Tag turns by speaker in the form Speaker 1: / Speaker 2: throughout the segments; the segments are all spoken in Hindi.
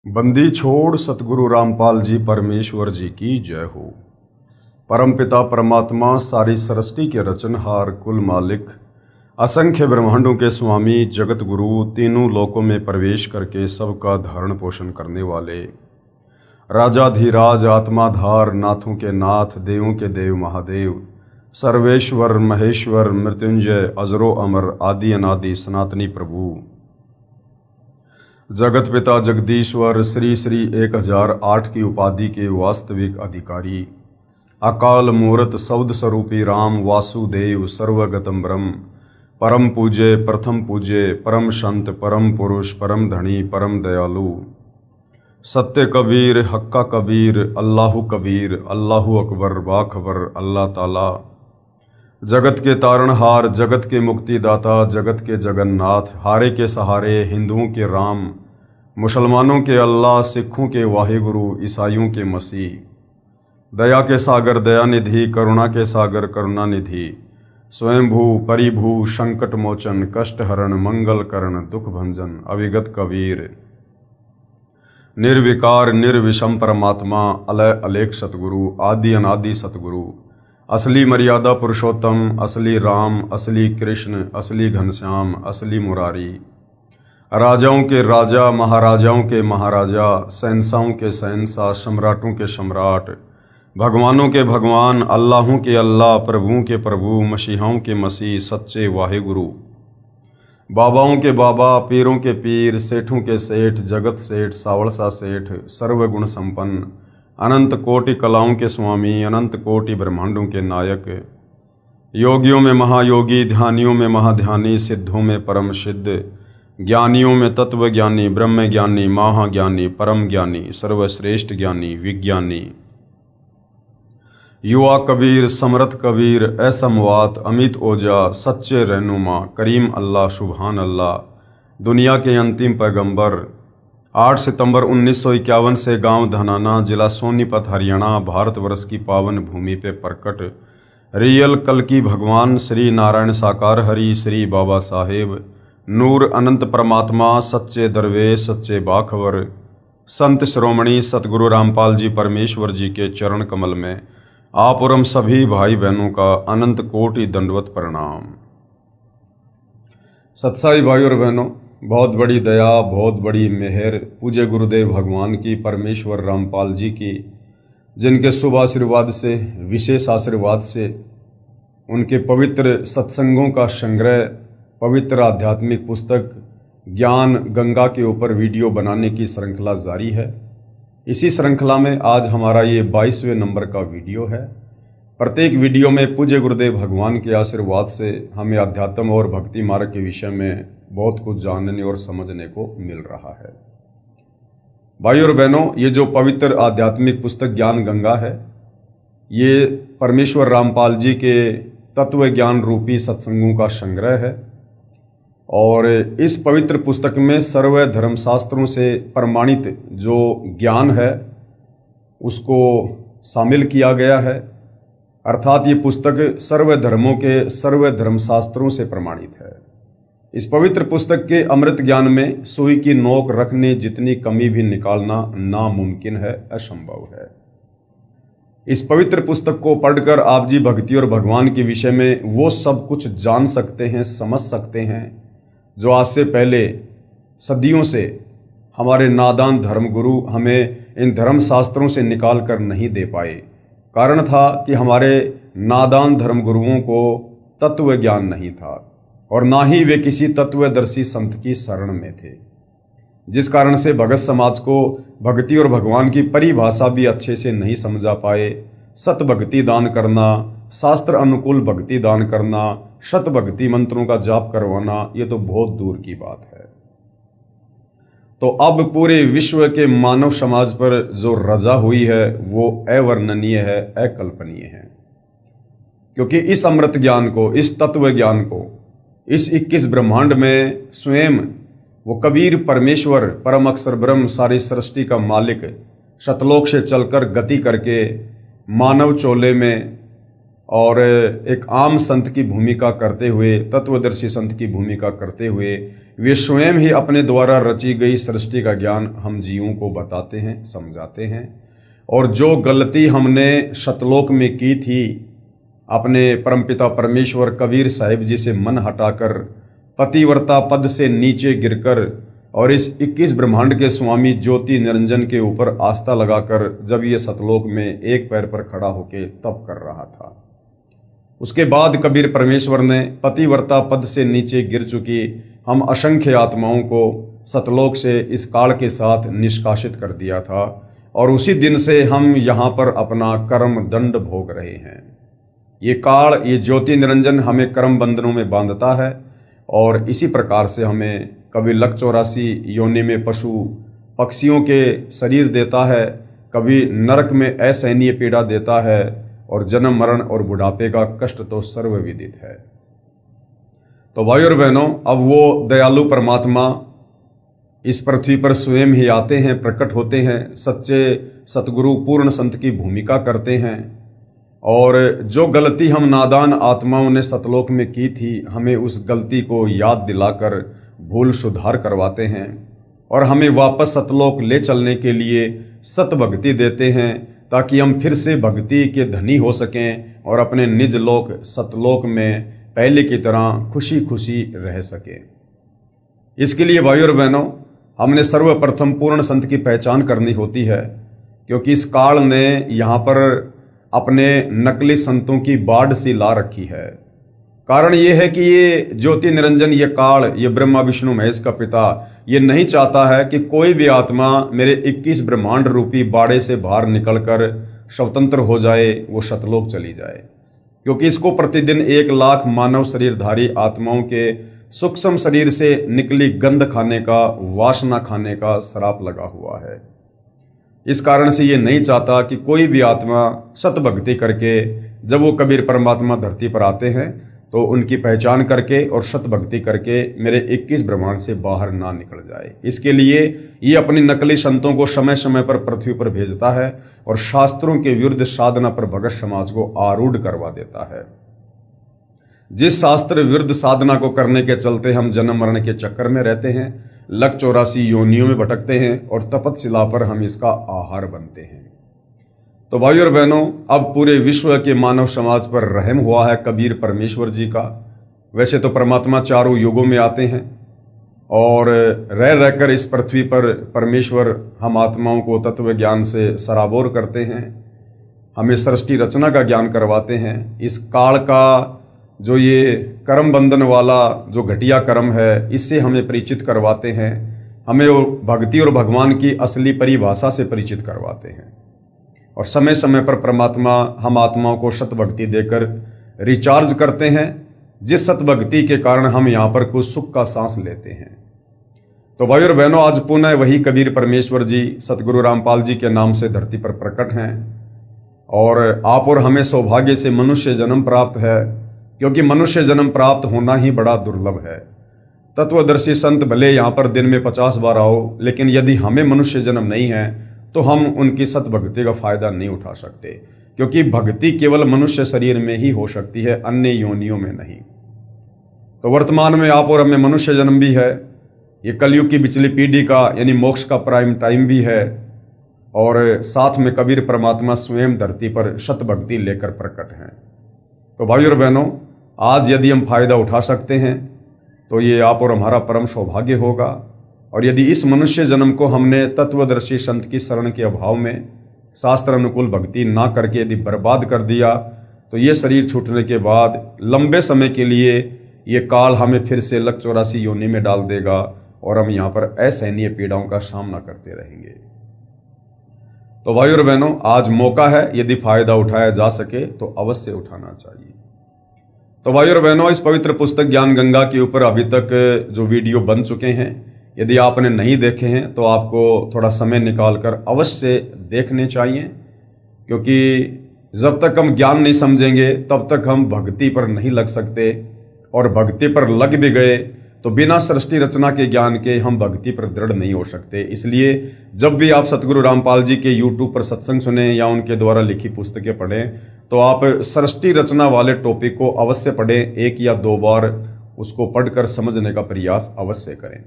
Speaker 1: बंदी छोड़ सतगुरु रामपाल जी परमेश्वर जी की जय हो। परमपिता परमात्मा सारी सृष्टि के रचनहार कुल मालिक असंख्य ब्रह्मांडों के स्वामी जगत गुरु तीनों लोकों में प्रवेश करके सबका धारण पोषण करने वाले राजाधिराज आत्माधार नाथों के नाथ देवों के देव महादेव सर्वेश्वर महेश्वर मृत्युंजय अजरो अमर आदि अनादि सनातनी प्रभु जगत पिता जगदीश्वर श्री श्री 1008 की उपाधि के वास्तविक अधिकारी अकाल मूर्त सौद स्वरूपी राम वासुदेव सर्वगतम ब्रह्म परम पूज्य प्रथम पूज्य परम संत परम पुरुष परम धनी परम दयालु सत्य कबीर हक्का कबीर अल्लाहु कबीर अल्लाहु अकबर बाखबर अल्लाह ताला जगत के तारणहार जगत के मुक्तिदाता जगत के जगन्नाथ हारे के सहारे हिंदुओं के राम मुसलमानों के अल्लाह सिखों के वाहिगुरु ईसाइयों के मसीह दया के सागर दयानिधि करुणा के सागर करुणानिधि स्वयंभू परिभू संकट मोचन कष्ट हरण मंगल करण दुख भंजन अविगत कबीर निर्विकार निर्विषम परमात्मा अलय अलेख सतगुरु आदि अनादि सतगुरु असली मर्यादा पुरुषोत्तम असली राम असली कृष्ण असली घनश्याम असली मुरारी राजाओं के राजा महाराजाओं के महाराजा शहंशाहों के शहंशाह सम्राटों के सम्राट भगवानों के भगवान अल्लाहों के अल्लाह प्रभुओं के प्रभु मसीहाओं के मसीह सच्चे वाहिगुरु बाबाओं के बाबा पीरों के पीर सेठों के सेठ जगत सेठ सावड़सा सेठ सर्वगुण संपन्न अनंत कोटि कलाओं के स्वामी अनंत कोटि ब्रह्मांडों के नायक योगियों में महायोगी ध्यानियों में महाध्यानी सिद्धों में परम सिद्ध ज्ञानियों में तत्व ज्ञानी ब्रह्म ज्ञानी महाज्ञानी परम ज्ञानी सर्वश्रेष्ठ ज्ञानी विज्ञानी युवा कबीर समर्थ कबीर असमवात अमित ओजा सच्चे रहनुमा करीम अल्लाह सुभान अल्लाह दुनिया के अंतिम पैगंबर 8 सितंबर 1951 से गांव धनाना जिला सोनीपत हरियाणा भारतवर्ष की पावन भूमि पे प्रकट रियल कल की भगवान श्री नारायण साकार हरि श्री बाबा साहेब नूर अनंत परमात्मा सच्चे दरवेश सच्चे बाखबर संत श्रोमणी सतगुरु रामपाल जी परमेश्वर जी के चरण कमल में आप और हम सभी भाई बहनों का अनंत कोटि दंडवत प्रणाम। सत्साई भाई और बहनों, बहुत बड़ी दया बहुत बड़ी मेहर पूज्य गुरुदेव भगवान की परमेश्वर रामपाल जी की, जिनके शुभ आशीर्वाद से विशेष आशीर्वाद से उनके पवित्र सत्संगों का संग्रह पवित्र आध्यात्मिक पुस्तक ज्ञान गंगा के ऊपर वीडियो बनाने की श्रृंखला जारी है। इसी श्रृंखला में आज हमारा ये 22वें नंबर का वीडियो है। प्रत्येक वीडियो में पूज्य गुरुदेव भगवान के आशीर्वाद से हमें अध्यात्म और भक्ति मार्ग के विषय में बहुत कुछ जानने और समझने को मिल रहा है। भाई और बहनों, ये जो पवित्र आध्यात्मिक पुस्तक ज्ञान गंगा है, ये परमेश्वर रामपाल जी के तत्व ज्ञान रूपी सत्संगों का संग्रह है और इस पवित्र पुस्तक में सर्व धर्मशास्त्रों से प्रमाणित जो ज्ञान है उसको शामिल किया गया है। अर्थात ये पुस्तक सर्व धर्मों के सर्व धर्मशास्त्रों से प्रमाणित है। इस पवित्र पुस्तक के अमृत ज्ञान में सुई की नोक रखने जितनी कमी भी निकालना नामुमकिन है, असंभव है। इस पवित्र पुस्तक को पढ़कर आप जी भक्ति और भगवान के विषय में वो सब कुछ जान सकते हैं, समझ सकते हैं जो आज से पहले सदियों से हमारे नादान धर्मगुरु हमें इन धर्म शास्त्रों से निकाल कर नहीं दे पाए। कारण था कि हमारे नादान धर्मगुरुओं को तत्व ज्ञान नहीं था और ना ही वे किसी तत्वदर्शी संत की शरण में थे, जिस कारण से भगत समाज को भक्ति और भगवान की परिभाषा भी अच्छे से नहीं समझा पाए। सत भक्ति दान करना, शास्त्र अनुकूल भक्ति दान करना, शत भक्ति मंत्रों का जाप करवाना, ये तो बहुत दूर की बात है। तो अब पूरे विश्व के मानव समाज पर जो रजा हुई है वो अवर्णनीय है, अकल्पनीय है। क्योंकि इस अमृत ज्ञान को, इस तत्व ज्ञान को, इस 21 ब्रह्मांड में स्वयं वो कबीर परमेश्वर परम अक्षर ब्रह्म सारी सृष्टि का मालिक शतलोक से चलकर गति करके मानव चोले में और एक आम संत की भूमिका करते हुए, तत्वदर्शी संत की भूमिका करते हुए वे स्वयं ही अपने द्वारा रची गई सृष्टि का ज्ञान हम जीवों को बताते हैं, समझाते हैं। और जो गलती हमने सतलोक में की थी, अपने परमपिता परमेश्वर कबीर साहिब जी से मन हटाकर पतिव्रता पद से नीचे गिरकर और इस 21 ब्रह्मांड के स्वामी ज्योति निरंजन के ऊपर आस्था लगाकर जब ये सतलोक में एक पैर पर खड़ा होकर तप कर रहा था, उसके बाद कबीर परमेश्वर ने पतिव्रता पद से नीचे गिर चुकी हम असंख्य आत्माओं को सतलोक से इस काल के साथ निष्कासित कर दिया था। और उसी दिन से हम यहाँ पर अपना कर्म दंड भोग रहे हैं। ये काल, ये ज्योति निरंजन हमें कर्म बंधनों में बांधता है और इसी प्रकार से हमें कभी लक 84 योनि में पशु पक्षियों के शरीर देता है, कभी नरक में असहनीय पीड़ा देता है और जन्म मरण और बुढ़ापे का कष्ट तो सर्वविदित है। तो भाइयों और बहनों, अब वो दयालु परमात्मा इस पृथ्वी पर स्वयं ही आते हैं, प्रकट होते हैं, सच्चे सतगुरु पूर्ण संत की भूमिका करते हैं और जो गलती हम नादान आत्माओं ने सतलोक में की थी, हमें उस गलती को याद दिलाकर भूल सुधार करवाते हैं और हमें वापस सतलोक ले चलने के लिए सतभक्ति देते हैं, ताकि हम फिर से भक्ति के धनी हो सकें और अपने निज लोक सतलोक में पहले की तरह खुशी खुशी रह सकें। इसके लिए भाइयों और बहनों, हमने सर्वप्रथम पूर्ण संत की पहचान करनी होती है, क्योंकि इस काल ने यहाँ पर अपने नकली संतों की बाढ़ सी ला रखी है। कारण ये है कि ये ज्योति निरंजन, ये काल, ये ब्रह्मा विष्णु महेश का पिता, ये नहीं चाहता है कि कोई भी आत्मा मेरे 21 ब्रह्मांड रूपी बाड़े से बाहर निकलकर स्वतंत्र हो जाए, वो सतलोक चली जाए। क्योंकि इसको प्रतिदिन 1 लाख मानव शरीरधारी आत्माओं के सूक्ष्म शरीर से निकली गंध खाने का, वासना खाने का श्राप लगा हुआ है। इस कारण से ये नहीं चाहता कि कोई भी आत्मा सतभक्ति करके, जब वो कबीर परमात्मा धरती पर आते हैं तो उनकी पहचान करके और सतभक्ति करके मेरे 21 ब्रह्मांड से बाहर ना निकल जाए। इसके लिए ये अपनी नकली संतों को समय समय पर पृथ्वी पर भेजता है और शास्त्रों के विरुद्ध साधना पर भगत समाज को आरूढ़ करवा देता है। जिस शास्त्र विरुद्ध साधना को करने के चलते हम जन्म मरण के चक्कर में रहते हैं, लक 84 योनियों में भटकते हैं और तपतशिला पर हम इसका आहार बनते हैं। तो भाइयों और बहनों, अब पूरे विश्व के मानव समाज पर रहम हुआ है कबीर परमेश्वर जी का। वैसे तो परमात्मा चारों युगों में आते हैं और रह रहकर इस पृथ्वी पर परमेश्वर हम आत्माओं को तत्व ज्ञान से सराबोर करते हैं, हमें सृष्टि रचना का ज्ञान करवाते हैं। इस काल का जो ये कर्म बंधन वाला जो घटिया कर्म है, इससे हमें परिचित करवाते हैं, हमें भक्ति और भगवान की असली परिभाषा से परिचित करवाते हैं। और समय समय पर परमात्मा हम आत्माओं को सतभक्ति देकर रिचार्ज करते हैं, जिस सतभक्ति के कारण हम यहाँ पर कुछ सुख का सांस लेते हैं। तो भाइयों और बहनों, आज पुनः वही कबीर परमेश्वर जी सतगुरु रामपाल जी के नाम से धरती पर प्रकट हैं और आप और हमें सौभाग्य से मनुष्य जन्म प्राप्त है, क्योंकि मनुष्य जन्म प्राप्त होना ही बड़ा दुर्लभ है। तत्वदर्शी संत भले यहाँ पर दिन में 50 बार आओ, लेकिन यदि हमें मनुष्य जन्म नहीं है तो हम उनकी सतभक्ति का फायदा नहीं उठा सकते, क्योंकि भक्ति केवल मनुष्य शरीर में ही हो सकती है, अन्य योनियों में नहीं। तो वर्तमान में आप और हमें मनुष्य जन्म भी है, ये कलयुग की पिछली पीढ़ी का यानी मोक्ष का प्राइम टाइम भी है और साथ में कबीर परमात्मा स्वयं धरती पर सतभक्ति लेकर प्रकट हैं। तो भाइयों और बहनों, आज यदि हम फायदा उठा सकते हैं तो ये आप और हमारा परम सौभाग्य होगा। और यदि इस मनुष्य जन्म को हमने तत्वदर्शी संत की शरण के अभाव में शास्त्र अनुकूल भक्ति ना करके यदि बर्बाद कर दिया, तो ये शरीर छूटने के बाद लंबे समय के लिए ये काल हमें फिर से लक 84 योनि में डाल देगा और हम यहाँ पर असहनीय पीड़ाओं का सामना करते रहेंगे। तो भाइयों और बहनों, आज मौका है, यदि फायदा उठाया जा सके तो अवश्य उठाना चाहिए। तो भाइयों और बहनों, इस पवित्र पुस्तक ज्ञान गंगा के ऊपर अभी तक जो वीडियो बन चुके हैं, यदि आपने नहीं देखे हैं तो आपको थोड़ा समय निकालकर अवश्य देखने चाहिए, क्योंकि जब तक हम ज्ञान नहीं समझेंगे तब तक हम भक्ति पर नहीं लग सकते, और भक्ति पर लग भी गए तो बिना सृष्टि रचना के ज्ञान के हम भक्ति पर दृढ़ नहीं हो सकते। इसलिए जब भी आप सतगुरु रामपाल जी के यूट्यूब पर सत्संग सुने या उनके द्वारा लिखी पुस्तकें पढ़ें, तो आप सृष्टि रचना वाले टॉपिक को अवश्य पढ़ें। 1 या 2 बार उसको पढ़कर समझने का प्रयास अवश्य करें।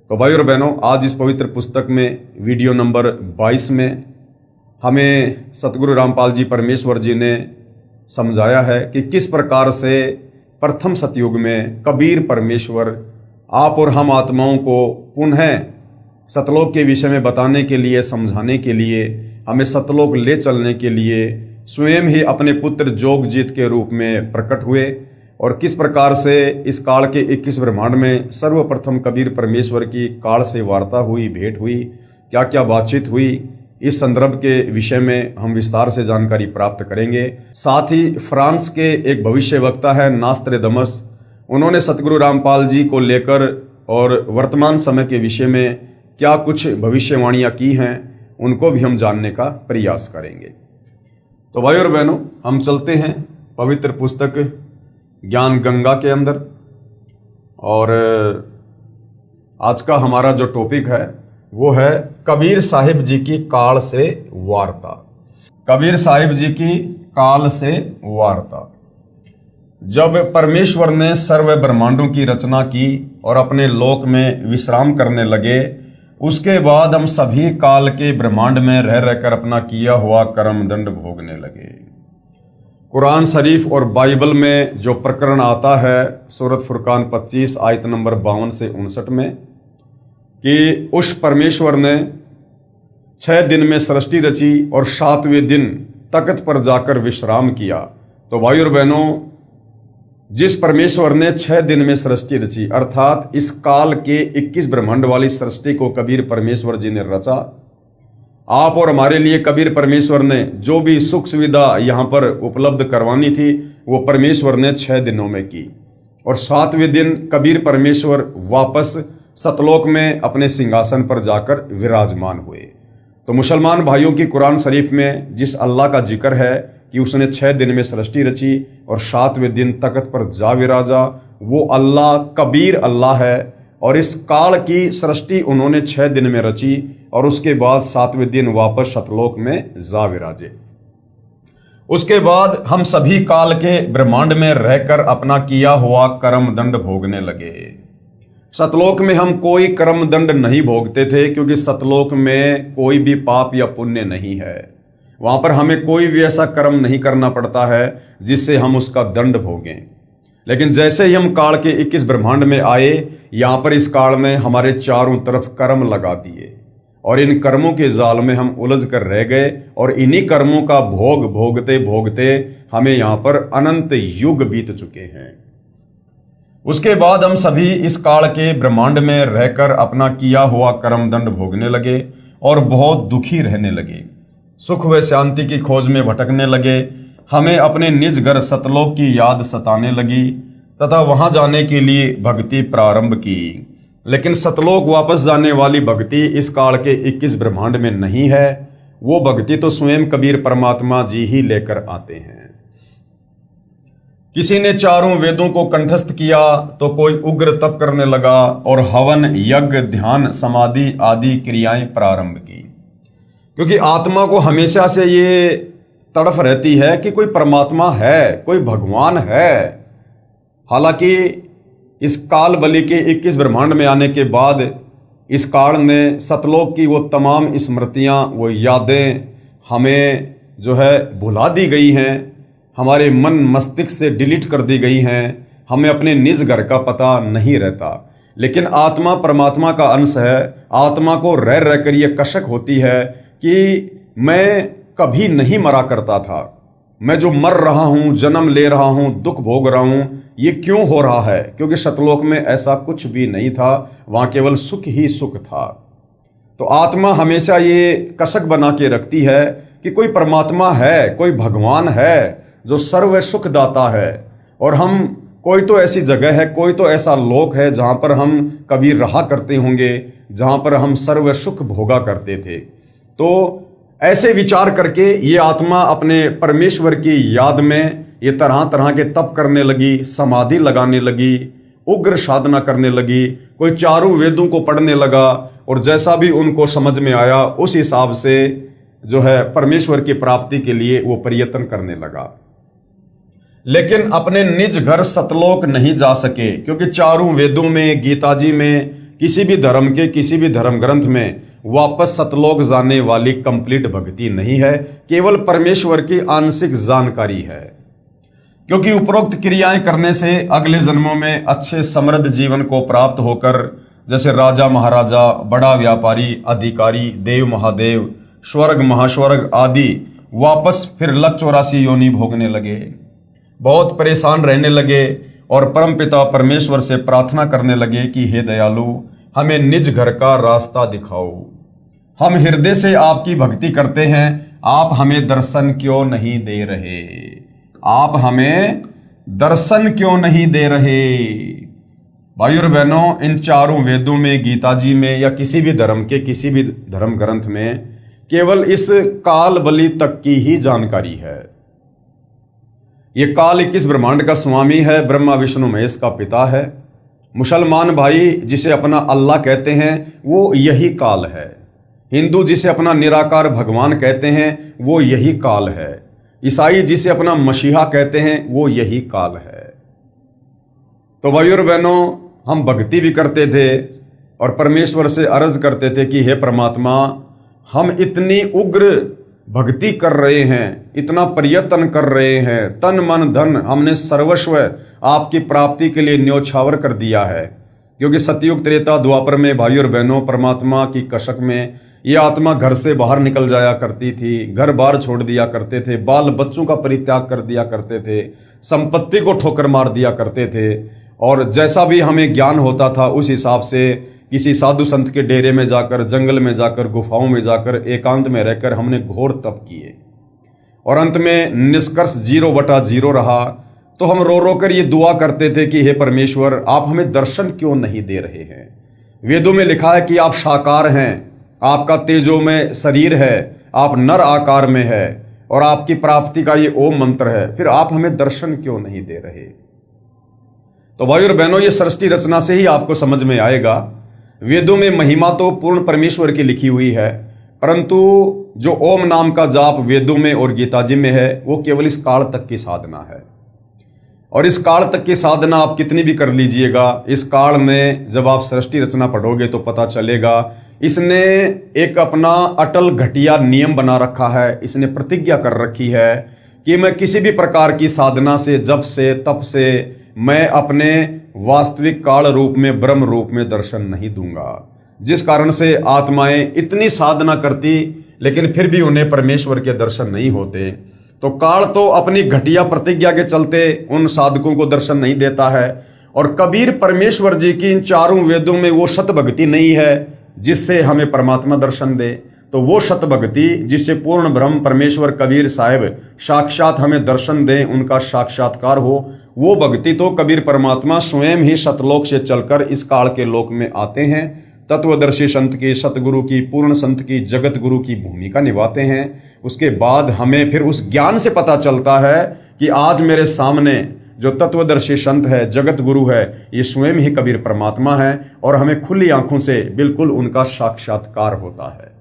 Speaker 1: तो भाई और बहनों, आज इस पवित्र पुस्तक में वीडियो नंबर 22 में हमें सतगुरु रामपाल जी परमेश्वर जी ने समझाया है कि किस प्रकार से प्रथम सतयुग में कबीर परमेश्वर आप और हम आत्माओं को पुनः सतलोक के विषय में बताने के लिए, समझाने के लिए, हमें सतलोक ले चलने के लिए स्वयं ही अपने पुत्र जोगजीत के रूप में प्रकट हुए और किस प्रकार से इस काल के 21 ब्रह्मांड में सर्वप्रथम कबीर परमेश्वर की काल से वार्ता हुई, भेंट हुई, क्या क्या बातचीत हुई, इस संदर्भ के विषय में हम विस्तार से जानकारी प्राप्त करेंगे। साथ ही फ्रांस के एक भविष्यवक्ता है नास्त्रैदमस, उन्होंने सतगुरु रामपाल जी को लेकर और वर्तमान समय के विषय में क्या कुछ भविष्यवाणियां की हैं, उनको भी हम जानने का प्रयास करेंगे। तो भाई और बहनों, हम चलते हैं पवित्र पुस्तक ज्ञान गंगा के अंदर। और आज का हमारा जो टॉपिक है वो है कबीर साहिब जी की काल से वार्ता। कबीर साहिब जी की काल से वार्ता। जब परमेश्वर ने सर्व ब्रह्मांडों की रचना की और अपने लोक में विश्राम करने लगे, उसके बाद हम सभी काल के ब्रह्मांड में रह रहकर अपना किया हुआ कर्म दंड भोगने लगे। कुरान शरीफ और बाइबल में जो प्रकरण आता है सूरत फुरकान 25 आयत नंबर 52 से 59 में कि उस परमेश्वर ने 6 दिन में सृष्टि रची और 7वें दिन तख्त पर जाकर विश्राम किया। तो भाई और बहनों, जिस परमेश्वर ने 6 दिन में सृष्टि रची, अर्थात इस काल के 21 ब्रह्मांड वाली सृष्टि को कबीर परमेश्वर जी ने रचा। आप और हमारे लिए कबीर परमेश्वर ने जो भी सुख सुविधा यहाँ पर उपलब्ध करवानी थी वो परमेश्वर ने 6 दिनों में की और 7वें दिन कबीर परमेश्वर वापस सतलोक में अपने सिंहासन पर जाकर विराजमान हुए। तो मुसलमान भाइयों की कुरान शरीफ में जिस अल्लाह का जिक्र है कि उसने 6 दिन में सृष्टि रची और 7वें दिन तख्त पर जा विराजा, वो अल्लाह कबीर अल्लाह है। और इस काल की सृष्टि उन्होंने 6 दिन में रची और उसके बाद 7वें दिन वापस सतलोक में जा विराजे। उसके बाद हम सभी काल के ब्रह्मांड में रहकर अपना किया हुआ कर्म दंड भोगने लगे। सतलोक में हम कोई कर्म दंड नहीं भोगते थे क्योंकि सतलोक में कोई भी पाप या पुण्य नहीं है। वहां पर हमें कोई भी ऐसा कर्म नहीं करना पड़ता है जिससे हम उसका दंड भोगें। लेकिन जैसे ही हम काल के 21 ब्रह्मांड में आए, यहाँ पर इस काल ने हमारे चारों तरफ कर्म लगा दिए और इन कर्मों के जाल में हम उलझ कर रह गए और इन्हीं कर्मों का भोग भोगते भोगते हमें यहाँ पर अनंत युग बीत चुके हैं। उसके बाद हम सभी इस काल के ब्रह्मांड में रहकर अपना किया हुआ कर्म दंड भोगने लगे और बहुत दुखी रहने लगे, सुख व शांति की खोज में भटकने लगे। हमें अपने निज घर सतलोक की याद सताने लगी तथा वहां जाने के लिए भक्ति प्रारंभ की। लेकिन सतलोक वापस जाने वाली भक्ति इस काल के 21 ब्रह्मांड में नहीं है। वो भक्ति तो स्वयं कबीर परमात्मा जी ही लेकर आते हैं। किसी ने चारों वेदों को कंठस्थ किया तो कोई उग्र तप करने लगा और हवन, यज्ञ, ध्यान, समाधि आदि क्रियाएं प्रारंभ की। क्योंकि आत्मा को हमेशा से ये तड़फ रहती है कि कोई परमात्मा है, कोई भगवान है। हालांकि इस काल बलि के 21 ब्रह्मांड में आने के बाद इस काल ने सतलोक की वो तमाम स्मृतियां, वो यादें हमें जो है भुला दी गई हैं, हमारे मन मस्तिष्क से डिलीट कर दी गई हैं। हमें अपने निज घर का पता नहीं रहता। लेकिन आत्मा परमात्मा का अंश है। आत्मा को रह रहकर ये कशक होती है कि मैं कभी नहीं मरा करता था, मैं जो मर रहा हूं, जन्म ले रहा हूं, दुख भोग रहा हूं, ये क्यों हो रहा है? क्योंकि सतलोक में ऐसा कुछ भी नहीं था, वहां केवल सुख ही सुख था। तो आत्मा हमेशा ये कसक बना के रखती है कि कोई परमात्मा है, कोई भगवान है जो सर्व सुख दाता है और हम कोई तो ऐसी जगह है, कोई तो ऐसा लोक है जहां पर हम कभी रहा करते होंगे, जहां पर हम सर्व सुख भोगा करते थे। तो ऐसे विचार करके ये आत्मा अपने परमेश्वर की याद में ये तरह तरह के तप करने लगी, समाधि लगाने लगी उग्र साधना करने लगी, कोई चारों वेदों को पढ़ने लगा और जैसा भी उनको समझ में आया उस हिसाब से जो है परमेश्वर की प्राप्ति के लिए वो प्रयत्न करने लगा। लेकिन अपने निज घर सतलोक नहीं जा सके, क्योंकि चारों वेदों में, गीता जी में, किसी भी धर्म के किसी भी धर्म ग्रंथ में वापस सतलोक जाने वाली कंप्लीट भक्ति नहीं है, केवल परमेश्वर की आंशिक जानकारी है। क्योंकि उपरोक्त क्रियाएं करने से अगले जन्मों में अच्छे समृद्ध जीवन को प्राप्त होकर जैसे राजा महाराजा, बड़ा व्यापारी, अधिकारी, देव महादेव, स्वर्ग महास्वर्ग आदि वापस फिर लक 84 योनि भोगने लगे, बहुत परेशान रहने लगे और परमपिता परमेश्वर से प्रार्थना करने लगे कि हे दयालु, हमें निज घर का रास्ता दिखाओ। हम हृदय से आपकी भक्ति करते हैं, आप हमें दर्शन क्यों नहीं दे रहे? आप हमें दर्शन क्यों नहीं दे रहे? भाइयों और बहनों, इन चारों वेदों में, गीता जी में या किसी भी धर्म के किसी भी धर्म ग्रंथ में केवल इस काल बलि तक की ही जानकारी है। ये काल 21 ब्रह्मांड का स्वामी है, ब्रह्मा विष्णु महेश का पिता है। मुसलमान भाई जिसे अपना अल्लाह कहते हैं वो यही काल है। हिंदू जिसे अपना निराकार भगवान कहते हैं वो यही काल है। ईसाई जिसे अपना मसीहा कहते हैं वो यही काल है। तो भाइयों और बहनों, हम भक्ति भी करते थे और परमेश्वर से अर्ज करते थे कि हे परमात्मा, हम इतनी उग्र भक्ति कर रहे हैं, इतना प्रयत्न कर रहे हैं, तन मन धन हमने सर्वस्व आपकी प्राप्ति के लिए न्योछावर कर दिया है। क्योंकि सतयुग त्रेता द्वापर में भाइयों और बहनों, परमात्मा की कसक में ये आत्मा घर से बाहर निकल जाया करती थी, घर बार छोड़ दिया करते थे, बाल बच्चों का परित्याग कर दिया करते थे, संपत्ति को ठोकर मार दिया करते थे और जैसा भी हमें ज्ञान होता था उस हिसाब से किसी साधु संत के डेरे में जाकर, जंगल में जाकर, गुफाओं में जाकर, एकांत में रहकर हमने घोर तप किए और अंत में निष्कर्ष 0/0 रहा। तो हम रो रो कर ये दुआ करते थे कि हे परमेश्वर, आप हमें दर्शन क्यों नहीं दे रहे हैं? वेदों में लिखा है कि आप साकार हैं, आपका तेजोमय शरीर है, आप नर आकार में है और आपकी प्राप्ति का ये ओम मंत्र है, फिर आप हमें दर्शन क्यों नहीं दे रहे? तो भाइयों और बहनों, ये सृष्टि रचना से ही आपको समझ में आएगा। वेदों में महिमा तो पूर्ण परमेश्वर की लिखी हुई है, परंतु जो ओम नाम का जाप वेदों में और गीता जी में है वो केवल इस काल तक की साधना है। और इस काल तक की साधना आप कितनी भी कर लीजिएगा, इस काल में जब आप सृष्टि रचना पढ़ोगे तो पता चलेगा इसने एक अपना अटल घटिया नियम बना रखा है। इसने प्रतिज्ञा कर रखी है कि मैं किसी भी प्रकार की साधना से, जप से, तप से मैं अपने वास्तविक काल रूप में, ब्रह्म रूप में दर्शन नहीं दूंगा। जिस कारण से आत्माएं इतनी साधना करती लेकिन फिर भी उन्हें परमेश्वर के दर्शन नहीं होते। तो काल तो अपनी घटिया प्रतिज्ञा के चलते उन साधकों को दर्शन नहीं देता है। और कबीर परमेश्वर जी की इन चारों वेदों में वो सत भक्ति नहीं है जिससे हमें परमात्मा दर्शन दे। तो वो सत भक्ति जिससे पूर्ण ब्रह्म परमेश्वर कबीर साहिब साक्षात हमें दर्शन दें, उनका साक्षात्कार हो, वो भक्ति तो कबीर परमात्मा स्वयं ही सतलोक से चलकर इस काल के लोक में आते हैं, तत्वदर्शी संत की, सतगुरु की, पूर्ण संत की, जगत गुरु की भूमिका निभाते हैं। उसके बाद हमें फिर उस ज्ञान से पता चलता है कि आज मेरे सामने जो तत्वदर्शी संत है, जगत गुरु है, ये स्वयं ही कबीर परमात्मा है और हमें खुली आंखों से बिल्कुल उनका साक्षात्कार होता है।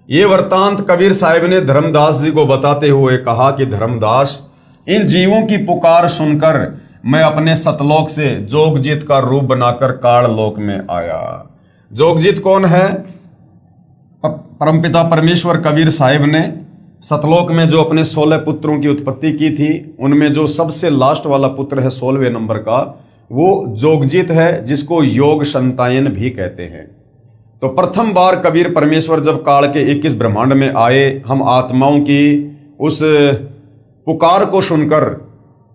Speaker 1: ये वृत्तांत कबीर साहिब ने धर्मदास जी को बताते हुए कहा कि धर्मदास, इन जीवों की पुकार सुनकर मैं अपने सतलोक से जोगजीत का रूप बनाकर काल लोक में आया। जोगजीत कौन है? परमपिता परमेश्वर कबीर साहिब ने सतलोक में जो अपने 16 पुत्रों की उत्पत्ति की थी, उनमें जो सबसे लास्ट वाला पुत्र है 16वें नंबर का, वो जोगजीत है, जिसको योग संतायन भी कहते हैं। तो प्रथम बार कबीर परमेश्वर जब काल के 21 ब्रह्मांड में आए, हम आत्माओं की उस पुकार को सुनकर,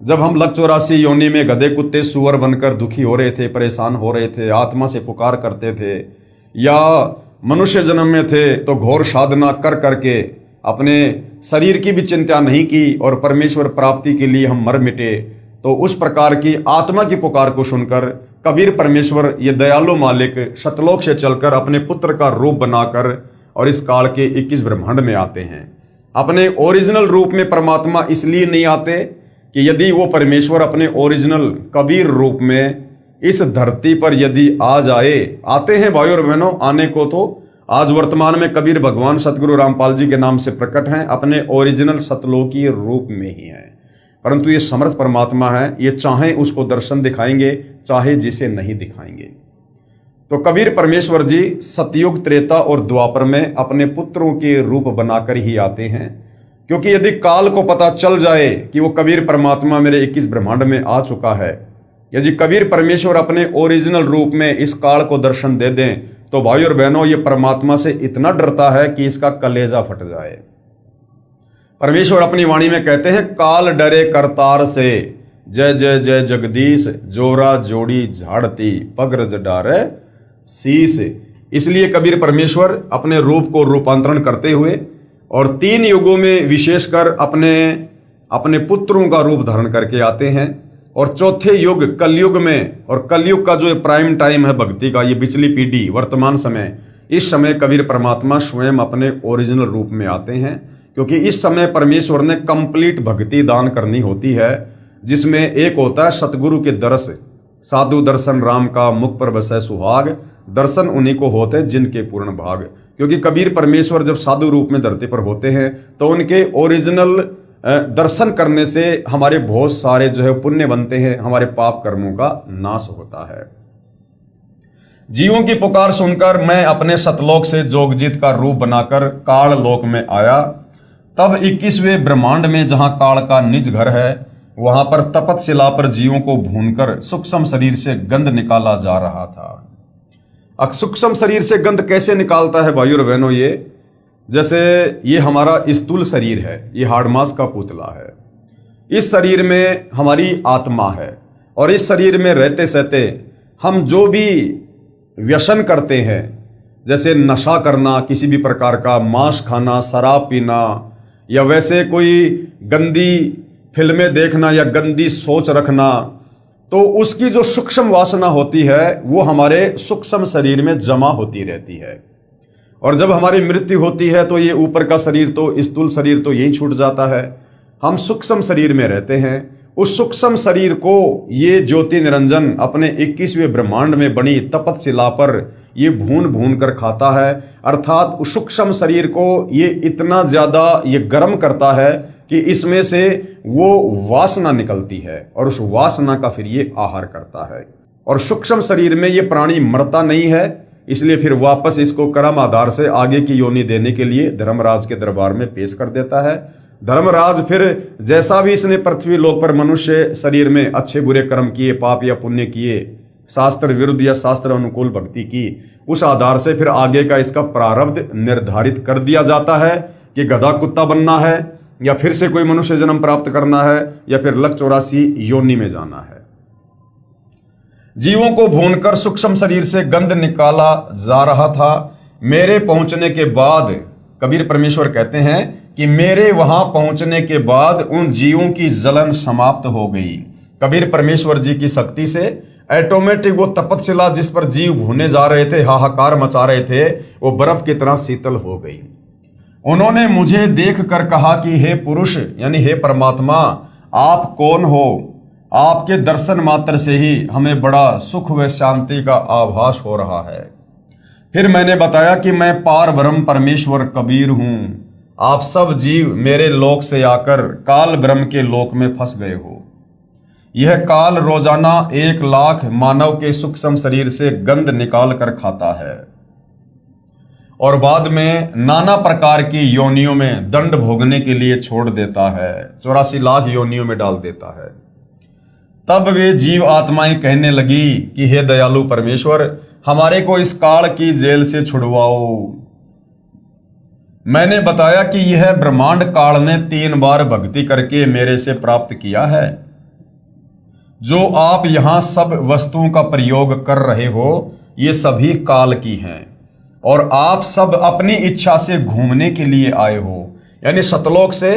Speaker 1: जब हम लक 84 योनि में गधे कुत्ते सुअर बनकर दुखी हो रहे थे, परेशान हो रहे थे, आत्मा से पुकार करते थे, या मनुष्य जन्म में थे तो घोर साधना कर करके अपने शरीर की भी चिंता नहीं की और परमेश्वर प्राप्ति के लिए हम मर मिटे, तो उस प्रकार की आत्मा की पुकार को सुनकर कबीर परमेश्वर ये दयालु मालिक सतलोक से चलकर अपने पुत्र का रूप बनाकर और इस काल के 21 ब्रह्मांड में आते हैं। अपने ओरिजिनल रूप में परमात्मा इसलिए नहीं आते कि यदि वो परमेश्वर अपने ओरिजिनल कबीर रूप में इस धरती पर यदि आ जाए, आते हैं भाई और बहनों, आने को तो आज वर्तमान में कबीर भगवान सतगुरु रामपाल जी के नाम से प्रकट हैं, अपने ओरिजिनल सतलोकी रूप में ही हैं। परंतु ये समर्थ परमात्मा है, ये चाहे उसको दर्शन दिखाएंगे, चाहे जिसे नहीं दिखाएंगे। तो कबीर परमेश्वर जी सतयुग, त्रेता और द्वापर में अपने पुत्रों के रूप बनाकर ही आते हैं, क्योंकि यदि काल को पता चल जाए कि वो कबीर परमात्मा मेरे 21 ब्रह्मांड में आ चुका है, यदि कबीर परमेश्वर अपने ओरिजिनल रूप में इस काल को दर्शन दे दें, तो भाई और बहनों ये परमात्मा से इतना डरता है कि इसका कलेजा फट जाए। परमेश्वर अपनी वाणी में कहते हैं, काल डरे करतार से, जय जय जय जगदीश, जोरा जोड़ी झाड़ती, पगरज डारे शीस। इसलिए कबीर परमेश्वर अपने रूप को रूपांतरण करते हुए और 3 युगों में विशेषकर अपने पुत्रों का रूप धारण करके आते हैं। और चौथे युग कलयुग में, और कलयुग का जो प्राइम टाइम है भक्ति का, ये पिछली पीढ़ी वर्तमान समय, इस समय कबीर परमात्मा स्वयं अपने ओरिजिनल रूप में आते हैं, क्योंकि इस समय परमेश्वर ने कंप्लीट भक्ति दान करनी होती है, जिसमें एक होता है सतगुरु के दर्श, साधु दर्शन राम का मुख पर बसै सुहाग, दर्शन उन्हीं को होते हैं जिनके पूर्ण भाग। क्योंकि कबीर परमेश्वर जब साधु रूप में धरती पर होते हैं तो उनके ओरिजिनल दर्शन करने से हमारे बहुत सारे जो है पुण्य बनते हैं, हमारे पाप कर्मों का नाश होता है। जीवों की पुकार सुनकर मैं अपने सतलोक से जोगजीत का रूप बनाकर काल लोक में आया। तब 21वें ब्रह्मांड में जहां काल का निज घर है, वहां पर तपत शिला पर जीवों को भूनकर सूक्ष्म शरीर से गंध निकाला जा रहा था। सूक्ष्म शरीर से गंध कैसे निकालता है भाइयों और बहनों? ये जैसे ये हमारा स्थूल शरीर है, ये हाड़मास का पुतला है, इस शरीर में हमारी आत्मा है, और इस शरीर में रहते सहते हम जो भी व्यसन करते हैं, जैसे नशा करना, किसी भी प्रकार का मांस खाना, शराब पीना, या वैसे कोई गंदी फिल्में देखना या गंदी सोच रखना, तो उसकी जो सूक्ष्म वासना होती है वो हमारे सूक्ष्म शरीर में जमा होती रहती है। और जब हमारी मृत्यु होती है तो ये ऊपर का शरीर, तो स्थूल शरीर तो यही छूट जाता है, हम सूक्ष्म शरीर में रहते हैं। उस सूक्ष्म शरीर को ये ज्योति निरंजन अपने 21वें ब्रह्मांड में बनी तपत शिला पर ये भून भून कर खाता है। अर्थात उस सूक्ष्म शरीर को ये इतना ज्यादा ये गर्म करता है कि इसमें से वो वासना निकलती है, और उस वासना का फिर ये आहार करता है। और सूक्ष्म शरीर में ये प्राणी मरता नहीं है, इसलिए फिर वापस इसको कर्म आधार से आगे की योनि देने के लिए धर्मराज के दरबार में पेश कर देता है। धर्मराज फिर जैसा भी इसने पृथ्वी लोक पर मनुष्य शरीर में अच्छे बुरे कर्म किए, पाप या पुण्य किए, शास्त्र विरुद्ध या शास्त्र अनुकूल भक्ति की, उस आधार से फिर आगे का इसका प्रारब्ध निर्धारित कर दिया जाता है कि गधा कुत्ता बनना है, या फिर से कोई मनुष्य जन्म प्राप्त करना है, या फिर लक 84 योनि में जाना है। जीवों को भूनकर सूक्ष्म शरीर से गंध निकाला जा रहा था। मेरे पहुंचने के बाद, कबीर परमेश्वर कहते हैं कि मेरे वहां पहुंचने के बाद उन जीवों की जलन समाप्त हो गई। कबीर परमेश्वर जी की शक्ति से ऑटोमेटिक वो तपतशिला जिस पर जीव भूने जा रहे थे, हाहाकार मचा रहे थे, वो बर्फ की तरह शीतल हो गई। उन्होंने मुझे देख कर कहा कि हे पुरुष, यानी हे परमात्मा, आप कौन हो? आपके दर्शन मात्र से ही हमें बड़ा सुख व शांति का आभास हो रहा है। फिर मैंने बताया कि मैं पार ब्रह्म परमेश्वर कबीर हूं। आप सब जीव मेरे लोक से आकर काल ब्रह्म के लोक में फंस गए हो। यह काल रोजाना 1 लाख मानव के सूक्ष्म शरीर से गंध निकाल कर खाता है और बाद में नाना प्रकार की योनियों में दंड भोगने के लिए छोड़ देता है, 84 लाख योनियों में डाल देता है। तब वे जीव आत्माएं कहने लगी कि हे दयालु परमेश्वर, हमारे को इस काल की जेल से छुड़वाओ। मैंने बताया कि यह ब्रह्मांड काल ने 3 बार भक्ति करके मेरे से प्राप्त किया है। जो आप यहां सब वस्तुओं का प्रयोग कर रहे हो, ये सभी काल की हैं, और आप सब अपनी इच्छा से घूमने के लिए आए हो। यानी सतलोक से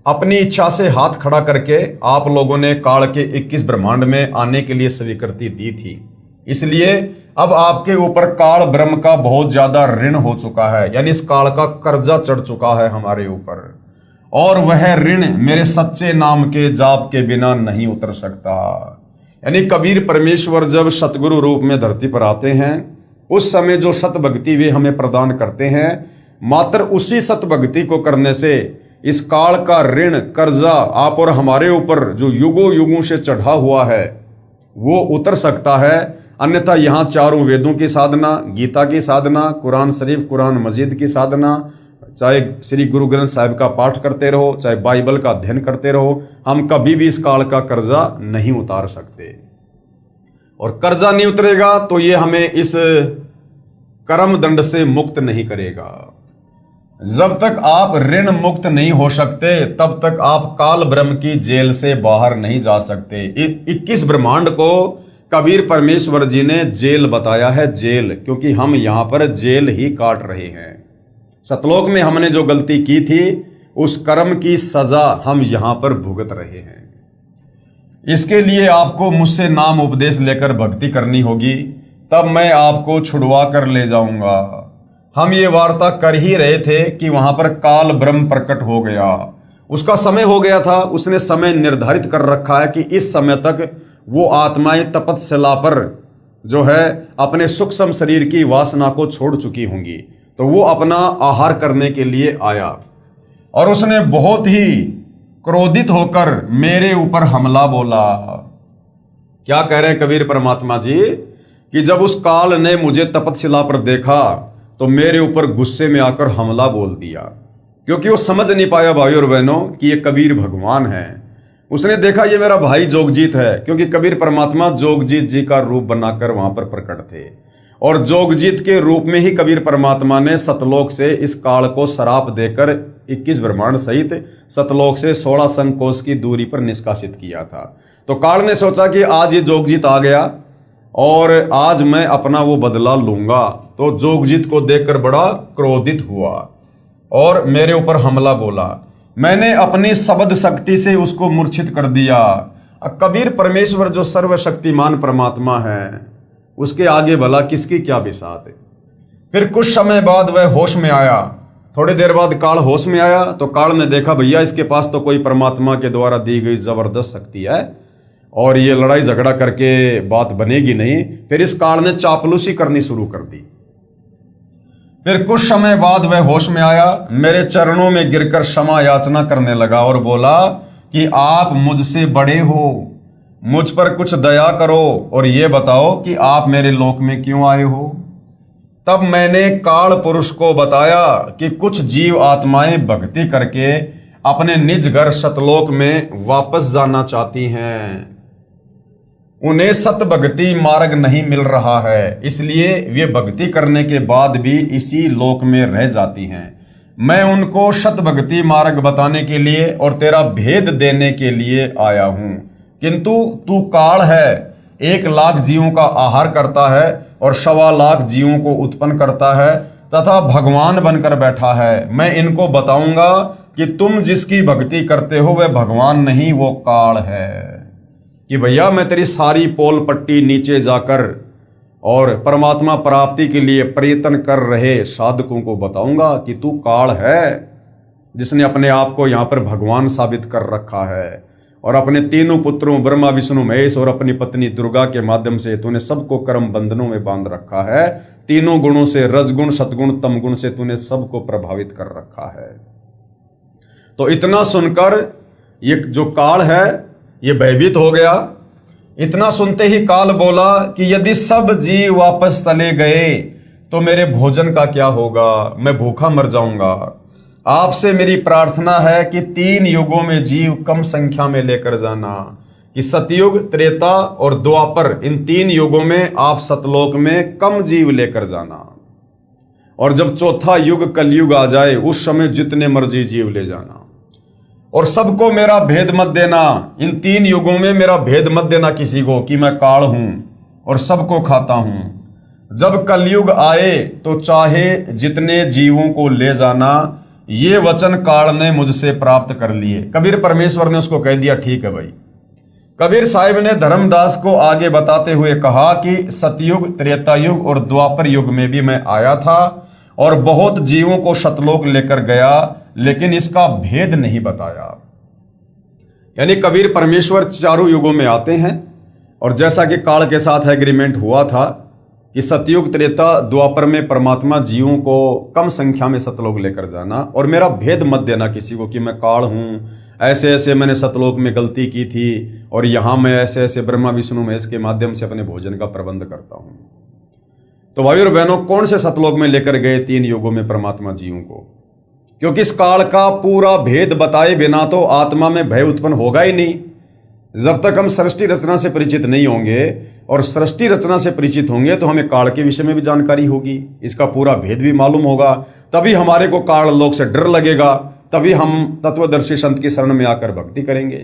Speaker 1: अपनी इच्छा से हाथ खड़ा करके आप लोगों ने काल के 21 ब्रह्मांड में आने के लिए स्वीकृति दी थी। इसलिए अब आपके ऊपर काल ब्रह्म का बहुत ज्यादा ऋण हो चुका है, यानी इस काल का कर्जा चढ़ चुका है हमारे ऊपर। और वह ऋण मेरे सच्चे नाम के जाप के बिना नहीं उतर सकता। यानी कबीर परमेश्वर जब सतगुरु रूप में धरती पर आते हैं, उस समय जो सत भक्ति वे हमें प्रदान करते हैं, मात्र उसी सत भक्ति को करने से इस काल का ऋण कर्जा आप और हमारे ऊपर जो युगों युगों से चढ़ा हुआ है वो उतर सकता है। अन्यथा यहाँ चारों वेदों की साधना, गीता की साधना, कुरान शरीफ, कुरान मजीद की साधना, चाहे श्री गुरु ग्रंथ साहिब का पाठ करते रहो, चाहे बाइबल का अध्ययन करते रहो, हम कभी भी इस काल का कर्जा नहीं उतार सकते। और कर्जा नहीं उतरेगा तो ये हमें इस कर्म दंड से मुक्त नहीं करेगा। जब तक आप ऋण मुक्त नहीं हो सकते तब तक आप काल ब्रह्म की जेल से बाहर नहीं जा सकते। 21 ब्रह्मांड को कबीर परमेश्वर जी ने जेल बताया है, जेल, क्योंकि हम यहां पर जेल ही काट रहे हैं। सतलोक में हमने जो गलती की थी उस कर्म की सजा हम यहां पर भुगत रहे हैं। इसके लिए आपको मुझसे नाम उपदेश लेकर भक्ति करनी होगी, तब मैं आपको छुड़वा कर ले जाऊंगा। हम ये वार्ता कर ही रहे थे कि वहां पर काल ब्रह्म प्रकट हो गया, उसका समय हो गया था। उसने समय निर्धारित कर रखा है कि इस समय तक वो आत्माएं तपस्या पर जो है अपने सूक्ष्म शरीर की वासना को छोड़ चुकी होंगी, तो वो अपना आहार करने के लिए आया और उसने बहुत ही क्रोधित होकर मेरे ऊपर हमला बोला। क्या कह रहे हैं कबीर परमात्मा जी कि जब उस काल ने मुझे तपस्या पर देखा तो मेरे ऊपर गुस्से में आकर हमला बोल दिया, क्योंकि वो समझ नहीं पाया भाई और बहनों कि ये कबीर भगवान है। उसने देखा ये मेरा भाई जोगजीत है, क्योंकि कबीर परमात्मा जोगजीत जी का रूप बनाकर वहां पर प्रकट थे और जोगजीत के रूप में ही कबीर परमात्मा ने सतलोक से इस काल को श्राप देकर 21 ब्रह्मांड सहित सतलोक से 16 संकोश की दूरी पर निष्कासित किया था। तो काल ने सोचा कि आज ये जोगजीत आ गया और आज मैं अपना वो बदला लूंगा। तो जोगजीत को देखकर बड़ा क्रोधित हुआ और मेरे ऊपर हमला बोला। मैंने अपनी शब्द शक्ति से उसको मूर्छित कर दिया। कबीर परमेश्वर जो सर्वशक्तिमान परमात्मा है, उसके आगे भला किसकी क्या बिसात है। फिर कुछ समय बाद वह होश में आया। थोड़ी देर बाद काल होश में आया तो काल ने देखा भैया इसके पास तो कोई परमात्मा के द्वारा दी गई जबरदस्त शक्ति है और ये लड़ाई झगड़ा करके बात बनेगी नहीं। फिर इस काल ने चापलूसी करनी शुरू कर दी। फिर कुछ समय बाद वह होश में आया, मेरे चरणों में गिरकर क्षमा याचना करने लगा और बोला कि आप मुझसे बड़े हो, मुझ पर कुछ दया करो और ये बताओ कि आप मेरे लोक में क्यों आए हो। तब मैंने काल पुरुष को बताया कि कुछ जीव आत्माएं भक्ति करके अपने निज घर सतलोक में वापस जाना चाहती हैं, उन्हें सत भक्ति मार्ग नहीं मिल रहा है, इसलिए वे भक्ति करने के बाद भी इसी लोक में रह जाती हैं। मैं उनको सत भक्ति मार्ग बताने के लिए और तेरा भेद देने के लिए आया हूं, किंतु तू काल है, 1 लाख जीवों का आहार करता है और 1.25 लाख जीवों को उत्पन्न करता है तथा भगवान बनकर बैठा है। मैं इनको बताऊंगा कि तुम जिसकी भक्ति करते हो वह भगवान नहीं, वो काल है। कि भैया मैं तेरी सारी पोल पट्टी नीचे जाकर और परमात्मा प्राप्ति के लिए प्रयत्न कर रहे साधकों को बताऊंगा कि तू काल है, जिसने अपने आप को यहाँ पर भगवान साबित कर रखा है और अपने तीनों पुत्रों ब्रह्मा विष्णु महेश और अपनी पत्नी दुर्गा के माध्यम से तूने सबको कर्म बंधनों में बांध रखा है। तीनों गुणों से, रजगुण सतगुण तमगुण से तूने सबको प्रभावित कर रखा है। तो इतना सुनकर ये जो काल है ये भयभीत हो गया। इतना सुनते ही काल बोला कि यदि सब जीव वापस चले गए तो मेरे भोजन का क्या होगा, मैं भूखा मर जाऊंगा। आपसे मेरी प्रार्थना है कि 3 युगों में जीव कम संख्या में लेकर जाना, कि सतयुग, त्रेता और द्वापर, इन 3 युगों में आप सतलोक में कम जीव लेकर जाना और जब चौथा युग कलयुग आ जाए उस समय जितने मर्जी जीव ले जाना और सबको मेरा भेद मत देना। इन 3 युगों में मेरा भेद मत देना किसी को कि मैं काल हूं और सबको खाता हूं। जब कलयुग आए तो चाहे जितने जीवों को ले जाना। ये वचन काल ने मुझसे प्राप्त कर लिए। कबीर परमेश्वर ने उसको कह दिया ठीक है भाई। कबीर साहिब ने धर्मदास को आगे बताते हुए कहा कि सतयुग, त्रेता युग और द्वापर युग में भी मैं आया था और बहुत जीवों को सतलोक लेकर गया, लेकिन इसका भेद नहीं बताया। यानी कबीर परमेश्वर चारों युगों में आते हैं, और जैसा कि काल के साथ एग्रीमेंट हुआ था कि सतयुग त्रेता द्वापर में परमात्मा जीवों को कम संख्या में सतलोक लेकर जाना, और मेरा भेद मत देना किसी को कि मैं काल हूं, ऐसे ऐसे मैंने सतलोक में गलती की थी और यहां मैं ऐसे ऐसे ब्रह्मा विष्णु महेश के माध्यम से अपने भोजन का प्रबंध करता हूं। तो भाई और बहनों, कौन से सतलोक में लेकर गए 3 युगों में परमात्मा जीवों को? क्योंकि इस काल का पूरा भेद बताए बिना तो आत्मा में भय उत्पन्न होगा ही नहीं। जब तक हम सृष्टि रचना से परिचित नहीं होंगे और सृष्टि रचना से परिचित होंगे तो हमें काल के विषय में भी जानकारी होगी, इसका पूरा भेद भी मालूम होगा, तभी हमारे को काल लोक से डर लगेगा, तभी हम तत्वदर्शी संत की शरण में आकर भक्ति करेंगे।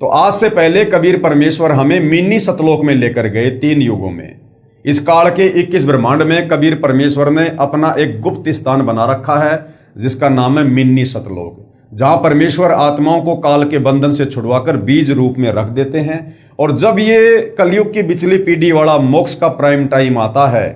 Speaker 1: तो आज से पहले कबीर परमेश्वर हमें मिनी सतलोक में लेकर गए 3 युगों में। इस काल के 21 ब्रह्मांड में कबीर परमेश्वर ने अपना एक गुप्त स्थान बना रखा है जिसका नाम है मिनी सतलोक, जहां परमेश्वर आत्माओं को काल के बंधन से छुड़वाकर बीज रूप में रख देते हैं। और जब ये कलयुग की बिचली पीढ़ी वाला मोक्ष का प्राइम टाइम आता है,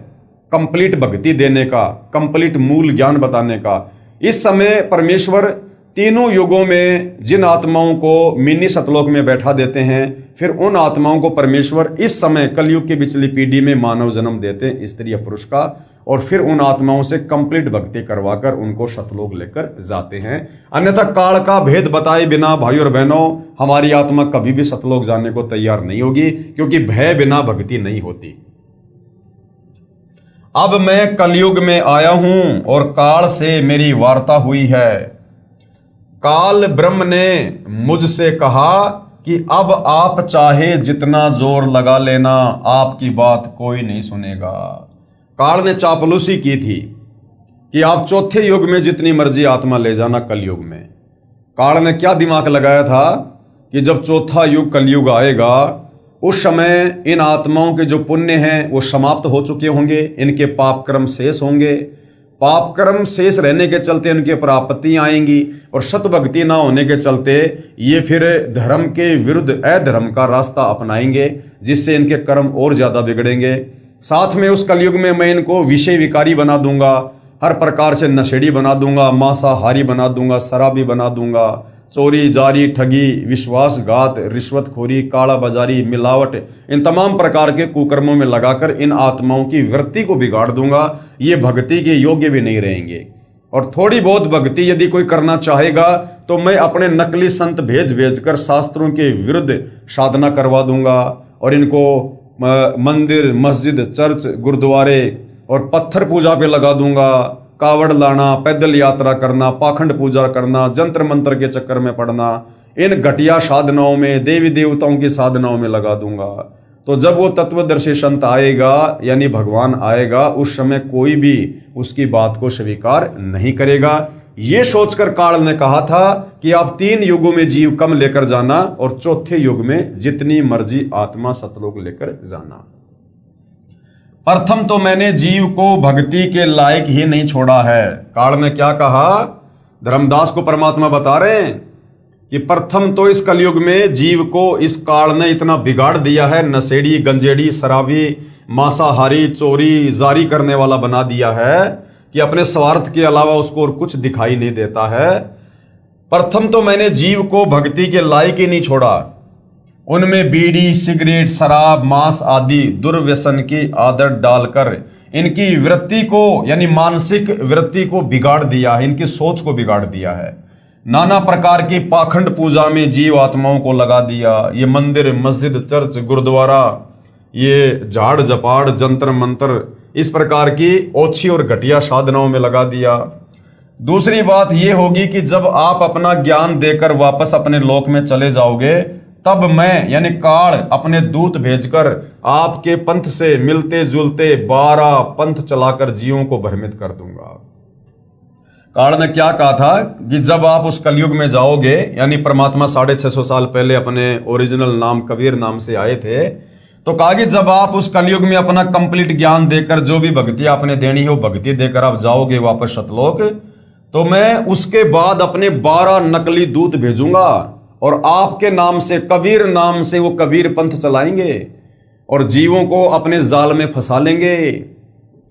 Speaker 1: कंप्लीट भक्ति देने का, कंप्लीट मूल ज्ञान बताने का, इस समय परमेश्वर तीनों युगों में जिन आत्माओं को मिनी सतलोक में बैठा देते हैं, फिर उन आत्माओं को परमेश्वर इस समय कलयुग की बिचली पीढ़ी में मानव जन्म देते हैं, स्त्री या पुरुष का, और फिर उन आत्माओं से कंप्लीट भक्ति करवाकर उनको सतलोक लेकर जाते हैं। अन्यथा काल का भेद बताए बिना भाई और बहनों हमारी आत्मा कभी भी सतलोक जाने को तैयार नहीं होगी, क्योंकि भय बिना भक्ति नहीं होती। अब मैं कलयुग में आया हूं और काल से मेरी वार्ता हुई है। काल ब्रह्म ने मुझसे कहा कि अब आप चाहे जितना जोर लगा लेना, आपकी बात कोई नहीं सुनेगा। काल ने चापलूसी की थी कि आप चौथे युग में जितनी मर्जी आत्मा ले जाना कलयुग में। काल ने क्या दिमाग लगाया था कि जब चौथा युग कलयुग आएगा उस समय इन आत्माओं के जो पुण्य हैं वो समाप्त हो चुके होंगे, इनके पाप कर्म शेष होंगे, पाप कर्म शेष रहने के चलते इनके पर आपत्तियां आएंगी, और सतभक्ति ना होने के चलते ये फिर धर्म के विरुद्ध अधर्म का रास्ता अपनाएंगे, जिससे इनके कर्म और ज्यादा बिगड़ेंगे। साथ में उस कलयुग में मैं इनको विषय विकारी बना दूंगा, हर प्रकार से नशेड़ी बना दूंगा, मांसाहारी बना दूंगा, शराबी बना दूंगा, चोरी जारी ठगी विश्वासघात रिश्वतखोरी काला बाजारी मिलावट इन तमाम प्रकार के कुकर्मों में लगाकर इन आत्माओं की वृत्ति को बिगाड़ दूंगा। ये भक्ति के योग्य भी नहीं रहेंगे, और थोड़ी बहुत भक्ति यदि कोई करना चाहेगा तो मैं अपने नकली संत भेज भेज कर शास्त्रों के विरुद्ध साधना करवा दूंगा, और इनको मंदिर मस्जिद चर्च गुरुद्वारे और पत्थर पूजा पे लगा दूंगा, कावड़ लाना, पैदल यात्रा करना, पाखंड पूजा करना, जंत्र मंत्र के चक्कर में पड़ना, इन घटिया साधनाओं में देवी देवताओं की साधनाओं में लगा दूंगा। तो जब वो तत्वदर्शी संत आएगा यानी भगवान आएगा, उस समय कोई भी उसकी बात को स्वीकार नहीं करेगा। ये सोचकर काल ने कहा था कि आप 3 युगों में जीव कम लेकर जाना और चौथे युग में जितनी मर्जी आत्मा सतलोक लेकर जाना। प्रथम तो मैंने जीव को भक्ति के लायक ही नहीं छोड़ा है। काल ने क्या कहा? धर्मदास को परमात्मा बता रहे हैं कि प्रथम तो इस कलयुग में जीव को इस काल ने इतना बिगाड़ दिया है, नशेड़ी गंजेड़ी शराबी मांसाहारी चोरी जारी करने वाला बना दिया है कि अपने स्वार्थ के अलावा उसको और कुछ दिखाई नहीं देता है। प्रथम तो मैंने जीव को भक्ति के लायक ही नहीं छोड़ा, उनमें बीड़ी सिगरेट शराब मांस आदि दुर्व्यसन की आदत डालकर इनकी वृत्ति को यानी मानसिक वृत्ति को बिगाड़ दिया है, इनकी सोच को बिगाड़ दिया है। नाना प्रकार की पाखंड पूजा में जीव आत्माओं को लगा दिया। ये मंदिर मस्जिद चर्च गुरुद्वारा, ये झाड़ जपाड़ जंतर मंत्र, इस प्रकार की ओछी और घटिया साधनाओं में लगा दिया। दूसरी बात यह होगी कि जब आप अपना ज्ञान देकर वापस अपने लोक में चले जाओगे, तब मैं यानी काल अपने दूत भेजकर आपके पंथ से मिलते जुलते 12 पंथ चलाकर जीवों को भ्रमित कर दूंगा। काल ने क्या कहा था कि जब आप उस कलयुग में जाओगे, यानी परमात्मा 650 साल पहले अपने ओरिजिनल नाम कबीर नाम से आए थे, तो कहा कि जब आप उस कलयुग में अपना कंप्लीट ज्ञान देकर जो भी भक्ति आपने देनी है वो भक्ति देकर आप जाओगे वापस सतलोक, तो मैं उसके बाद अपने 12 नकली दूत भेजूंगा और आपके नाम से कबीर नाम से वो कबीर पंथ चलाएंगे और जीवों को अपने जाल में फंसा लेंगे।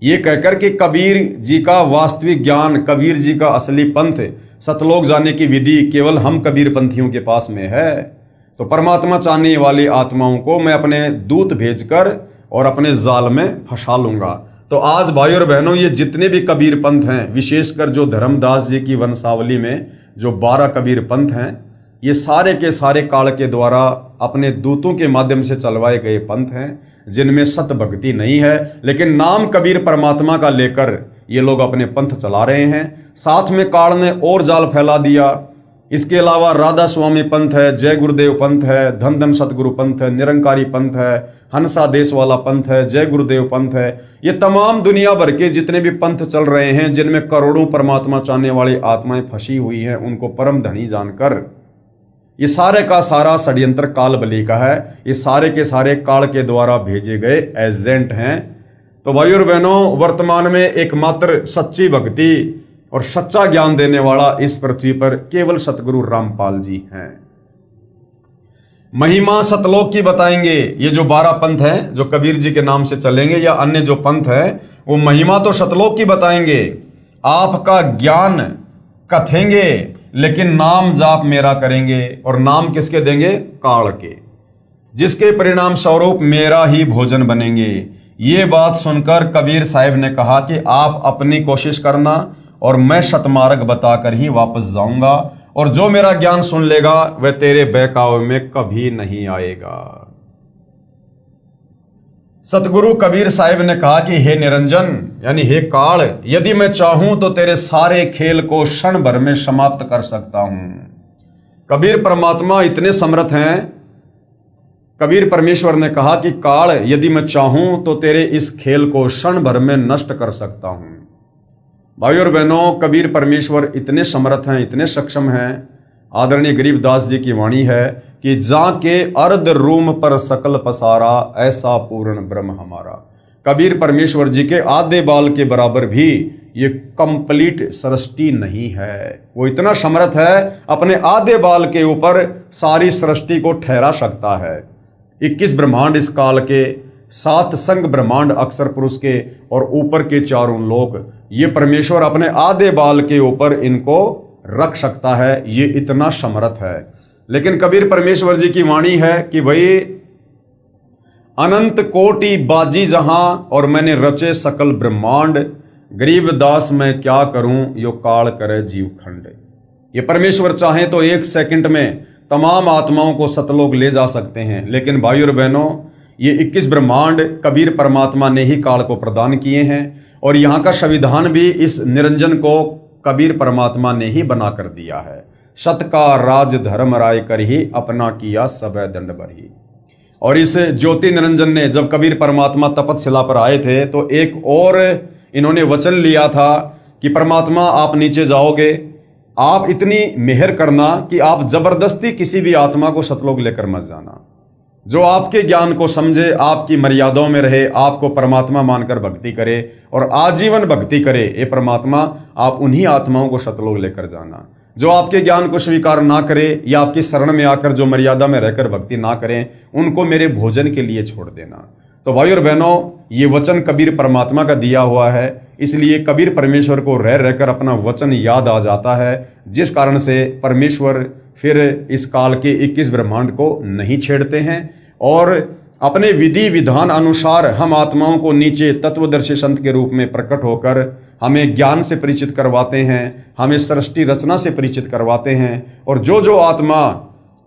Speaker 1: ये कहकर कि कबीर जी का वास्तविक ज्ञान, कबीर जी का असली पंथ, सतलोक जाने की विधि केवल हम कबीर पंथियों के पास में है। तो परमात्मा चाहने वाली आत्माओं को मैं अपने दूत भेजकर और अपने जाल में फंसा लूंगा। तो आज भाई और बहनों, ये जितने भी कबीर पंथ हैं, विशेषकर जो धर्मदास जी की वंशावली में जो 12 कबीर पंथ हैं, ये सारे के सारे काल के द्वारा अपने दूतों के माध्यम से चलवाए गए पंथ हैं, जिनमें सत भक्ति नहीं है, लेकिन नाम कबीर परमात्मा का लेकर ये लोग अपने पंथ चला रहे हैं। साथ में काल ने और जाल फैला दिया। इसके अलावा राधा स्वामी पंथ है, जय गुरुदेव पंथ है, धन धन सतगुरु पंथ है, निरंकारी पंथ है, हंसा देश वाला पंथ है, जय गुरुदेव पंथ है। ये तमाम दुनिया भर के जितने भी पंथ चल रहे हैं, जिनमें करोड़ों परमात्मा चाहने वाली आत्माएं फंसी हुई हैं, उनको परम धनी जानकर ये सारे का सारा षड्यंत्र काल बली का है। ये सारे के सारे काल के द्वारा भेजे गए एजेंट हैं। तो भाई और बहनों, वर्तमान में एकमात्र सच्ची भक्ति और सच्चा ज्ञान देने वाला इस पृथ्वी पर केवल सतगुरु रामपाल जी हैं। महिमा सतलोक की बताएंगे। ये जो 12 पंथ हैं जो कबीर जी के नाम से चलेंगे, या अन्य जो पंथ है, वो महिमा तो सतलोक की बताएंगे, आपका ज्ञान कथेंगे, लेकिन नाम जाप मेरा करेंगे। और नाम किसके देंगे? काल के, जिसके परिणाम स्वरूप मेरा ही भोजन बनेंगे। ये बात सुनकर कबीर साहिब ने कहा कि आप अपनी कोशिश करना और मैं सतमार्ग बताकर ही वापस जाऊंगा, और जो मेरा ज्ञान सुन लेगा वह तेरे बहकावे में कभी नहीं आएगा। सतगुरु कबीर साहिब ने कहा कि हे निरंजन, यानी हे काल, यदि मैं चाहूं तो तेरे सारे खेल को क्षण भर में समाप्त कर सकता हूं। कबीर परमात्मा इतने समर्थ हैं। कबीर परमेश्वर ने कहा कि काल, यदि मैं चाहूं तो तेरे इस खेल को क्षण भर में नष्ट कर सकता हूं। भाई और बहनों, कबीर परमेश्वर इतने समर्थ हैं, इतने सक्षम हैं। आदरणीय गरीबदास जी की वाणी है कि जाके अर्ध रूम पर सकल पसारा, ऐसा पूर्ण ब्रह्म हमारा। कबीर परमेश्वर जी के आधे बाल के बराबर भी ये कंप्लीट सृष्टि नहीं है। वो इतना समर्थ है, अपने आधे बाल के ऊपर सारी सृष्टि को ठहरा सकता है। 21 ब्रह्मांड इस काल के, 7 संग ब्रह्मांड अक्षर पुरुष के, और ऊपर के चारों लोक, ये परमेश्वर अपने आधे बाल के ऊपर इनको रख सकता है। ये इतना समर्थ है। लेकिन कबीर परमेश्वर जी की वाणी है कि भाई, अनंत कोटि बाजी जहां और मैंने रचे सकल ब्रह्मांड, गरीबदास मैं क्या करूं यो काल करे जीव खंड। ये परमेश्वर चाहे तो 1 सेकंड में तमाम आत्माओं को सतलोक ले जा सकते हैं। लेकिन भाई और बहनों, ये 21 ब्रह्मांड कबीर परमात्मा ने ही काल को प्रदान किए हैं, और यहाँ का संविधान भी इस निरंजन को कबीर परमात्मा ने ही बना कर दिया है। सत का राज धर्म राय कर ही अपना किया सब दंड बरही। और इस ज्योति निरंजन ने जब कबीर परमात्मा तपतशिला पर आए थे, तो एक और इन्होंने वचन लिया था कि परमात्मा आप नीचे जाओगे, आप इतनी मेहर करना कि आप जबरदस्ती किसी भी आत्मा को सतलोक लेकर मत जाना। जो आपके ज्ञान को समझे, आपकी मर्यादाओं में रहे, आपको परमात्मा मानकर भक्ति करे और आजीवन भक्ति करे, ये परमात्मा आप उन्हीं आत्माओं को सतलोक लेकर जाना। जो आपके ज्ञान को स्वीकार ना करे या आपकी शरण में आकर जो मर्यादा में रहकर भक्ति ना करें, उनको मेरे भोजन के लिए छोड़ देना। तो भाई और बहनों, ये वचन कबीर परमात्मा का दिया हुआ है, इसलिए कबीर परमेश्वर को रह रहकर अपना वचन याद आ जाता है, जिस कारण से परमेश्वर फिर इस काल के 21 ब्रह्मांड को नहीं छेड़ते हैं, और अपने विधि विधान अनुसार हम आत्माओं को नीचे तत्वदर्शी संत के रूप में प्रकट होकर हमें ज्ञान से परिचित करवाते हैं, हमें सृष्टि रचना से परिचित करवाते हैं। और जो आत्मा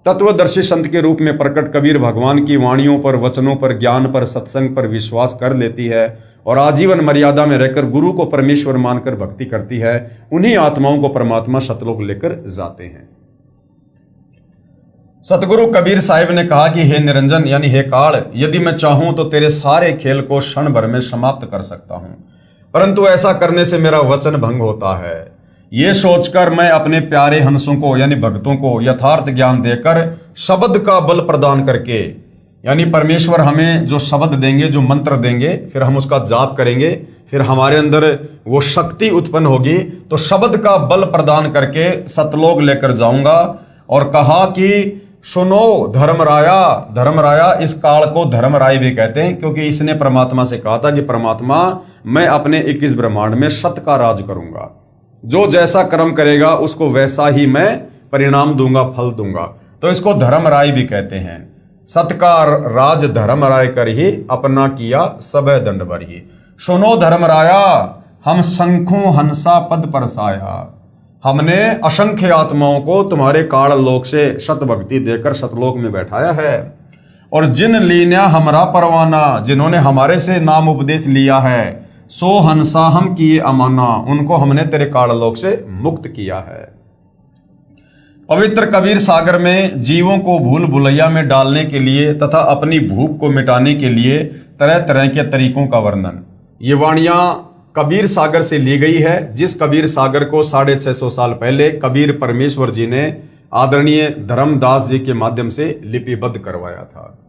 Speaker 1: तत्वदर्शी संत के रूप में प्रकट कबीर भगवान की वाणियों पर, वचनों पर, ज्ञान पर, सत्संग पर विश्वास कर लेती है और आजीवन मर्यादा में रहकर गुरु को परमेश्वर मानकर भक्ति करती है, उन्हीं आत्माओं को परमात्मा सतलोक लेकर जाते हैं। सतगुरु कबीर साहिब ने कहा कि हे निरंजन, यानी हे काल, यदि मैं चाहूं तो तेरे सारे खेल को क्षण भर में समाप्त कर सकता हूं, परंतु ऐसा करने से मेरा वचन भंग होता है। ये सोचकर मैं अपने प्यारे हंसों को यानी भक्तों को यथार्थ ज्ञान देकर शब्द का बल प्रदान करके, यानी परमेश्वर हमें जो शब्द देंगे, जो मंत्र देंगे, फिर हम उसका जाप करेंगे, फिर हमारे अंदर वो शक्ति उत्पन्न होगी, तो शब्द का बल प्रदान करके सतलोक लेकर जाऊंगा। और कहा कि सुनो धर्मराया। धर्मराया, इस काल को धर्मराय भी कहते हैं क्योंकि इसने परमात्मा से कहा था कि परमात्मा मैं अपने 21 ब्रह्मांड में सत का राज करूंगा, जो जैसा कर्म करेगा उसको वैसा ही मैं परिणाम दूंगा, फल दूंगा। तो इसको धर्मराय भी कहते हैं। सत का राज धर्मराय कर ही अपना किया सबे दंड बरही। सुनो धर्मराया, हम शंखों हंसा पद परसाया। हमने असंख्य आत्माओं को तुम्हारे काल लोक से सत भक्ति देकर सतलोक में बैठाया है। और जिन लीना हमरा परवाना, जिन्होंने हमारे से नाम उपदेश लिया है, सो हंसा हम किए अमाना, उनको हमने तेरे काल लोक से मुक्त किया है। पवित्र कबीर सागर में जीवों को भूल भुलैया में डालने के लिए तथा अपनी भूख को मिटाने के लिए तरह तरह के तरीकों का वर्णन, ये वाणियां कबीर सागर से ली गई है, जिस कबीर सागर को 650 साल पहले कबीर परमेश्वर जी ने आदरणीय धर्मदास जी के माध्यम से लिपिबद्ध करवाया था।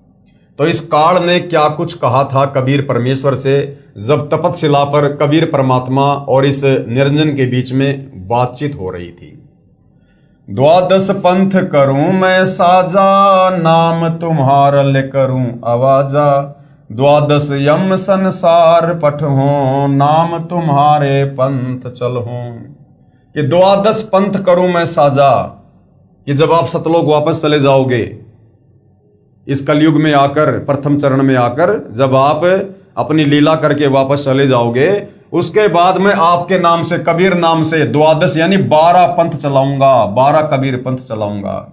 Speaker 1: तो इस काल ने क्या कुछ कहा था कबीर परमेश्वर से, जब तपतशिला पर कबीर परमात्मा और इस निरंजन के बीच में बातचीत हो रही थी। द्वादश पंथ करूं मैं साजा, नाम तुम्हारा ले करूं आवाजा। द्वादश यम संसार पठो, नाम तुम्हारे पंथ चलो। कि द्वादश पंथ करूं मैं साजा, कि जब आप सतलोक वापस चले जाओगे, इस कलयुग में आकर, प्रथम चरण में आकर जब आप अपनी लीला करके वापस चले जाओगे, उसके बाद मैं आपके नाम से, कबीर नाम से द्वादश यानी 12 पंथ चलाऊंगा, 12 कबीर पंथ चलाऊंगा।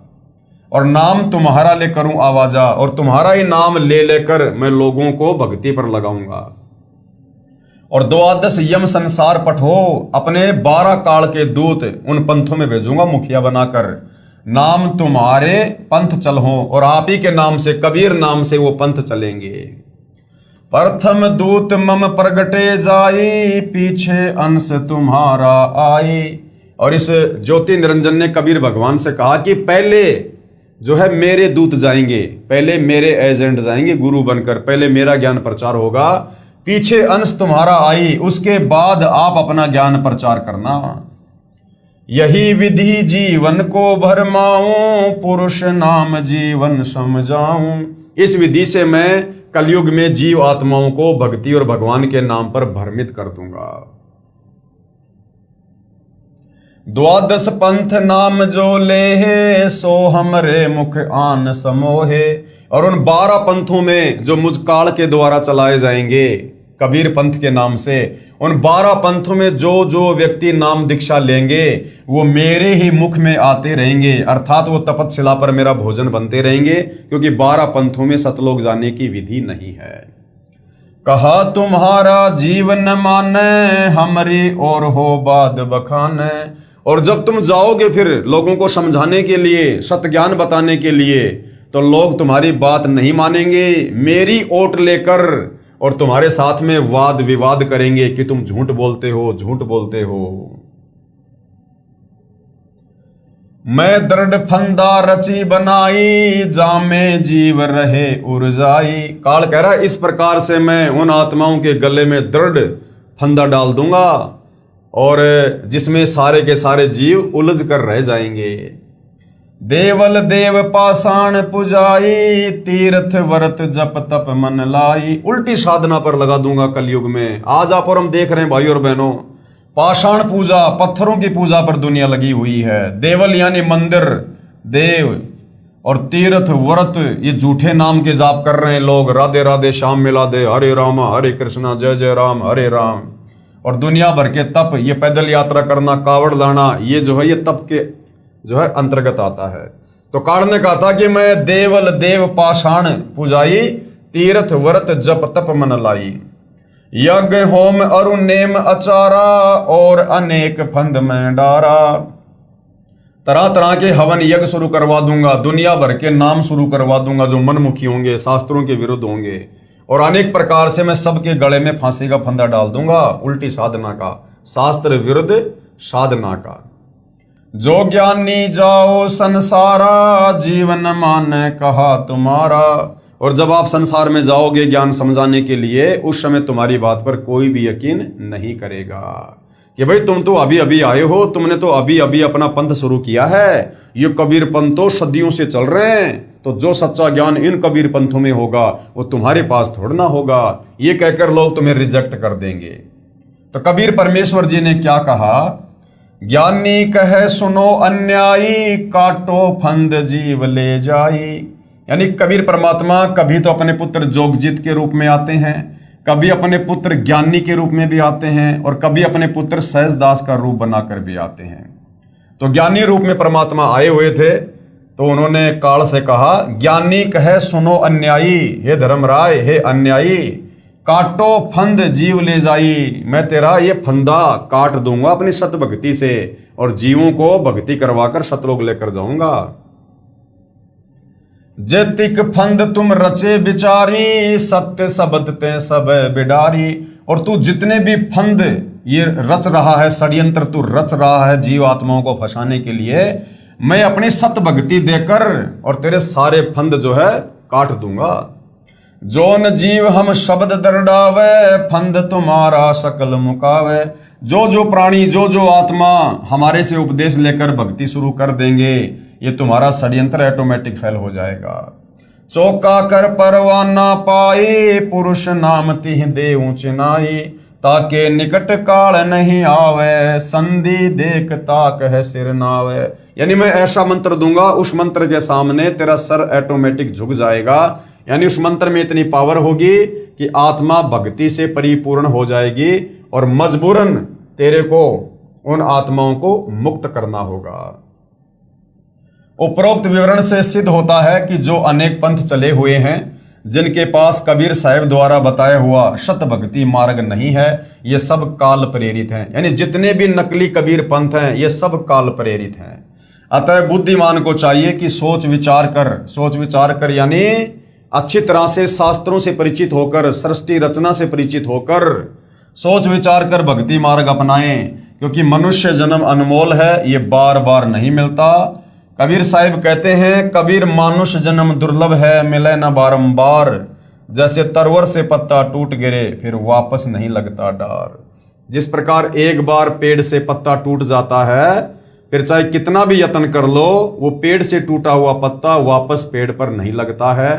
Speaker 1: और नाम तुम्हारा ले करूं आवाजा, और तुम्हारा ही नाम ले लेकर मैं लोगों को भक्ति पर लगाऊंगा। और द्वादश यम संसार पठो, अपने 12 काल के दूत उन पंथों में भेजूंगा मुखिया बनाकर। नाम तुम्हारे पंथ चलो, और आप ही के नाम से, कबीर नाम से वो पंथ चलेंगे। प्रथम दूत मम प्रगटे जाई, पीछे अंश तुम्हारा आई। और इस ज्योति निरंजन ने कबीर भगवान से कहा कि पहले जो है मेरे दूत जाएंगे, पहले मेरे एजेंट जाएंगे गुरु बनकर, पहले मेरा ज्ञान प्रचार होगा, पीछे अंश तुम्हारा आई, उसके बाद आप अपना ज्ञान प्रचार करना। यही विधि जीवन को भरमाऊं, पुरुष नाम जीवन समझाऊं। इस विधि से मैं कलयुग में जीव आत्माओं को भक्ति और भगवान के नाम पर भ्रमित कर दूंगा। द्वादश पंथ नाम जो ले है, सो हमरे मुख आन समोहे। और उन 12 पंथों में जो मुझ काल के द्वारा चलाए जाएंगे कबीर पंथ के नाम से, उन 12 पंथों में जो जो व्यक्ति नाम दीक्षा लेंगे वो मेरे ही मुख में आते रहेंगे, अर्थात वो तपतशिला पर मेरा भोजन बनते रहेंगे, क्योंकि 12 पंथों में सतलोक जाने की विधि नहीं है। कहा तुम्हारा जीवन माने, हमरी और हो बाद बखाने। और जब तुम जाओगे फिर लोगों को समझाने के लिए, सत्य ज्ञान बताने के लिए, तो लोग तुम्हारी बात नहीं मानेंगे, मेरी ओट लेकर और तुम्हारे साथ में वाद विवाद करेंगे कि तुम झूठ बोलते हो, झूठ बोलते हो। मैं दृढ़ फंदा रची बनाई, जामे जीव रहे उर्जाई। काल कह रहा है इस प्रकार से मैं उन आत्माओं के गले में दृढ़ फंदा डाल दूंगा और जिसमें सारे के सारे जीव उलझ कर रह जाएंगे। देवल देव पाषाण पुजाई, तीर्थ व्रत जप तप मन लाई। उल्टी साधना पर लगा दूंगा कलयुग में। आज आप और हम देख रहे हैं भाई और बहनों, पाषाण पूजा, पत्थरों की पूजा पर दुनिया लगी हुई है। देवल यानी मंदिर, देव, और तीर्थ व्रत ये झूठे नाम के जाप कर रहे हैं लोग। राधे राधे श्याम मिला दे, हरे राम हरे कृष्णा जय जय राम हरे राम। और दुनिया भर के तप, ये पैदल यात्रा करना, कावड़ लाना, ये जो है ये तप के जो है अंतर्गत आता है। तो काल ने कहा था कि मैं देवल देव पाषाण पुजाई, तीर्थ व्रत जप तप मन लाई। यज्ञ होम अरु नेम अचारा, और अनेक फंद में डारा। तरह तरह के हवन यज्ञ शुरू करवा दूंगा, दुनिया भर के नाम शुरू करवा दूंगा जो मनमुखी होंगे, शास्त्रों के विरुद्ध होंगे, और अनेक प्रकार से मैं सबके गले में फांसी का फंदा डाल दूंगा, उल्टी साधना का, शास्त्र विरुद्ध साधना का। जो ज्ञानी जाओ संसारा, जीवन माने कहा तुम्हारा। और जब आप संसार में जाओगे ज्ञान समझाने के लिए, उस समय तुम्हारी बात पर कोई भी यकीन नहीं करेगा, कि भाई तुम तो अभी अभी आए हो, तुमने तो अभी अभी अपना पंथ शुरू किया है, ये कबीर पंथ तो सदियों से चल रहे हैं, तो जो सच्चा ज्ञान इन कबीर पंथों में होगा वो तुम्हारे पास थोड़ा ना होगा। ये कहकर लोग तुम्हें रिजेक्ट कर देंगे। तो कबीर परमेश्वर जी ने क्या कहा, ज्ञानी कहे सुनो अन्यायी, काटो फंद जीव ले जाई। यानी कबीर परमात्मा कभी तो अपने पुत्र जोगजीत के रूप में आते हैं, कभी अपने पुत्र ज्ञानी के रूप में भी आते हैं, और कभी अपने पुत्र सहजदास का रूप बनाकर भी आते हैं। तो ज्ञानी रूप में परमात्मा आए हुए थे, तो उन्होंने काल से कहा, ज्ञानी कहे सुनो अन्यायी, हे धर्मराय, हे अन्यायी, काटो फंद जीव ले जाई। मैं तेरा ये फंदा काट दूंगा अपनी सत भक्ति से, और जीवों को भक्ति करवाकर सतलोक लेकर जाऊंगा। जेतिक फंद तुम रचे बिचारी, सत्य शब्द ते सब बिडारी। और तू जितने भी फंद ये रच रहा है, षड्यंत्र तू रच रहा है जीव आत्माओं को फंसाने के लिए, मैं अपनी सत भक्ति देकर और तेरे सारे फंद जो है काट दूंगा। जोन जीव हम शब्द दरडावे, फंद तुम्हारा सकल मुकावे। जो प्राणी, जो आत्मा हमारे से उपदेश लेकर भक्ति शुरू कर देंगे, ये तुम्हारा षड्यंत्र ऑटोमेटिक फेल हो जाएगा। चौका कर परवाना पाए, पुरुष नाम तिह देऊ चिनाई। ताके निकट काल नहीं आवे, संधि देख ताक है सिर नावे। यानी मैं ऐसा मंत्र दूंगा, उस मंत्र के सामने तेरा सर ऑटोमेटिक झुक जाएगा। यानी उस मंत्र में इतनी पावर होगी कि आत्मा भक्ति से परिपूर्ण हो जाएगी, और मजबूरन तेरे को उन आत्माओं को मुक्त करना होगा। उपरोक्त विवरण से सिद्ध होता है कि जो अनेक पंथ चले हुए हैं, जिनके पास कबीर साहब द्वारा बताया हुआ शत भक्ति मार्ग नहीं है, ये सब काल प्रेरित हैं। यानी जितने भी नकली कबीर पंथ हैं, ये सब काल प्रेरित हैं। अतः बुद्धिमान को चाहिए कि सोच विचार कर यानी अच्छी तरह से शास्त्रों से परिचित होकर, सृष्टि रचना से परिचित होकर, सोच विचार कर भक्ति मार्ग अपनाएं, क्योंकि मनुष्य जन्म अनमोल है, ये बार बार नहीं मिलता। कबीर साहिब कहते हैं, कबीर मानुष जन्म दुर्लभ है, मिले न बारंबार। जैसे तरवर से पत्ता टूट गिरे, फिर वापस नहीं लगता डार। जिस प्रकार एक बार पेड़ से पत्ता टूट जाता है, फिर चाहे कितना भी यत्न कर लो, वो पेड़ से टूटा हुआ पत्ता वापस पेड़ पर नहीं लगता है।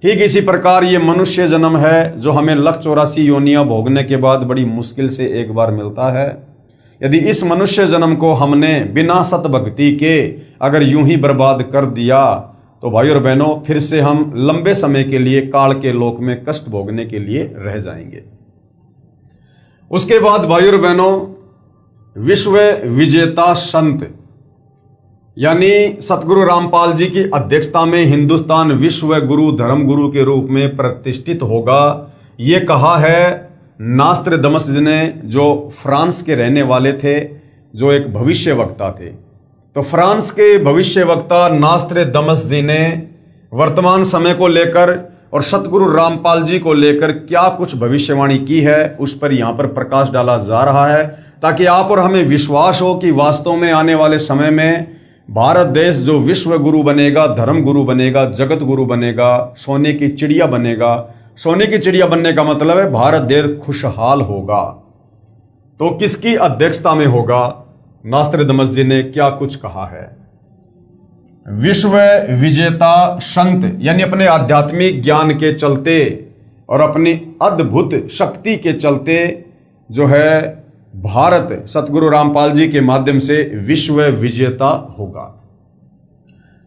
Speaker 1: ठीक इसी प्रकार ये मनुष्य जन्म है, जो हमें 184 योनियां भोगने के बाद बड़ी मुश्किल से एक बार मिलता है। यदि इस मनुष्य जन्म को हमने बिना सत भक्ति के अगर यूं ही बर्बाद कर दिया, तो भाई और बहनों, फिर से हम लंबे समय के लिए काल के लोक में कष्ट भोगने के लिए रह जाएंगे। उसके बाद भाई और बहनों, विश्व विजेता संत यानी सतगुरु रामपाल जी की अध्यक्षता में हिंदुस्तान विश्व गुरु धर्म गुरु के रूप में प्रतिष्ठित होगा, ये कहा है नास्त्रदमस ने, जो फ्रांस के रहने वाले थे, जो एक भविष्य वक्ता थे। तो फ्रांस के भविष्य वक्ता नास्त्रदमस जी ने वर्तमान समय को लेकर और सतगुरु रामपाल जी को लेकर क्या कुछ भविष्यवाणी की है, उस पर यहाँ पर प्रकाश डाला जा रहा है, ताकि आप और हमें विश्वास हो कि वास्तव में आने वाले समय में भारत देश जो विश्व गुरु बनेगा, धर्म गुरु बनेगा, जगत गुरु बनेगा, सोने की चिड़िया बनेगा। सोने की चिड़िया बनने का मतलब है भारत देश खुशहाल होगा। तो किसकी अध्यक्षता में होगा? नास्त्रदमस जी ने क्या कुछ कहा है। विश्व विजेता संत यानी अपने आध्यात्मिक ज्ञान के चलते और अपनी अद्भुत शक्ति के चलते जो है भारत सतगुरु रामपाल जी के माध्यम से विश्व विजेता होगा।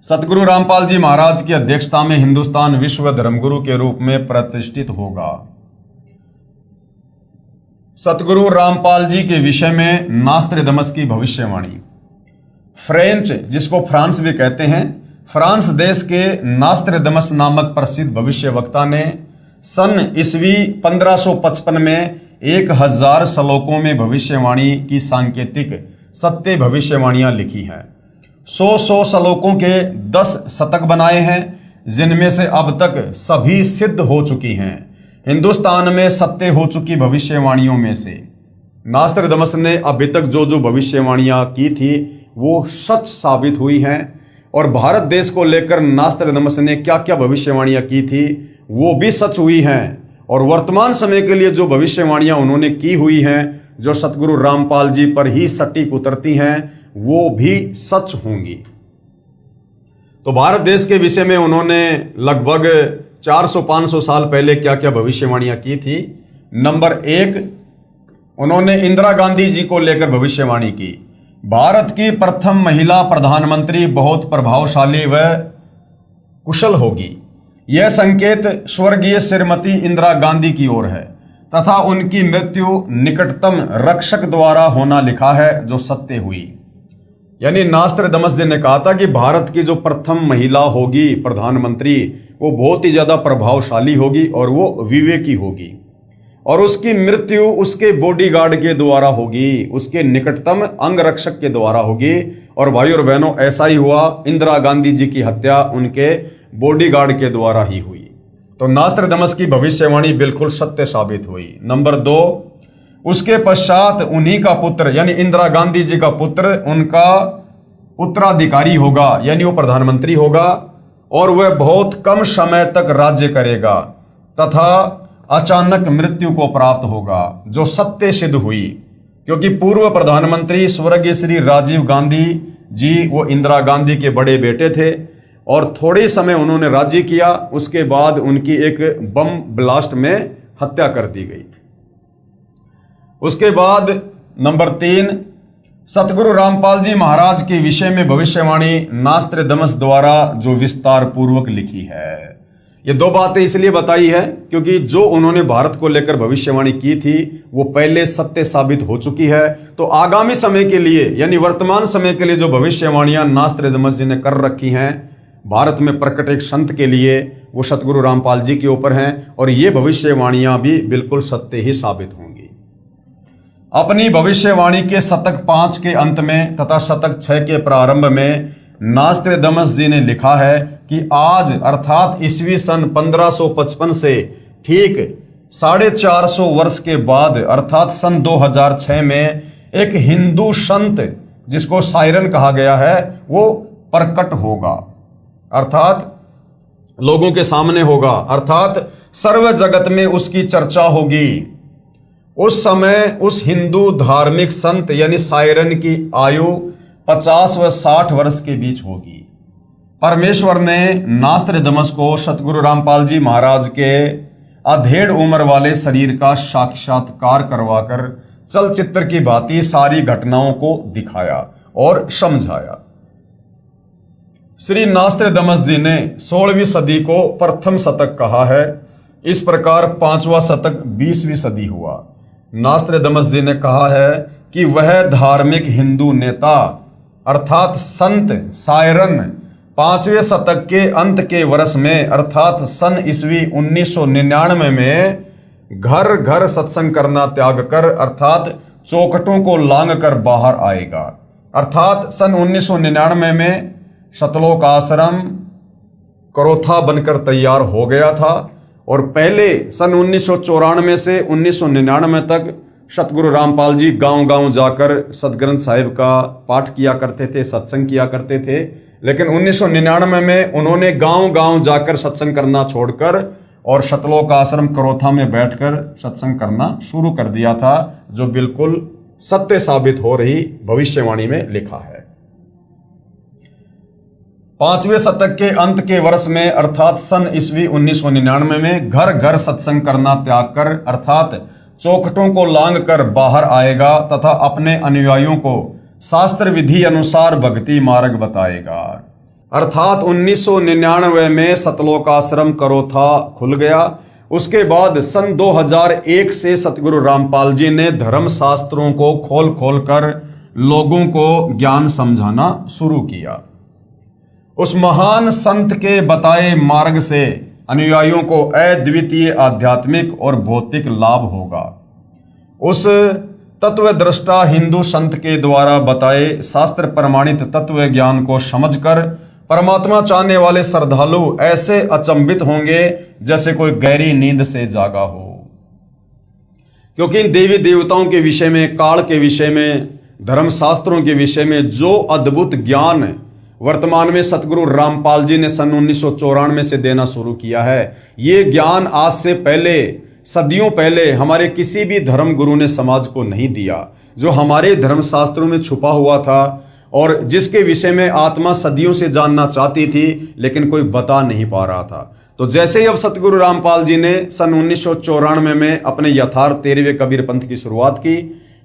Speaker 1: सतगुरु रामपाल जी महाराज की अध्यक्षता में हिंदुस्तान विश्व धर्मगुरु के रूप में प्रतिष्ठित होगा। सतगुरु रामपाल जी के विषय में नास्त्रदमस की भविष्यवाणी। फ्रेंच, जिसको फ्रांस भी कहते हैं, फ्रांस देश के नास्त्रदमस नामक प्रसिद्ध भविष्यवक्ता ने सन ईस्वी 1555 में 1000 श्लोकों में भविष्यवाणी की सांकेतिक सत्य भविष्यवाणियां लिखी हैं। 100 श्लोकों के 10 शतक बनाए हैं, जिनमें से अब तक सभी सिद्ध हो चुकी हैं। हिंदुस्तान में सत्य हो चुकी भविष्यवाणियों में से नास्त्रदमस ने अभी तक जो जो भविष्यवाणियां की थी वो सच साबित हुई हैं, और भारत देश को लेकर नास्त्रदमस ने क्या क्या भविष्यवाणियां की थी वो भी सच हुई हैं, और वर्तमान समय के लिए जो भविष्यवाणियां उन्होंने की हुई हैं जो सतगुरु रामपाल जी पर ही सटीक उतरती हैं वो भी सच होंगी। तो भारत देश के विषय में उन्होंने लगभग 400-500 साल पहले क्या क्या भविष्यवाणियां की थी। नंबर 1, उन्होंने इंदिरा गांधी जी को लेकर भविष्यवाणी की। भारत की प्रथम महिला प्रधानमंत्री बहुत प्रभावशाली व कुशल होगी। यह संकेत स्वर्गीय श्रीमती इंदिरा गांधी की ओर है तथा उनकी मृत्यु निकटतम रक्षक द्वारा होना लिखा है जो सत्य हुई। यानी नास्ट्राडामस जी ने कहा था कि भारत की जो प्रथम महिला होगी प्रधानमंत्री वो बहुत ही ज्यादा प्रभावशाली होगी और वो विवेकी होगी और उसकी मृत्यु उसके बॉडीगार्ड के द्वारा होगी, उसके निकटतम अंगरक्षक के द्वारा होगी। और भाई और बहनों ऐसा ही हुआ, इंदिरा गांधी जी की हत्या उनके बॉडीगार्ड के द्वारा ही हुई। तो नास्ट्राडामस की भविष्यवाणी बिल्कुल सत्य साबित हुई। नंबर 2, उसके पश्चात उन्हीं का पुत्र यानी इंदिरा गांधी जी का पुत्र उनका उत्तराधिकारी होगा, यानी वो प्रधानमंत्री होगा और वह बहुत कम समय तक राज्य करेगा तथा अचानक मृत्यु को प्राप्त होगा, जो सत्य सिद्ध हुई। क्योंकि पूर्व प्रधानमंत्री स्वर्गीय श्री राजीव गांधी जी वो इंदिरा गांधी के बड़े बेटे थे और थोड़े समय उन्होंने राज्य किया, उसके बाद उनकी एक बम ब्लास्ट में हत्या कर दी गई। उसके बाद नंबर 3, सतगुरु रामपाल जी महाराज के विषय में भविष्यवाणी नास्ट्राडामस द्वारा जो विस्तार पूर्वक लिखी है। ये 2 बातें इसलिए बताई है क्योंकि जो उन्होंने भारत को लेकर भविष्यवाणी की थी वो पहले सत्य साबित हो चुकी है। तो आगामी समय के लिए यानी वर्तमान समय के लिए जो भविष्यवाणियां नास्ट्राडामस जी ने कर रखी हैं भारत में प्रकट एक संत के लिए, वो सतगुरु रामपाल जी के ऊपर हैं और ये भविष्यवाणियां भी बिल्कुल सत्य ही साबित होंगी। अपनी भविष्यवाणी के शतक 5 के अंत में तथा शतक 6 के प्रारंभ में नास्ट्राडामस जी ने लिखा है कि आज अर्थात ईस्वी सन 1555 से ठीक 450 वर्ष के बाद अर्थात सन 2006 में एक हिंदू संत जिसको सायरन कहा गया है वो प्रकट होगा, अर्थात लोगों के सामने होगा, अर्थात सर्व जगत में उसकी चर्चा होगी। उस समय उस हिंदू धार्मिक संत यानी सायरन की आयु 50 व 60 वर्ष के बीच होगी। परमेश्वर ने नास्ट्राडामस को सतगुरु रामपाल जी महाराज के अधेड़ उम्र वाले शरीर का साक्षात्कार करवाकर चलचित्र की भांति सारी घटनाओं को दिखाया और समझाया। श्री नास्ट्राडामस जी ने 16वीं सदी को प्रथम शतक कहा है। इस प्रकार 5वां शतक 20वीं सदी हुआ। नास्ट्राडामस जी ने कहा है कि वह धार्मिक हिंदू नेता अर्थात संत सायरन 5वें शतक के अंत के वर्ष में अर्थात सन ईस्वी 1999 में घर घर सत्संग करना त्याग कर अर्थात चौखटों को लांग कर बाहर आएगा। अर्थात सन 1999 में सतलोक आश्रम करोथा बनकर तैयार हो गया था और पहले सन 1994 से 1999 तक सतगुरु रामपाल जी गांव-गांव जाकर सतग्रंथ साहिब का पाठ किया करते थे, सत्संग किया करते थे। लेकिन 1999 में उन्होंने गांव-गांव जाकर सत्संग करना छोड़कर और सतलोक आश्रम करोथा में बैठकर सत्संग करना शुरू कर दिया था, जो बिल्कुल सत्य साबित हो रही भविष्यवाणी में लिखा है। 5वें शतक के अंत के वर्ष में अर्थात सन ईस्वी 1999 में घर घर सत्संग करना त्याग कर अर्थात चौखटों को लांग कर बाहर आएगा तथा अपने अनुयायियों को शास्त्र विधि अनुसार भक्ति मार्ग बताएगा। अर्थात 1999 में सतलोक आश्रम करोथा खुल गया। उसके बाद सन 2001 से सतगुरु रामपाल जी ने धर्म शास्त्रों को खोल खोल कर लोगों को ज्ञान समझाना शुरू किया। उस महान संत के बताए मार्ग से अनुयायियों को अद्वितीय आध्यात्मिक और भौतिक लाभ होगा। उस तत्व दृष्टा हिंदू संत के द्वारा बताए शास्त्र प्रमाणित तत्व ज्ञान को समझकर परमात्मा चाहने वाले श्रद्धालु ऐसे अचंभित होंगे जैसे कोई गहरी नींद से जागा हो। क्योंकि इन देवी देवताओं के विषय में, काल के विषय में, धर्म शास्त्रों के विषय में जो अद्भुत ज्ञान वर्तमान में सतगुरु रामपाल जी ने सन 1994 से देना शुरू किया है, ये ज्ञान आज से पहले सदियों पहले हमारे किसी भी धर्म गुरु ने समाज को नहीं दिया, जो हमारे धर्मशास्त्रों में छुपा हुआ था और जिसके विषय में आत्मा सदियों से जानना चाहती थी लेकिन कोई बता नहीं पा रहा था। तो जैसे ही अब सतगुरु रामपाल जी ने सन 1994 में अपने यथार्थ 13वें कबीर पंथ की शुरुआत की,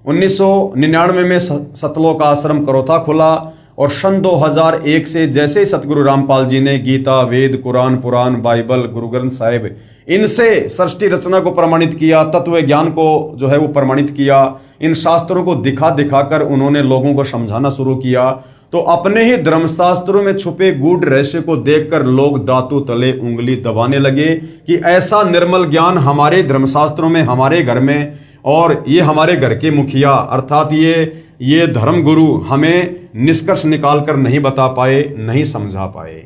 Speaker 1: 1999 में सतलोक आश्रम करोथा खुला और सन 2001 से जैसे ही सतगुरु रामपाल जी ने गीता, वेद, कुरान, पुराण, बाइबल, गुरु ग्रंथ साहिब इनसे सृष्टि रचना को प्रमाणित किया, तत्व ज्ञान को जो है वो प्रमाणित किया, इन शास्त्रों को दिखा दिखाकर उन्होंने लोगों को समझाना शुरू किया, तो अपने ही धर्मशास्त्रों में छुपे गूढ़ रहस्य को देखकर लोग दांतों तले उंगली दबाने लगे कि ऐसा निर्मल ज्ञान हमारे धर्मशास्त्रों में, हमारे घर में, और ये हमारे घर के मुखिया अर्थात ये धर्म गुरु हमें निष्कर्ष निकालकर नहीं बता पाए, नहीं समझा पाए।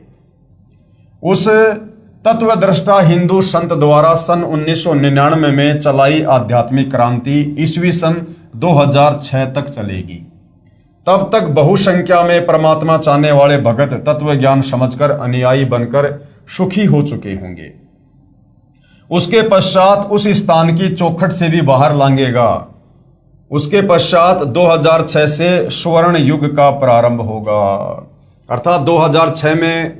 Speaker 1: उस तत्वदृष्टा हिंदू संत द्वारा सन 1999 में चलाई आध्यात्मिक क्रांति ईस्वी सन 2006 तक चलेगी। तब तक बहुसंख्या में परमात्मा चाहने वाले भगत तत्व ज्ञान समझकर अनुयायी बनकर सुखी हो चुके होंगे। उसके पश्चात उस स्थान की चौखट से भी बाहर लांघेगा। उसके पश्चात 2006 से स्वर्ण युग का प्रारंभ होगा, अर्थात 2006 में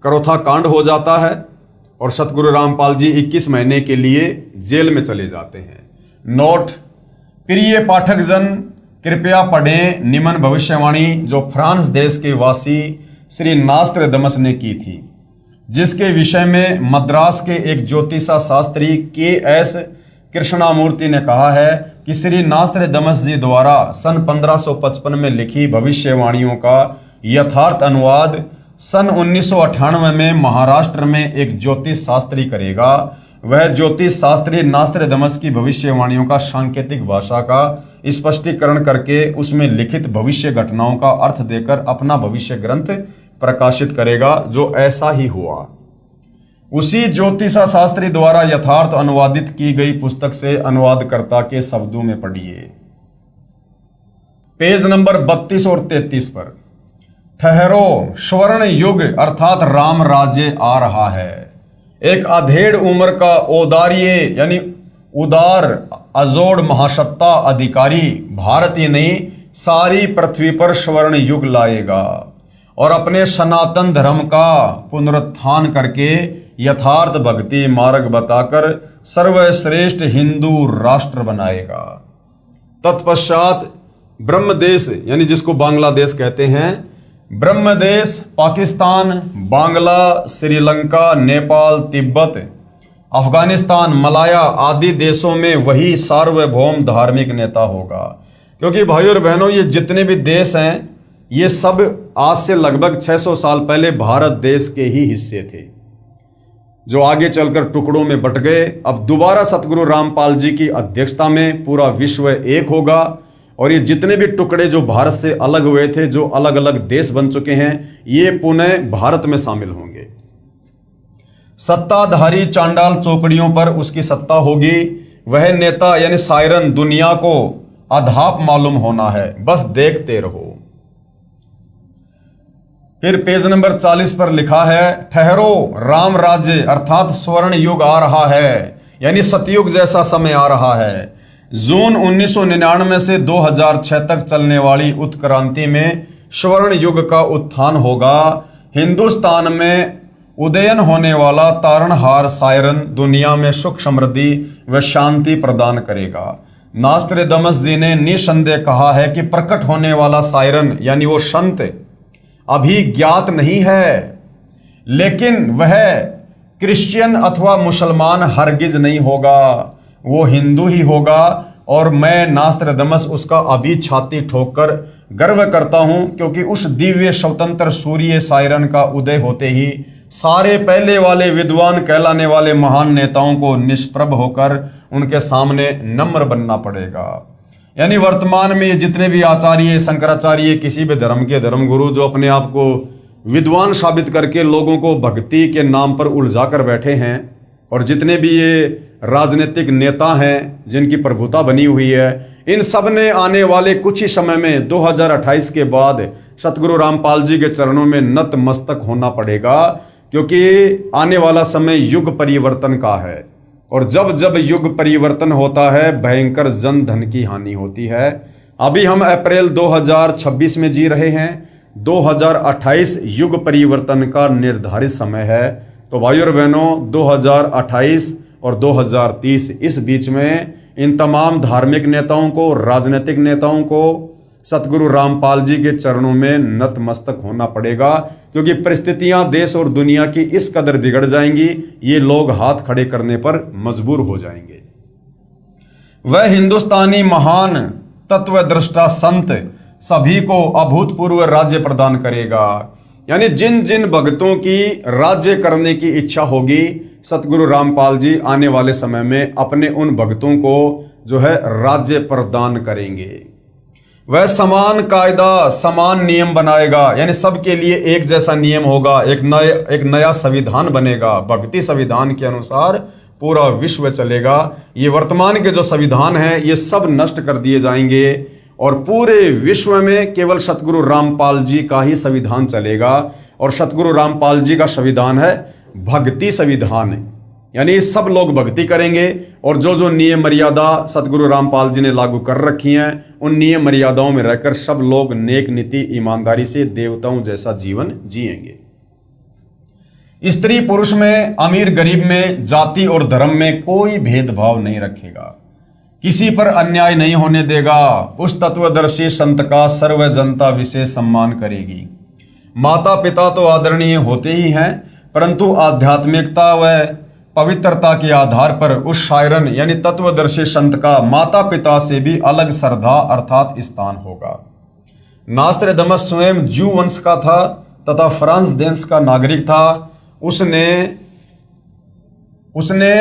Speaker 1: करोथा कांड हो जाता है और सतगुरु रामपाल जी 21 महीने के लिए जेल में चले जाते हैं। नोट: प्रिय पाठक जन, कृपया पढ़ें निम्न भविष्यवाणी जो फ्रांस देश के वासी श्री नास्त्रदमस ने की थी, जिसके विषय में मद्रास के एक ज्योतिषा शास्त्री के.एस. कृष्णामूर्ति ने कहा है कि श्री नास्त्रदमस जी द्वारा सन 1555 में लिखी भविष्यवाणियों का यथार्थ अनुवाद सन 1998 में महाराष्ट्र में एक ज्योतिष शास्त्री करेगा। वह ज्योतिष शास्त्री नास्त्रदमस की भविष्यवाणियों का सांकेतिक भाषा का स्पष्टीकरण करके उसमें लिखित भविष्य घटनाओं का अर्थ देकर अपना भविष्य ग्रंथ प्रकाशित करेगा, जो ऐसा ही हुआ। उसी ज्योतिषा शास्त्री द्वारा यथार्थ अनुवादित की गई पुस्तक से अनुवादकर्ता के शब्दों में पढ़िए। पेज नंबर 32 और 33 पर, ठहरो, स्वर्ण युग अर्थात राम राज्य आ रहा है। एक अधेड़ उम्र का औदार्य यानी उदार अजोड़ महासत्ता अधिकारी भारत ही नहीं सारी पृथ्वी पर स्वर्ण युग लाएगा और अपने सनातन धर्म का पुनरुत्थान करके यथार्थ भक्ति मार्ग बताकर सर्वश्रेष्ठ हिंदू राष्ट्र बनाएगा। तत्पश्चात ब्रह्मदेश यानी जिसको बांग्लादेश कहते हैं, ब्रह्मदेश पाकिस्तान, बांग्ला, श्रीलंका, नेपाल, तिब्बत, अफगानिस्तान, मलाया आदि देशों में वही सार्वभौम धार्मिक नेता होगा। क्योंकि भाइयों और बहनों, ये जितने भी देश हैं ये सब आज से लगभग 600 साल पहले भारत देश के ही हिस्से थे, जो आगे चलकर टुकड़ों में बट गए। अब दोबारा सतगुरु रामपाल जी की अध्यक्षता में पूरा विश्व एक होगा और ये जितने भी टुकड़े जो भारत से अलग हुए थे, जो अलग अलग देश बन चुके हैं, ये पुनः भारत में शामिल होंगे। सत्ताधारी चांडाल चौकड़ियों पर उसकी सत्ता होगी। वह नेता यानी सायरन दुनिया को अधाप मालूम होना है, बस देखते रहो। फिर पेज नंबर 40 पर लिखा है, ठहरो, राम राज्य अर्थात स्वर्ण युग आ रहा है, यानी सतयुग जैसा समय आ रहा है। जून 1999 से 2006 तक चलने वाली उत्क्रांति में स्वर्ण युग का उत्थान होगा। हिंदुस्तान में उदयन होने वाला तारणहार सायरन दुनिया में सुख समृद्धि व शांति प्रदान करेगा। नास्त्रदमस जी ने निसंदेह कहा है कि प्रकट होने वाला सायरन यानी वो संत अभी ज्ञात नहीं है, लेकिन वह क्रिश्चियन अथवा मुसलमान हरगिज नहीं होगा, वो हिंदू ही होगा। और मैं नास्त्रदमस उसका अभी छाती ठोककर गर्व करता हूं, क्योंकि उस दिव्य स्वतंत्र सूर्य सायरन का उदय होते ही सारे पहले वाले विद्वान कहलाने वाले महान नेताओं को निष्प्रभ होकर उनके सामने नम्र बनना पड़ेगा। यानी वर्तमान में जितने भी आचार्य, शंकराचार्य, किसी भी धर्म के धर्मगुरु जो अपने आप को विद्वान साबित करके लोगों को भक्ति के नाम पर उलझा कर बैठे हैं, और जितने भी ये राजनीतिक नेता हैं जिनकी प्रभुता बनी हुई है, इन सब ने आने वाले कुछ ही समय में 2028 के बाद सतगुरु रामपाल जी के चरणों में नतमस्तक होना पड़ेगा, क्योंकि आने वाला समय युग परिवर्तन का है। और जब जब युग परिवर्तन होता है भयंकर जन धन की हानि होती है। अभी हम अप्रैल 2026 में जी रहे हैं। 2028 युग परिवर्तन का निर्धारित समय है। तो भाइयों और बहनों, 2028 और 2030 इस बीच में इन तमाम धार्मिक नेताओं को, राजनीतिक नेताओं को सतगुरु रामपाल जी के चरणों में नतमस्तक होना पड़ेगा, क्योंकि परिस्थितियां देश और दुनिया की इस कदर बिगड़ जाएंगी, ये लोग हाथ खड़े करने पर मजबूर हो जाएंगे। वह हिंदुस्तानी महान तत्वदृष्टा संत सभी को अभूतपूर्व राज्य प्रदान करेगा। यानी जिन जिन भक्तों की राज्य करने की इच्छा होगी, सतगुरु रामपाल जी आने वाले समय में अपने उन भक्तों को जो है राज्य प्रदान करेंगे। वह समान कायदा, समान नियम बनाएगा, यानी सबके लिए एक जैसा नियम होगा। एक नया संविधान बनेगा, भक्ति संविधान के अनुसार पूरा विश्व चलेगा। ये वर्तमान के जो संविधान है ये सब नष्ट कर दिए जाएंगे और पूरे विश्व में केवल सतगुरु रामपाल जी का ही संविधान चलेगा। और सतगुरु रामपाल जी का संविधान है भक्ति संविधान, यानी सब लोग भक्ति करेंगे और जो जो नियम मर्यादा सतगुरु रामपाल जी ने लागू कर रखी हैं उन नियम मर्यादाओं में रहकर सब लोग नेक नीति ईमानदारी से देवताओं जैसा जीवन जिएंगे। स्त्री पुरुष में, अमीर गरीब में, जाति और धर्म में कोई भेदभाव नहीं रखेगा, किसी पर अन्याय नहीं होने देगा। उस तत्वदर्शी संत का सर्व जनता विशेष सम्मान करेगी। माता पिता तो आदरणीय होते ही हैं, परंतु आध्यात्मिकता व पवित्रता के आधार पर उस शायरन यानी तत्वदर्शी संत का माता पिता से भी अलग श्रद्धा अर्थात स्थान होगा। नास्त्रदामस स्वयं ज्यू वंश का था तथा फ्रांस देश का नागरिक था। उसने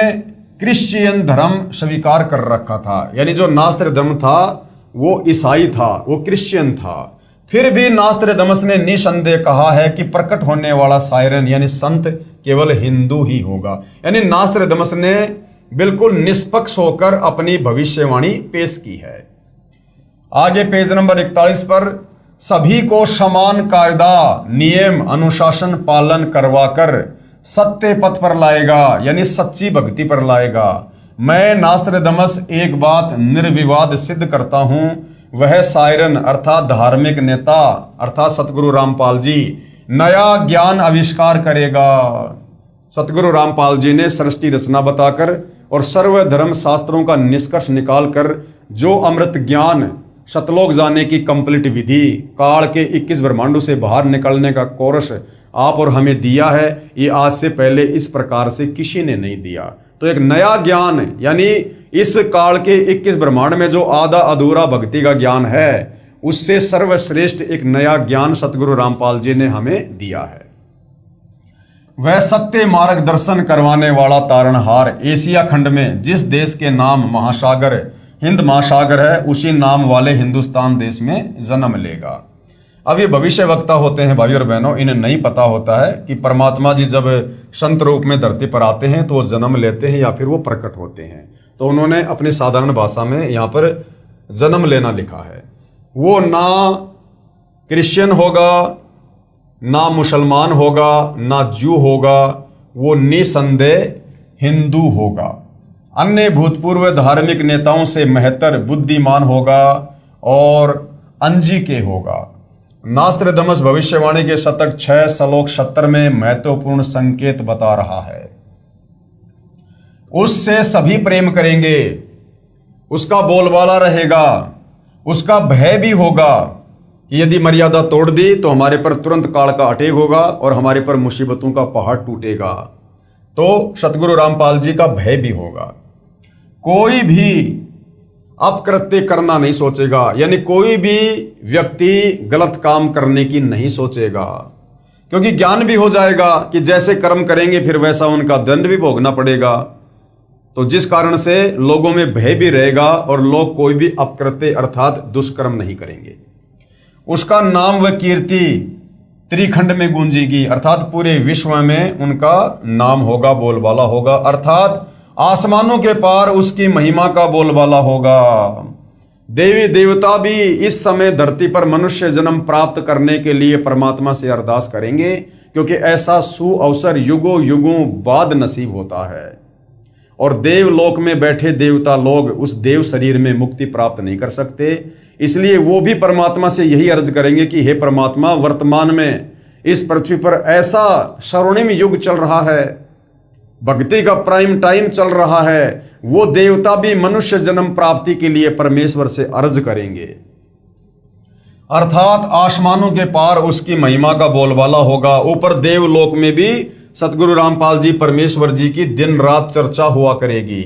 Speaker 1: क्रिश्चियन धर्म स्वीकार कर रखा था, यानी जो नास्त्रदामस था वो ईसाई था, वो क्रिश्चियन था। फिर भी नास्त्रदामस ने निसंदेह कहा है कि प्रकट होने वाला शायरन यानी संत केवल हिंदू ही होगा। यानी नास्त्रदामस ने बिल्कुल निष्पक्ष होकर अपनी भविष्यवाणी पेश की है। आगे पेज नंबर 41 पर सभी को समान कायदा, नियम, अनुशासन पालन करवाकर सत्य पथ पर लाएगा, यानी सच्ची भक्ति पर लाएगा। मैं नास्त्रदामस एक बात निर्विवाद सिद्ध करता हूं, वह शायरन अर्थात धार्मिक नेता अर्थात सतगुरु रामपाल जी नया ज्ञान आविष्कार करेगा। सतगुरु रामपाल जी ने सृष्टि रचना बताकर और सर्वधर्म शास्त्रों का निष्कर्ष निकालकर जो अमृत ज्ञान, सतलोक जाने की कंप्लीट विधि, काल के 21 ब्रह्मांडों से बाहर निकलने का कोर्स आप और हमें दिया है, ये आज से पहले इस प्रकार से किसी ने नहीं दिया। तो एक नया ज्ञान, यानी इस काल के 21 ब्रह्मांड में जो आधा अधूरा भक्ति का ज्ञान है उससे सर्वश्रेष्ठ एक नया ज्ञान सतगुरु रामपाल जी ने हमें दिया है। वह सत्य मार्गदर्शन करवाने वाला तारणहार एशिया खंड में जिस देश के नाम महासागर हिंद महासागर है उसी नाम वाले हिंदुस्तान देश में जन्म लेगा। अब ये भविष्य वक्ता होते हैं भाइयों और बहनों, इन्हें नहीं पता होता है कि परमात्मा जी जब संत रूप में धरती पर आते हैं तो वो जन्म लेते हैं या फिर वो प्रकट होते हैं। तो उन्होंने अपनी साधारण भाषा में यहाँ पर जन्म लेना लिखा है। वो ना क्रिश्चियन होगा, ना मुसलमान होगा, ना जू होगा, वो निसंदेह हिंदू होगा। अन्य भूतपूर्व धार्मिक नेताओं से महत्तर बुद्धिमान होगा और अंजी के होगा। नास्त्रदामस भविष्यवाणी के शतक 6 श्लोक 70 में महत्वपूर्ण संकेत बता रहा है। उससे सभी प्रेम करेंगे, उसका बोलबाला रहेगा, उसका भय भी होगा कि यदि मर्यादा तोड़ दी तो हमारे पर तुरंत काल का अटैक होगा और हमारे पर मुसीबतों का पहाड़ टूटेगा। तो सतगुरु रामपाल जी का भय भी होगा। कोई भी अपकृत्य करना नहीं सोचेगा, यानी कोई भी व्यक्ति गलत काम करने की नहीं सोचेगा, क्योंकि ज्ञान भी हो जाएगा कि जैसे कर्म करेंगे फिर वैसा उनका दंड भी भोगना पड़ेगा। तो जिस कारण से लोगों में भय भी रहेगा और लोग कोई भी अपकृत्य अर्थात दुष्कर्म नहीं करेंगे। उसका नाम व कीर्ति त्रिखंड में गूंजेगी, अर्थात पूरे विश्व में उनका नाम होगा, बोलबाला होगा, अर्थात आसमानों के पार उसकी महिमा का बोलबाला होगा। देवी देवता भी इस समय धरती पर मनुष्य जन्म प्राप्त करने के लिए परमात्मा से अरदास करेंगे, क्योंकि ऐसा सुअवसर युगों युगों बाद नसीब होता है। और देवलोक में बैठे देवता लोग उस देव शरीर में मुक्ति प्राप्त नहीं कर सकते। इसलिए वो भी परमात्मा से यही अर्ज करेंगे कि हे परमात्मा, वर्तमान में इस पृथ्वी पर ऐसा स्वर्णिम युग चल रहा है, भक्ति का प्राइम टाइम चल रहा है, वो देवता भी मनुष्य जन्म प्राप्ति के लिए परमेश्वर से अर्ज करेंगे। अर्थात आसमानों के पार उसकी महिमा का बोलबाला होगा। ऊपर देवलोक में भी सतगुरु रामपाल जी परमेश्वर जी की दिन रात चर्चा हुआ करेगी।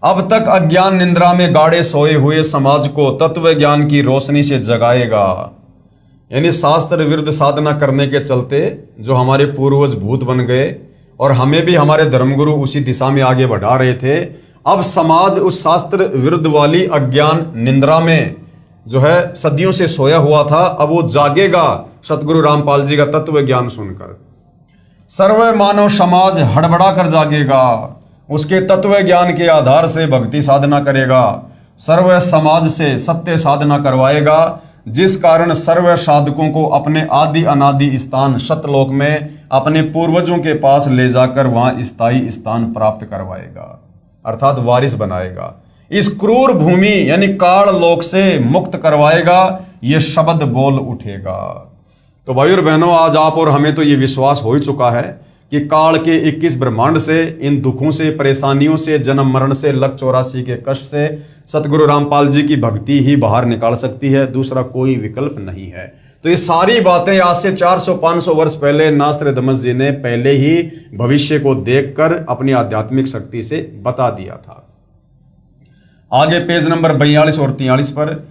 Speaker 1: अब तक अज्ञान निंद्रा में गाड़े सोए हुए समाज को तत्व ज्ञान की रोशनी से जगाएगा। यानी शास्त्र विरुद्ध साधना करने के चलते जो हमारे पूर्वज भूत बन गए और हमें भी हमारे धर्मगुरु उसी दिशा में आगे बढ़ा रहे थे, अब समाज उस शास्त्र विरुद्ध वाली अज्ञान निंद्रा में जो है सदियों से सोया हुआ था, अब वो जागेगा सतगुरु रामपाल जी का तत्व ज्ञान सुनकर। सर्व मानव समाज हड़बड़ा कर जागेगा, उसके तत्व ज्ञान के आधार से भक्ति साधना करेगा, सर्व समाज से सत्य साधना करवाएगा, जिस कारण सर्व साधकों को अपने आदि अनादि स्थान सतलोक में अपने पूर्वजों के पास ले जाकर वहां स्थायी स्थान प्राप्त करवाएगा, अर्थात वारिस बनाएगा। इस क्रूर भूमि यानी काल लोक से मुक्त करवाएगा, ये शब्द बोल उठेगा। तो भाई और बहनों, आज आप और हमें तो ये विश्वास हो ही चुका है कि काल के 21 ब्रह्मांड से, इन दुखों से, परेशानियों से, जन्म मरण से, लक 84 के कष्ट से सतगुरु रामपाल जी की भक्ति ही बाहर निकाल सकती है, दूसरा कोई विकल्प नहीं है। तो ये सारी बातें आज से 400-500 वर्ष पहले नास्त्रदमस जी ने पहले ही भविष्य को देखकर अपनी आध्यात्मिक शक्ति से बता दिया था। आगे पेज नंबर 42 और 43 पर,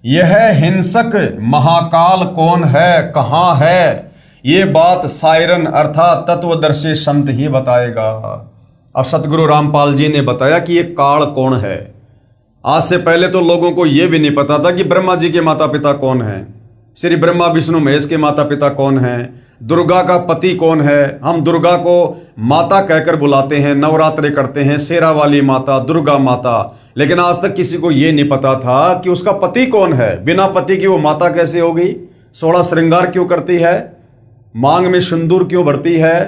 Speaker 1: यह हिंसक महाकाल कौन है, कहां है, ये बात सायरन अर्थात तत्वदर्शी संत ही बताएगा। अब सतगुरु रामपाल जी ने बताया कि ये काल कौन है। आज से पहले तो लोगों को यह भी नहीं पता था कि ब्रह्मा जी के माता पिता कौन हैं, श्री ब्रह्मा विष्णु महेश के माता पिता कौन हैं, दुर्गा का पति कौन है। हम दुर्गा को माता कहकर बुलाते हैं, नवरात्रे करते हैं, शेरा वाली माता, दुर्गा माता, लेकिन आज तक किसी को यह नहीं पता था कि उसका पति कौन है। बिना पति की वो माता कैसे हो गई, 16 श्रृंगार क्यों करती है, मांग में सिंदूर क्यों भरती है।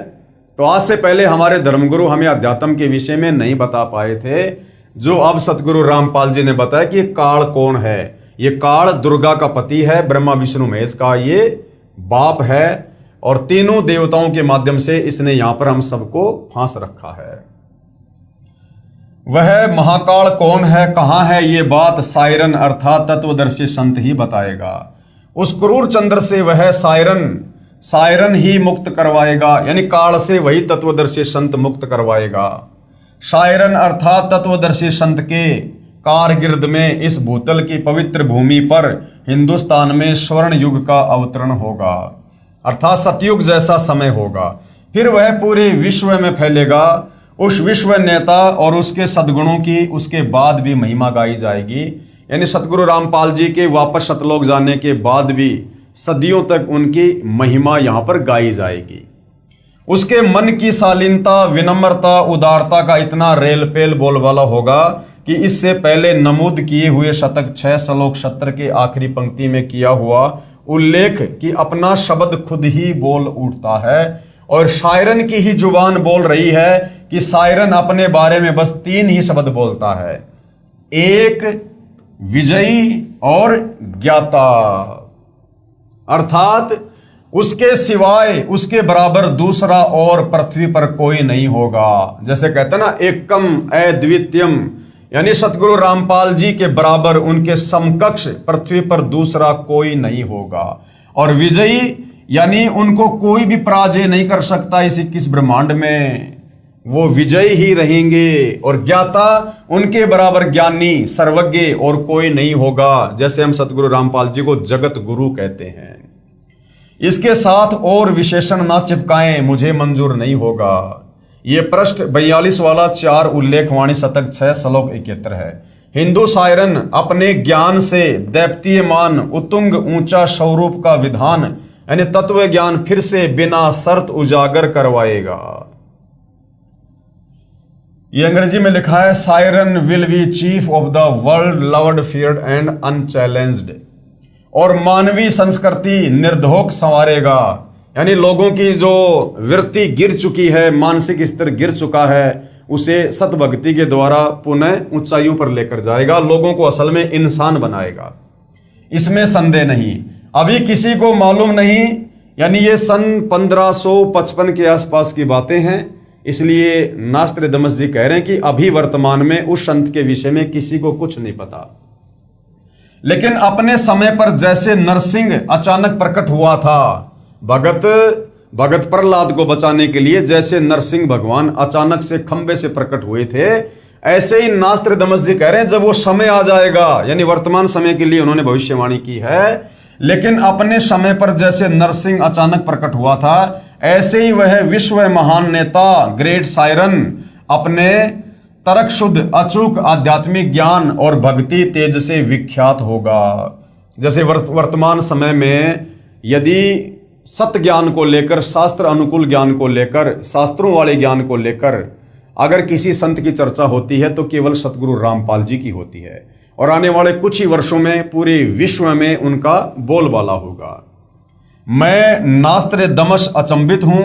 Speaker 1: तो आज से पहले हमारे धर्मगुरु हमें अध्यात्म के विषय में नहीं बता पाए थे, जो अब सतगुरु रामपाल जी ने बताया कि ये काल कौन है। ये काल दुर्गा का पति है, ब्रह्मा विष्णु महेश का ये बाप है, और तीनों देवताओं के माध्यम से इसने यहां पर हम सबको फांस रखा है। वह महाकाल कौन है, कहां है, ये बात सायरन अर्थात तत्वदर्शी संत ही बताएगा। उस क्रूर चंद्र से वह सायरन ही मुक्त करवाएगा, यानी काल से वही तत्वदर्शी संत मुक्त करवाएगा। सायरन अर्थात तत्वदर्शी संत के कारगिर्द में इस भूतल की पवित्र भूमि पर हिंदुस्तान में स्वर्ण युग का अवतरण होगा, अर्थात सतयुग जैसा समय होगा। फिर वह पूरे विश्व में फैलेगा। उस विश्व नेता और उसके सद्गुणों की उसके बाद भी महिमा गाई जाएगी, यानी सतगुरु रामपाल जी के वापस सतलोक जाने के बाद भी सदियों तक उनकी महिमा यहां पर गाई जाएगी। उसके मन की शालीनता, विनम्रता, उदारता का इतना रेलपेल बोलबाला होगा कि इससे पहले नमूद किए हुए शतक 6 श्लोक 70 के आखिरी पंक्ति में किया हुआ उल्लेख कि अपना शब्द खुद ही बोल उठता है, और सायरन की ही जुबान बोल रही है कि सायरन अपने बारे में बस 3 ही शब्द बोलता है, एक, विजयी और ज्ञाता, अर्थात उसके सिवाय उसके बराबर दूसरा और पृथ्वी पर कोई नहीं होगा। जैसे कहते हैं ना, एकम अद्वितीयम, यानी सतगुरु रामपाल जी के बराबर उनके समकक्ष पृथ्वी पर दूसरा कोई नहीं होगा। और विजयी यानी उनको कोई भी पराजय नहीं कर सकता इस 21 ब्रह्मांड में, वो विजयी ही रहेंगे। और ज्ञाता, उनके बराबर ज्ञानी सर्वज्ञ और कोई नहीं होगा, जैसे हम सतगुरु रामपाल जी को जगत गुरु कहते हैं। इसके साथ और विशेषण ना चिपकाएं, मुझे मंजूर नहीं होगा। ये पृष्ठ 42 वाला 4 उल्लेखवाणी शतक 6 श्लोक 71 है। हिंदू सायरन अपने ज्ञान से दैप्तीयमान उत्तुंग ऊंचा स्वरूप का विधान यानी तत्व ज्ञान फिर से बिना शर्त उजागर करवाएगा। ये अंग्रेजी में लिखा है, siren will be chief of the world loved feared and unchallenged, और मानवीय संस्कृति निर्धोक संवारेगा, यानी लोगों की जो वृत्ति गिर चुकी है, मानसिक स्तर गिर चुका है, उसे सतभक्ति के द्वारा पुनः ऊंचाइयों पर लेकर जाएगा, लोगों को असल में इंसान बनाएगा, इसमें संदेह नहीं। अभी किसी को मालूम नहीं, यानी ये सन 1555 के आसपास की बातें हैं, इसलिए नास्त्रदामस जी कह रहे हैं कि अभी वर्तमान में उस संत के विषय में किसी को कुछ नहीं पता। लेकिन अपने समय पर जैसे नरसिंह अचानक प्रकट हुआ था, भगत प्रहलाद को बचाने के लिए जैसे नरसिंह भगवान अचानक से खंबे से प्रकट हुए थे, ऐसे ही नास्त्रदामस जी कह रहे हैं जब वो समय आ जाएगा, यानी वर्तमान समय के लिए उन्होंने भविष्यवाणी की है, लेकिन अपने समय पर जैसे नरसिंह अचानक प्रकट हुआ था, ऐसे ही वह विश्व महान नेता ग्रेट सायरन अपने तर्क शुद्ध अचूक आध्यात्मिक ज्ञान और भक्ति तेज से विख्यात होगा। जैसे वर्तमान समय में यदि सत्य ज्ञान को लेकर, शास्त्र अनुकूल ज्ञान को लेकर, शास्त्रों वाले ज्ञान को लेकर अगर किसी संत की चर्चा होती है तो केवल सतगुरु रामपाल जी की होती है, और आने वाले कुछ ही वर्षों में पूरे विश्व में उनका बोलबाला होगा। मैं नास्त्रदामस अचंभित हूं,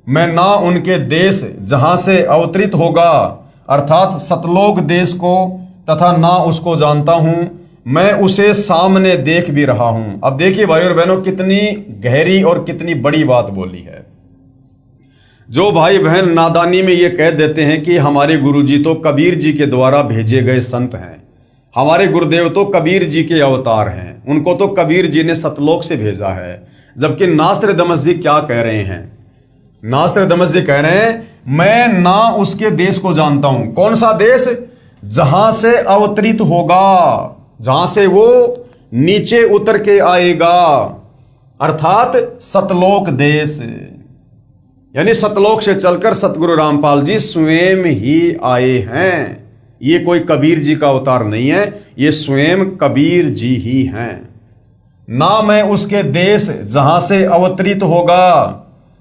Speaker 1: मैं ना उनके देश जहां से अवतरित होगा अर्थात सतलोक देश को तथा ना उसको जानता हूं, मैं उसे सामने देख भी रहा हूं। अब देखिए भाई और बहनों, कितनी गहरी और कितनी बड़ी बात बोली है। जो भाई बहन नादानी में ये कह देते हैं कि हमारे गुरुजी तो कबीर जी के द्वारा भेजे गए संत हैं, हमारे गुरुदेव तो कबीर जी के अवतार हैं, उनको तो कबीर जी ने सतलोक से भेजा है, जबकि नास्त्रदामस जी क्या कह रहे हैं? नास्त्रदामस जी कह रहे हैं मैं ना उसके देश को जानता हूं। कौन सा देश? जहां से अवतरित होगा, जहां से वो नीचे उतर के आएगा, अर्थात सतलोक देश, यानी सतलोक से चलकर सतगुरु रामपाल जी स्वयं ही आए हैं। ये कोई कबीर जी का अवतार नहीं है, ये स्वयं कबीर जी ही हैं। ना मैं उसके देश जहां से अवतरित होगा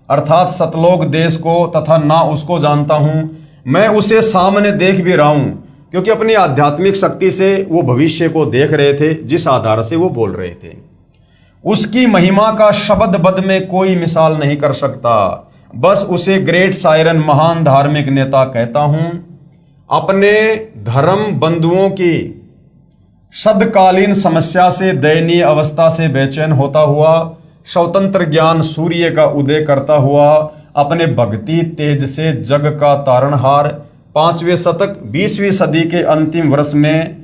Speaker 1: अर्थात सतलोक देश को तथा ना उसको जानता हूं, मैं उसे सामने देख भी रहा हूं, क्योंकि अपनी आध्यात्मिक शक्ति से वो भविष्य को देख रहे थे, जिस आधार से वो बोल रहे थे। उसकी महिमा का शब्द बद में कोई मिसाल नहीं कर सकता, बस उसे ग्रेट सायरन महान धार्मिक नेता कहता हूं। अपने धर्म बंधुओं की सदकालीन समस्या से, दयनीय अवस्था से बेचैन होता हुआ, स्वतंत्र ज्ञान सूर्य का उदय करता हुआ, अपने भक्ति तेज से जग का तारणहार, 5वें शतक 20वीं सदी के अंतिम वर्ष में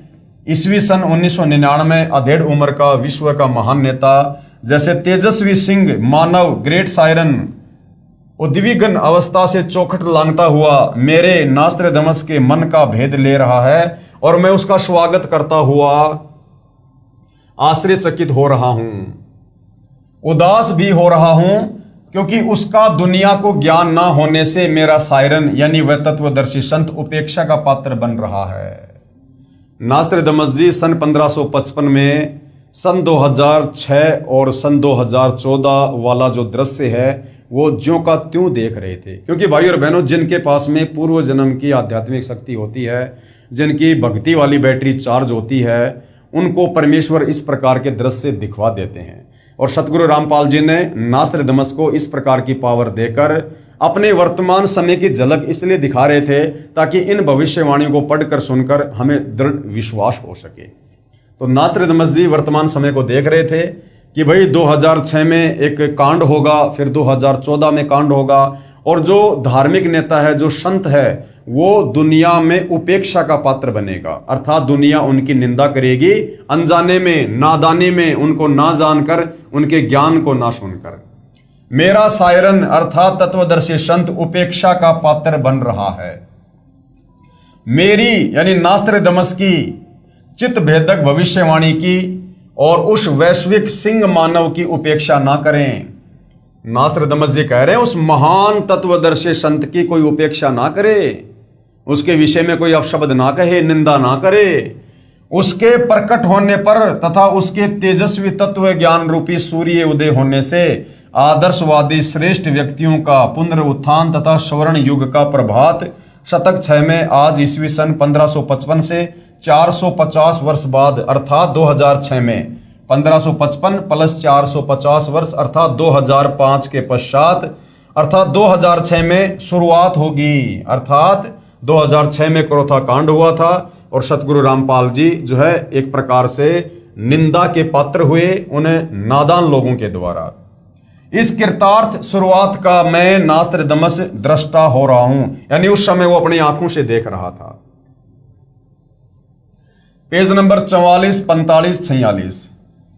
Speaker 1: ईस्वी सन 1999 अधेड़ उम्र का विश्व का महान नेता, जैसे तेजस्वी सिंह मानव ग्रेट सायरन उद्विग्न अवस्था से चौखट लांघता हुआ मेरे नास्त्रदामस के मन का भेद ले रहा है, और मैं उसका स्वागत करता हुआ आश्चर्यचकित हो रहा हूं, उदास भी हो रहा हूं, क्योंकि उसका दुनिया को ज्ञान ना होने से मेरा सायरन यानी वह तत्वदर्शी संत उपेक्षा का पात्र बन रहा है। नास्त्रदामस जी सन 1555 में, सन 2006 और सन 2014 वाला जो दृश्य है वो ज्यों का त्यों देख रहे थे, क्योंकि भाई और बहनों जिनके पास में पूर्व जन्म की आध्यात्मिक शक्ति होती है, जिनकी भक्ति वाली बैटरी चार्ज होती है, उनको परमेश्वर इस प्रकार के दृश्य दिखवा देते हैं। और सतगुरु रामपाल जी ने नास्त्रदामस को इस प्रकार की पावर देकर अपने वर्तमान समय की झलक इसलिए दिखा रहे थे ताकि इन भविष्यवाणियों को पढ़कर सुनकर हमें दृढ़ विश्वास हो सके। तो नास्त्रदामस जी वर्तमान समय को देख रहे थे कि भाई 2006 में एक कांड होगा, फिर 2014 में कांड होगा, और जो धार्मिक नेता है, जो संत है, वो दुनिया में उपेक्षा का पात्र बनेगा, अर्थात दुनिया उनकी निंदा करेगी, अनजाने में, नादानी में, उनको ना जानकर, उनके ज्ञान को ना सुनकर। मेरा सायरन अर्थात तत्वदर्शी संत उपेक्षा का पात्र बन रहा है। मेरी यानी नास्त्रदामस की चित्त भेदक भविष्यवाणी की और उस वैश्विक सिंह मानव की उपेक्षा ना करें। नास्त्रदामस जी कह रहे हैं उस महान तत्वदर्शी संत की कोई उपेक्षा ना करे, उसके विषय में कोई अपशब्द ना कहे, निंदा ना करे। उसके प्रकट होने पर तथा उसके तेजस्वी तत्व ज्ञान रूपी सूर्य उदय होने से आदर्शवादी श्रेष्ठ व्यक्तियों का पुनरुत्थान तथा स्वर्ण युग का प्रभात शतक 6 में आज ईस्वी सन 1555 से 450 वर्ष बाद अर्थात 2006 में 1555 प्लस 450 वर्ष अर्थात 2005 के पश्चात अर्थात 2006 में शुरुआत होगी, अर्थात 2006 में क्रोथा कांड हुआ था और सतगुरु रामपाल जी जो है एक प्रकार से निंदा के पात्र हुए उन्हें नादान लोगों के द्वारा। इस कृतार्थ शुरुआत का मैं नास्त्रदमस दृष्टा हो रहा हूं, यानी उस समय वो अपनी आंखों से देख रहा था। Page number 44, 45, 46।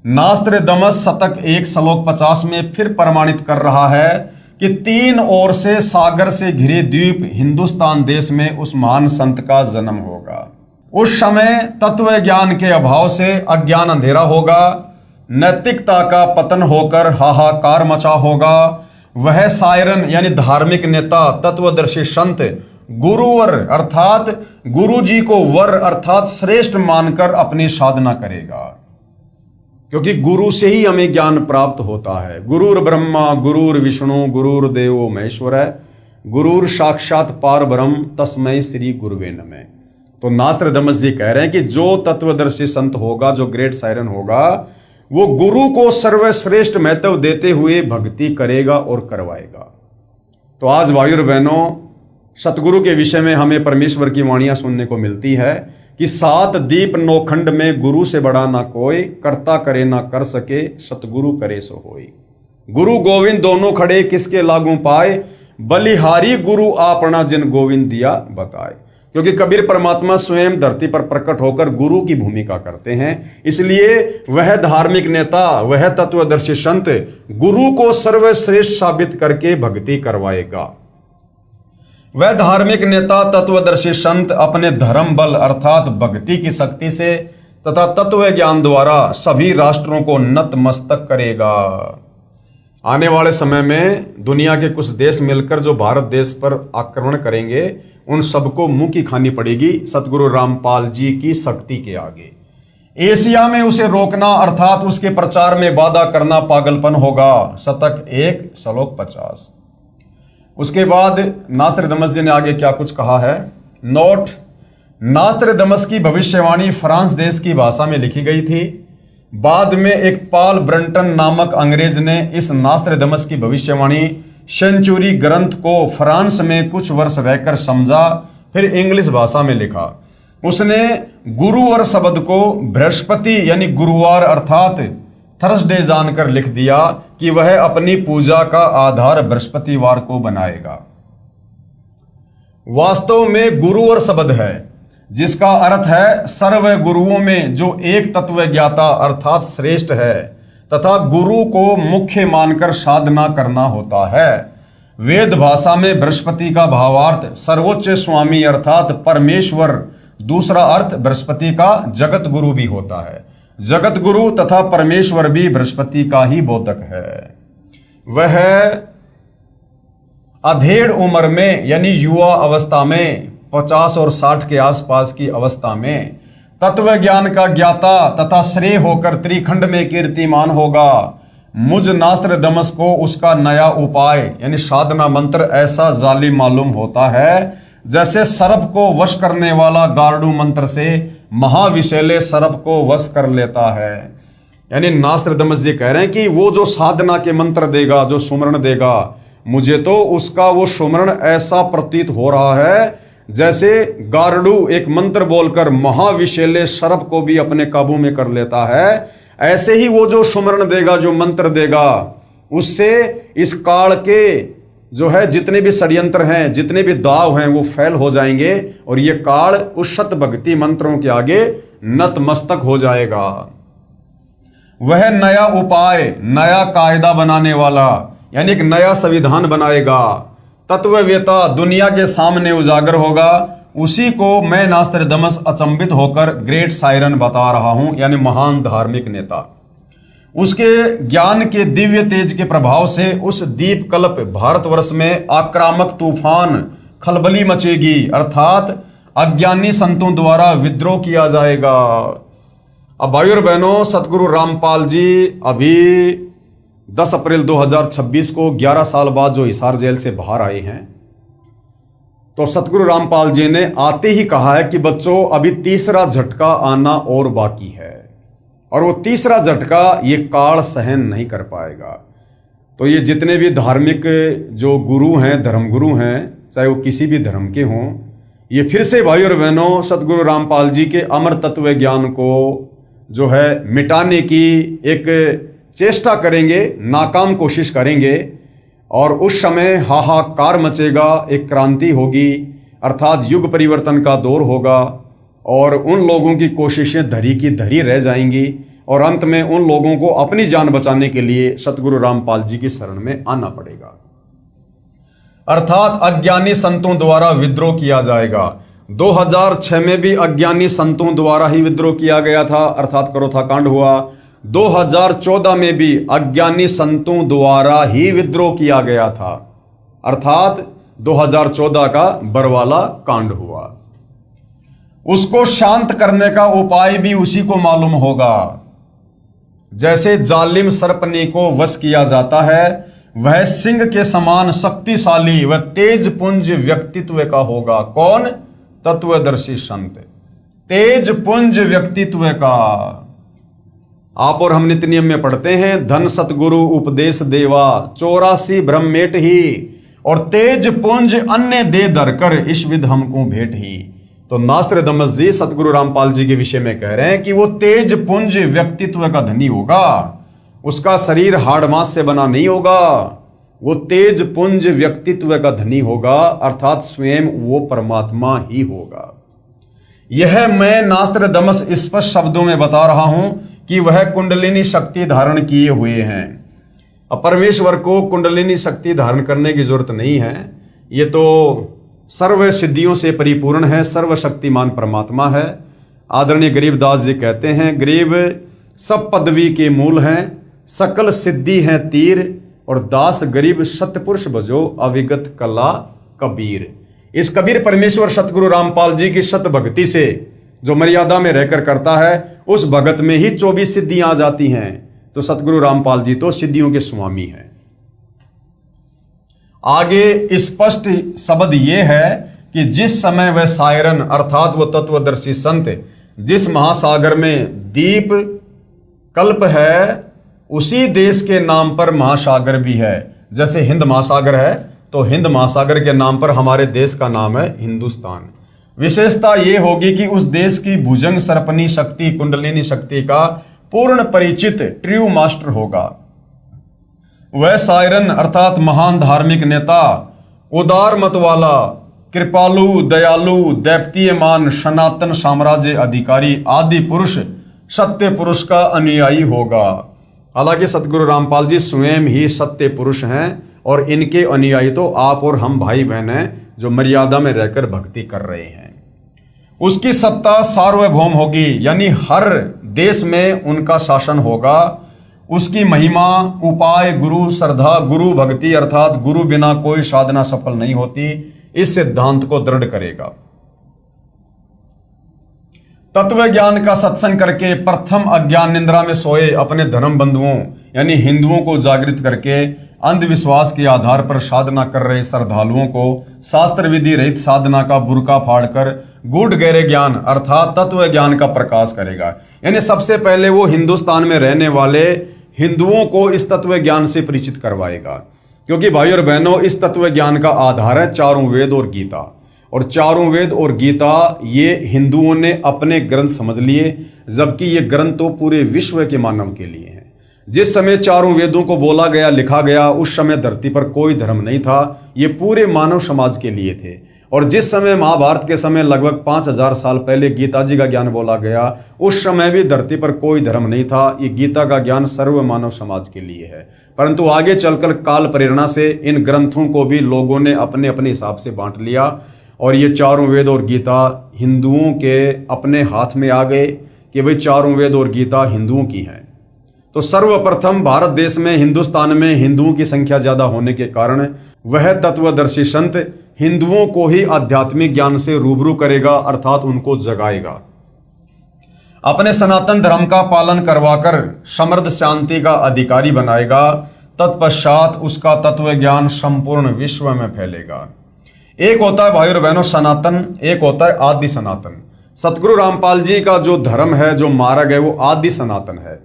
Speaker 1: नास्त्रदमस शतक 1 श्लोक 50 में फिर प्रमाणित कर रहा है कि 3 ओर से सागर से घिरे द्वीप हिंदुस्तान देश में उस महान संत का जन्म होगा। उस समय तत्व ज्ञान के अभाव से अज्ञान अंधेरा होगा, नैतिकता का पतन होकर हाहाकार मचा होगा। वह सायरन यानी धार्मिक नेता, तत्वदर्शी संत गुरुवर अर्थात गुरु जी को वर अर्थात श्रेष्ठ मानकर अपनी साधना करेगा, क्योंकि गुरु से ही हमें ज्ञान प्राप्त होता है। गुरुर ब्रह्मा गुरुर विष्णु गुरुर देवो महेश्वर है, गुरुर साक्षात पार ब्रह्म तस्मै श्री गुरुवे नमः। तो नास्त्रदमस जी कह रहे हैं कि जो तत्वदर्शी संत होगा, जो ग्रेट सायरन होगा, वो गुरु को सर्वश्रेष्ठ महत्व देते हुए भक्ति करेगा और करवाएगा। तो आज भाइयों और बहनों, सतगुरु के विषय में हमें परमेश्वर की वाणियां सुनने को मिलती है कि 7 दीप नौखंड में गुरु से बड़ा ना कोई, करता करे ना कर सके, सतगुरु करे सो होई। गुरु गोविंद दोनों खड़े किसके लागू पाए, बलिहारी गुरु आपना जिन गोविंद दिया बताए। क्योंकि कबीर परमात्मा स्वयं धरती पर प्रकट होकर गुरु की भूमिका करते हैं, इसलिए वह धार्मिक नेता, वह तत्वदर्शी संत गुरु को सर्वश्रेष्ठ साबित करके भक्ति करवाएगा। वह धार्मिक नेता, तत्वदर्शी संत अपने धर्म बल अर्थात भक्ति की शक्ति से तथा तत्व ज्ञान द्वारा सभी राष्ट्रों को नतमस्तक करेगा। आने वाले समय में दुनिया के कुछ देश मिलकर जो भारत देश पर आक्रमण करेंगे, उन सबको मुंह की खानी पड़ेगी सतगुरु रामपाल जी की शक्ति के आगे। एशिया में उसे रोकना अर्थात उसके प्रचार में बाधा करना पागलपन होगा। शतक 1 श्लोक 50। उसके बाद नास्त्रदमस जी ने आगे क्या कुछ कहा है, नोट। नास्त्रदमस की भविष्यवाणी फ्रांस देश की भाषा में लिखी गई थी। बाद में एक पॉल ब्रंटन नामक अंग्रेज ने इस नास्त्रदमस की भविष्यवाणी सेंचुरी ग्रंथ को फ्रांस में कुछ वर्ष रहकर समझा, फिर इंग्लिश भाषा में लिखा। उसने गुरुवार शब्द को बृहस्पति यानी गुरुवार अर्थात थर्सडे जानकर लिख दिया कि वह अपनी पूजा का आधार बृहस्पतिवार को बनाएगा। वास्तव में गुरुवार शब्द है जिसका अर्थ है सर्व गुरुओं में जो एक तत्व ज्ञाता अर्थात श्रेष्ठ है तथा गुरु को मुख्य मानकर साधना करना होता है। वेद भाषा में बृहस्पति का भावार्थ सर्वोच्च स्वामी अर्थात परमेश्वर, दूसरा अर्थ बृहस्पति का जगत गुरु भी होता है। जगत गुरु तथा परमेश्वर भी बृहस्पति का ही बोधक है। वह अधेड़ उम्र में यानी युवा अवस्था में 50 और 60 के आसपास की अवस्था में तत्व ज्ञान का ज्ञाता तथा श्रेय होकर त्रिखंड में कीर्तिमान होगा। मुझ नास्त्रदमस को उसका नया उपाय यानी साधना मंत्र ऐसा जालिम मालूम होता है जैसे सर्प को वश करने वाला गार्डू मंत्र से महाविशैले सर्प को वश कर लेता है। यानी नास्त्रदमस जी कह रहे हैं कि वो जो साधना के मंत्र देगा, जो सुमरण देगा, मुझे तो उसका वो सुमरण ऐसा प्रतीत हो रहा है जैसे गार्डू एक मंत्र बोलकर महाविशैले सर्प को भी अपने काबू में कर लेता है। ऐसे ही वो जो सुमरण देगा, जो मंत्र देगा, उससे इस काल के जो है जितने भी षड्यंत्र हैं, जितने भी दाव हैं, वो फैल हो जाएंगे और ये काल उस सत भक्ति मंत्रों के आगे नतमस्तक हो जाएगा। वह नया उपाय, नया कायदा बनाने वाला यानी एक नया संविधान बनाएगा। तत्ववेता दुनिया के सामने उजागर होगा। उसी को मैं नास्त्रदमस अचंभित होकर ग्रेट सायरन बता रहा हूं, यानी महान धार्मिक नेता। उसके ज्ञान के दिव्य तेज के प्रभाव से उस दीपकल्प भारतवर्ष में आक्रामक तूफान खलबली मचेगी अर्थात अज्ञानी संतों द्वारा विद्रोह किया जाएगा। अब भाइयों और बहनों, सतगुरु रामपाल जी अभी 10 अप्रैल 2026 को 11 साल बाद जो हिसार जेल से बाहर आए हैं, तो सतगुरु रामपाल जी ने आते ही कहा है कि बच्चों अभी तीसरा झटका आना और बाकी है और वो तीसरा झटका ये काल सहन नहीं कर पाएगा। तो ये जितने भी धार्मिक जो गुरु हैं, धर्मगुरु हैं, चाहे वो किसी भी धर्म के हों, ये फिर से भाई और बहनों सतगुरु रामपाल जी के अमर तत्व ज्ञान को जो है मिटाने की एक चेष्टा करेंगे, नाकाम कोशिश करेंगे, और उस समय हाहाकार मचेगा, एक क्रांति होगी, अर्थात युग परिवर्तन का दौर होगा, और उन लोगों की कोशिशें धरी की धरी रह जाएंगी, और अंत में उन लोगों को अपनी जान बचाने के लिए सतगुरु रामपाल जी की शरण में आना पड़ेगा। अर्थात अज्ञानी संतों द्वारा विद्रोह किया जाएगा। 2006 में भी अज्ञानी संतों द्वारा ही विद्रोह किया गया था, अर्थात करोथा कांड हुआ। 2014 में भी अज्ञानी संतों द्वारा ही विद्रोह किया गया था, अर्थात 2014 का बरवाला कांड हुआ। उसको शांत करने का उपाय भी उसी को मालूम होगा। जैसे जालिम सर्पनी को वश किया जाता है, वह सिंह के समान शक्तिशाली व तेज पुंज व्यक्तित्व का होगा। कौन? तत्वदर्शी संत, तेज पुंज व्यक्तित्व का। आप और हम नित्य नियम में पढ़ते हैं, धन सतगुरु उपदेश देवा 84 ब्रह्मेट ही, और तेज पुंज अन्य दे धरकर इस विध हमको भेंट ही। तो नास्त्रदमस जी सतगुरु रामपाल जी के विषय में कह रहे हैं कि वो तेज पुंज व्यक्तित्व का धनी होगा, उसका शरीर हाड़ मांस से बना नहीं होगा, वो तेज पुंज व्यक्तित्व का धनी होगा, अर्थात स्वयं वो परमात्मा ही होगा। यह मैं नास्त्रदमस स्पष्ट शब्दों में बता रहा हूं कि वह कुंडलिनी शक्ति धारण किए हुए हैं। अब परमेश्वर को कुंडलिनी शक्ति धारण करने की जरूरत नहीं है, ये तो सर्व सिद्धियों से परिपूर्ण है, सर्वशक्तिमान परमात्मा है। आदरणीय गरीबदास जी कहते हैं, गरीब सब पदवी के मूल हैं, सकल सिद्धि हैं तीर, और दास गरीब सतपुरुष भजो अविगत कला कबीर। इस कबीर परमेश्वर सतगुरु रामपाल जी की सत भक्ति से जो मर्यादा में रहकर करता है, उस भगत में ही 24 सिद्धियां आ जाती हैं। तो सतगुरु रामपाल जी तो सिद्धियों के स्वामी हैं। आगे स्पष्ट शब्द यह है कि जिस समय वह सायरन अर्थात वह तत्वदर्शी संत जिस महासागर में दीप कल्प है, उसी देश के नाम पर महासागर भी है। जैसे हिंद महासागर है, तो हिंद महासागर के नाम पर हमारे देश का नाम है हिंदुस्तान। विशेषता यह होगी कि उस देश की भुजंग सर्पनी शक्ति कुंडलिनी शक्ति का पूर्ण परिचित ट्रू मास्टर होगा। वह सायरन अर्थात महान धार्मिक नेता, उदार मत वाला, कृपालु, दयालु, दैप्तीयमान, सनातन साम्राज्य अधिकारी, आदि पुरुष, सत्य पुरुष का अनुयायी होगा। हालांकि सतगुरु रामपाल जी स्वयं ही सत्य पुरुष हैं, और इनके अनुयायी तो आप और हम भाई बहन हैं जो मर्यादा में रहकर भक्ति कर रहे हैं। उसकी सत्ता सार्वभौम होगी, यानी हर देश में उनका शासन होगा। उसकी महिमा, उपाय, गुरु श्रद्धा, गुरु भक्ति अर्थात गुरु बिना कोई साधना सफल नहीं होती, इस सिद्धांत को दृढ़ करेगा। तत्व ज्ञान का सत्संग करके प्रथम अज्ञान निंद्रा में सोए अपने धर्म बंधुओं यानी हिंदुओं को जागृत करके अंधविश्वास के आधार पर साधना कर रहे श्रद्धालुओं को शास्त्र विधि रहित साधना का बुर्का फाड़कर गूढ़ गहरे ज्ञान अर्थात तत्व ज्ञान का प्रकाश करेगा। यानी सबसे पहले वो हिंदुस्तान में रहने वाले हिंदुओं को इस तत्व ज्ञान से परिचित करवाएगा, क्योंकि भाई और बहनों इस तत्व ज्ञान का आधार है चारों वेद और गीता। और चारों वेद और गीता ये हिंदुओं ने अपने ग्रंथ समझ लिए, जबकि ये ग्रंथ तो पूरे विश्व के मानव के लिए हैं। जिस समय चारों वेदों को बोला गया, लिखा गया, उस समय धरती पर कोई धर्म नहीं था, ये पूरे मानव समाज के लिए थे। और जिस समय महाभारत के समय लगभग 5000 साल पहले गीता जी का ज्ञान बोला गया, उस समय भी धरती पर कोई धर्म नहीं था। ये गीता का ज्ञान सर्व मानव समाज के लिए है। परंतु आगे चलकर काल प्रेरणा से इन ग्रंथों को भी लोगों ने अपने अपने हिसाब से बांट लिया, और ये चारों वेद और गीता हिंदुओं के अपने हाथ में आ गए कि भाई चारों वेद और गीता हिंदुओं की हैं। तो सर्वप्रथम भारत देश में हिंदुस्तान में हिंदुओं की संख्या ज्यादा होने के कारण वह तत्वदर्शी संत हिंदुओं को ही आध्यात्मिक ज्ञान से रूबरू करेगा, अर्थात उनको जगाएगा। अपने सनातन धर्म का पालन करवाकर समृद्ध शांति का अधिकारी बनाएगा। तत्पश्चात उसका तत्व ज्ञान संपूर्ण विश्व में फैलेगा। एक होता है भाई और बहनों सनातन, एक होता है आदि सनातन। सतगुरु रामपाल जी का जो धर्म है, जो मार्ग है, वो आदि सनातन है।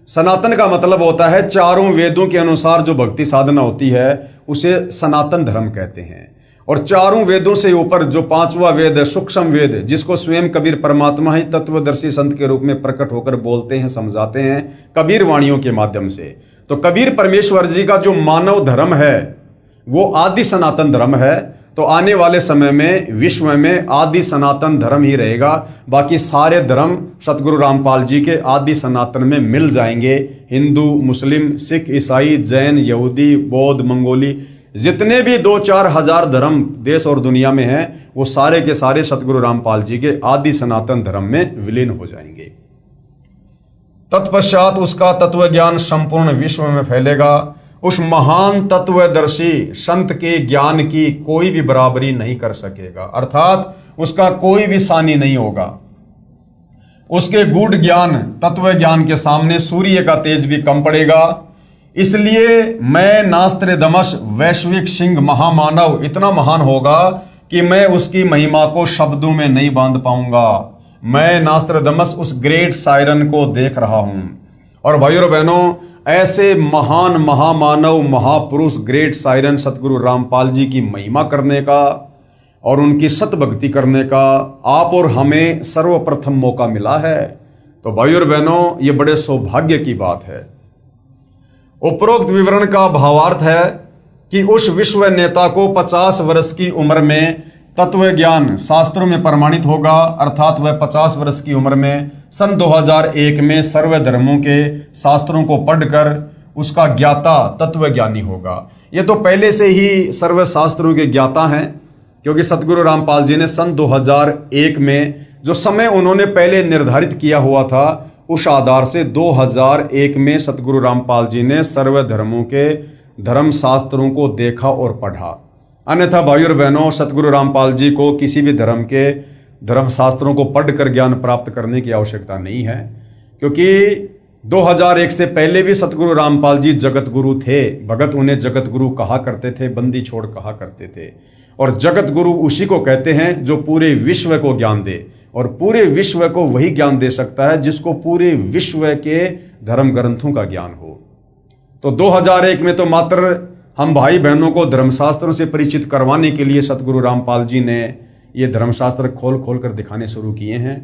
Speaker 1: सनातन का मतलब होता है चारों वेदों के अनुसार जो भक्ति साधना होती है उसे सनातन धर्म कहते हैं। और चारों वेदों से ऊपर जो पांचवा वेद है, सूक्ष्म वेद, जिसको स्वयं कबीर परमात्मा ही तत्वदर्शी संत के रूप में प्रकट होकर बोलते हैं, समझाते हैं कबीर वाणियों के माध्यम से। तो कबीर परमेश्वर जी का जो मानव धर्म है वो आदि सनातन धर्म है। तो आने वाले समय में विश्व में आदि सनातन धर्म ही रहेगा, बाकी सारे धर्म सतगुरु रामपाल जी के आदि सनातन में मिल जाएंगे। हिंदू, मुस्लिम, सिख, ईसाई, जैन, यहूदी, बौद्ध, मंगोली, जितने भी 2-4 हजार धर्म देश और दुनिया में हैं, वो सारे के सारे सतगुरु रामपाल जी के आदि सनातन धर्म में विलीन हो जाएंगे। तत्पश्चात उसका तत्व ज्ञान संपूर्ण विश्व में फैलेगा। उस महान तत्वदर्शी संत के ज्ञान की कोई भी बराबरी नहीं कर सकेगा, अर्थात उसका कोई भी सानी नहीं होगा। उसके गूढ़ ज्ञान, तत्व ज्ञान के सामने सूर्य का तेज भी कम पड़ेगा। इसलिए मैं नास्त्रेदमस वैश्विक सिंह महामानव इतना महान होगा कि मैं उसकी महिमा को शब्दों में नहीं बांध पाऊंगा। मैं नास्त्रेदमस उस ग्रेट सायरन को देख रहा हूं। और भाइयों और बहनों, ऐसे महान महामानव महापुरुष ग्रेट सायरन सतगुरु रामपाल जी की महिमा करने का और उनकी सतभक्ति करने का आप और हमें सर्वप्रथम मौका मिला है। तो भाइयों और बहनों, ये बड़े सौभाग्य की बात है। उपरोक्त विवरण का भावार्थ है कि उस विश्व नेता को 50 वर्ष की उम्र में तत्व ज्ञान शास्त्रों में प्रमाणित होगा, अर्थात वह 50 वर्ष की उम्र में सन 2001 में सर्व धर्मों के शास्त्रों को पढ़कर उसका ज्ञाता तत्वज्ञानी होगा। ये तो पहले से ही सर्व शास्त्रों के ज्ञाता हैं, क्योंकि सतगुरु रामपाल जी ने सन 2001 में जो समय उन्होंने पहले निर्धारित किया हुआ था, उस आधार से 2001 में सतगुरु रामपाल जी ने सर्व धर्मों के धर्म शास्त्रों को देखा और पढ़ा। अन्यथा भाइयों और बहनों, सतगुरु रामपाल जी को किसी भी धर्म के धर्म शास्त्रों को पढ़कर ज्ञान प्राप्त करने की आवश्यकता नहीं है, क्योंकि 2001 से पहले भी सतगुरु रामपाल जी जगत गुरु थे। भगत उन्हें जगत गुरु कहा करते थे, बंदी छोड़ कहा करते थे। और जगत गुरु उसी को कहते हैं जो पूरे विश्व को ज्ञान दे, और पूरे विश्व को वही ज्ञान दे सकता है जिसको पूरे विश्व के धर्म ग्रंथों का ज्ञान हो। तो 2001 में तो मात्र हम भाई बहनों को धर्मशास्त्रों से परिचित करवाने के लिए सतगुरु रामपाल जी ने ये धर्मशास्त्र खोल खोल कर दिखाने शुरू किए हैं।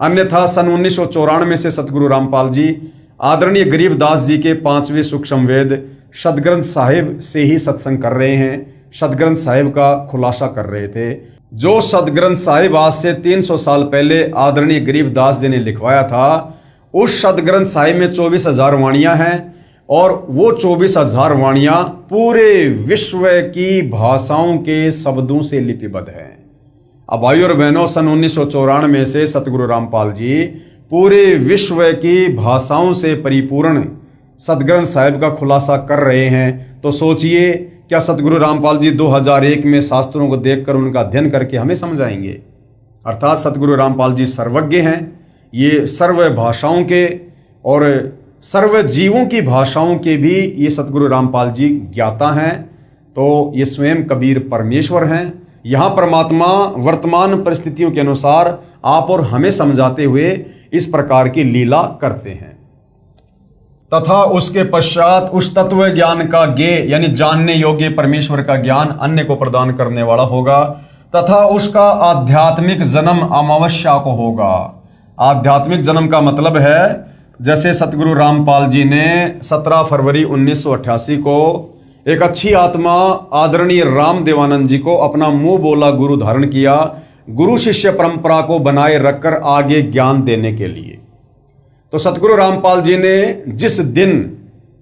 Speaker 1: अन्यथा सन 1994 से सतगुरु रामपाल जी आदरणीय गरीबदास जी के 5वें सूक्ष्म वेद सदग्रंथ साहिब से ही सत्संग कर रहे हैं, सदग्रंथ साहिब का खुलासा कर रहे थे। जो सदग्रंथ साहिब आज से 300 साल पहले आदरणीय गरीबदास जी ने लिखवाया था, उस सदग्रंथ साहिब में 24,000 वाणियां हैं, और वो 24,000 वाणियां पूरे विश्व की भाषाओं के शब्दों से लिपिबद्ध हैं। अब भाइयों और बहनों, सन 1994 से सतगुरु रामपाल जी पूरे विश्व की भाषाओं से परिपूर्ण सदग्रंथ साहिब का खुलासा कर रहे हैं। तो सोचिए, क्या सतगुरु रामपाल जी 2001 में शास्त्रों को देखकर उनका अध्ययन करके हमें समझाएंगे? अर्थात सतगुरु रामपाल जी सर्वज्ञ हैं। ये सर्व भाषाओं के और सर्व जीवों की भाषाओं के भी ये सतगुरु रामपाल जी ज्ञाता हैं। तो ये स्वयं कबीर परमेश्वर हैं। यहाँ परमात्मा वर्तमान परिस्थितियों के अनुसार आप और हमें समझाते हुए इस प्रकार की लीला करते हैं। तथा उसके पश्चात उस तत्व ज्ञान का ज्ञेय यानी जानने योग्य परमेश्वर का ज्ञान अन्य को प्रदान करने वाला होगा, तथा उसका आध्यात्मिक जन्म अमावस्या को होगा। आध्यात्मिक जन्म का मतलब है, जैसे सतगुरु रामपाल जी ने 17 फरवरी 1988 को एक अच्छी आत्मा आदरणीय राम देवानंद जी को अपना मुंह बोला गुरु धारण किया, गुरु शिष्य परंपरा को बनाए रखकर आगे ज्ञान देने के लिए। तो सतगुरु रामपाल जी ने जिस दिन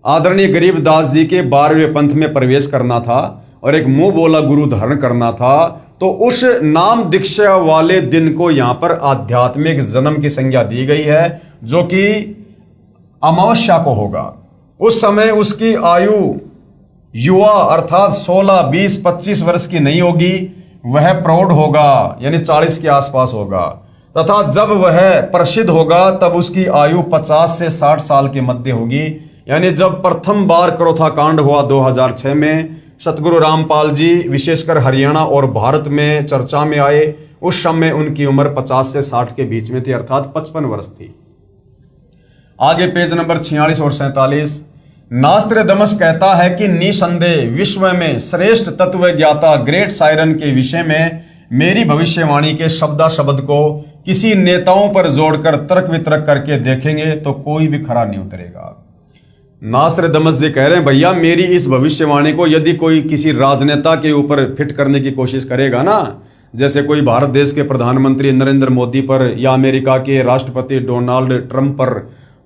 Speaker 1: आदरणीय गरीबदास जी के 12वें पंथ में प्रवेश करना था और एक मुंह बोला गुरु धारण करना था, तो उस नाम दीक्षा वाले दिन को यहां पर आध्यात्मिक जन्म की संज्ञा दी गई है, जो कि अमावस्या को होगा। उस समय उसकी आयु युवा अर्थात 16, 20, 25 वर्ष की नहीं होगी, वह प्रौढ़ होगा, यानी 40 के आसपास होगा। तथा जब वह प्रसिद्ध होगा तब उसकी आयु 50 से 60 साल के मध्य होगी। यानी जब प्रथम बार करोथा कांड हुआ 2006 में, सतगुरु रामपाल जी विशेषकर हरियाणा और भारत में चर्चा में आए, उस समय उनकी उम्र 50 से 60 के बीच में थी, अर्थात 55 वर्ष थी। आगे पेज नंबर 46 और 47। नास्त्रदमस कहता है कि निसंदेह विश्व में श्रेष्ठ तत्व ज्ञाता ग्रेट सायरन के विषय में मेरी भविष्यवाणी के शब्दाशब्द को किसी नेताओं पर जोड़कर तर्क वितर्क करके देखेंगे तो कोई भी खरा नहीं उतरेगा। नास्त्रदमस जी कह रहे हैं भैया मेरी इस भविष्यवाणी को यदि कोई किसी राजनेता के ऊपर फिट करने की कोशिश करेगा ना, जैसे कोई भारत देश के प्रधानमंत्री नरेंद्र मोदी पर या अमेरिका के राष्ट्रपति डोनाल्ड ट्रंप पर,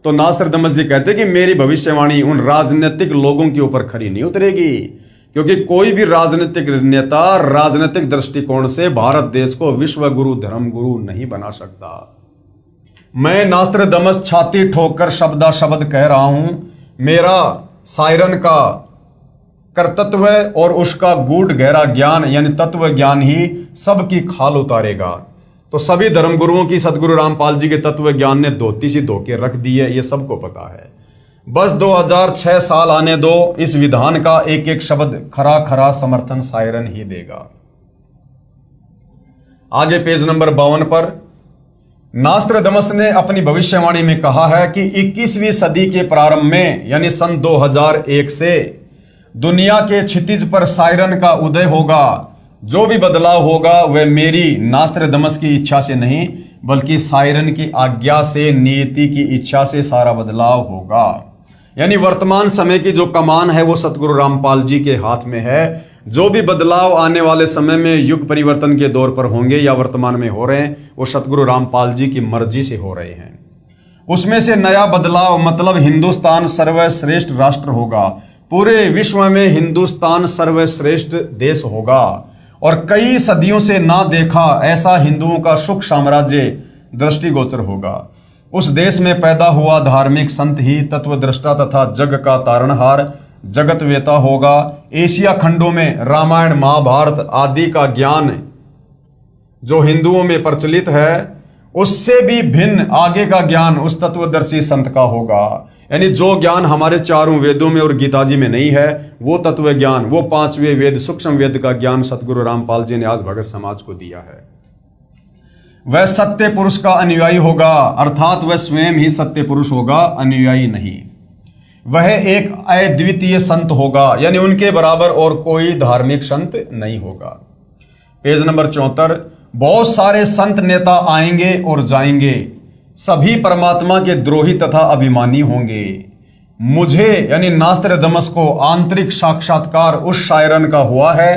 Speaker 1: तो नास्त्रदमस जी कहते हैं कि मेरी भविष्यवाणी उन राजनीतिक लोगों के ऊपर खरी नहीं उतरेगी, क्योंकि कोई भी राजनीतिक नेता राजनीतिक दृष्टिकोण से भारत देश को विश्व गुरु धर्म गुरु नहीं बना सकता। मैं नास्त्रदमस छाती ठोककर शब्दाशब्द कह रहा हूं, मेरा सायरन का कर्तृत्व और उसका गूढ़ गहरा ज्ञान यानी तत्व ज्ञान ही सबकी खाल उतारेगा। तो सभी धर्मगुरुओं की सदगुरु रामपाल जी के तत्व ज्ञान ने धोती सी धोके रख दी है, ये सबको पता है। बस 2006 साल आने दो, इस विधान का एक एक शब्द खरा खरा समर्थन सायरन ही देगा। आगे पेज नंबर 52 पर नास्त्रदमस ने अपनी भविष्यवाणी में कहा है कि 21वीं सदी के प्रारंभ में यानी सन 2001 से दुनिया के क्षितिज पर सायरन का उदय होगा। जो भी बदलाव होगा वह मेरी नास्त्रदमस की इच्छा से नहीं बल्कि सायरन की आज्ञा से, नियति की इच्छा से सारा बदलाव होगा। यानी वर्तमान समय की जो कमान है वो सतगुरु रामपाल जी के हाथ में है। जो भी बदलाव आने वाले समय में युग परिवर्तन के दौर पर होंगे या वर्तमान में हो रहे हैं वो सतगुरु रामपाल जी की मर्जी से हो रहे हैं। उसमें से नया बदलाव मतलब हिंदुस्तान सर्वश्रेष्ठ राष्ट्र होगा। पूरे विश्व में हिंदुस्तान सर्वश्रेष्ठ देश होगा और कई सदियों से ना देखा ऐसा हिंदुओं का सुख साम्राज्य दृष्टिगोचर होगा। उस देश में पैदा हुआ धार्मिक संत ही तत्वदृष्टा तथा जग का तारणहार जगत वेता होगा। एशिया खंडों में रामायण महाभारत आदि का ज्ञान जो हिंदुओं में प्रचलित है उससे भी भिन्न आगे का ज्ञान उस तत्वदर्शी संत का होगा। यानी जो ज्ञान हमारे चारों वेदों में और गीता जी में नहीं है वो तत्व ज्ञान, वो 5वें वेद सूक्ष्म वेद का ज्ञान सतगुरु रामपाल जी ने आज भगत समाज को दिया है। वह सत्य पुरुष का अनुयायी होगा, अर्थात वह स्वयं ही सत्य पुरुष होगा, अनुयायी नहीं। वह एक अद्वितीय संत होगा, यानी उनके बराबर और कोई धार्मिक संत नहीं होगा। Page number 74। बहुत सारे संत नेता आएंगे और जाएंगे, सभी परमात्मा के द्रोही तथा अभिमानी होंगे। मुझे यानी नास्त्रदमस को आंतरिक साक्षात्कार उस शायरन का हुआ है।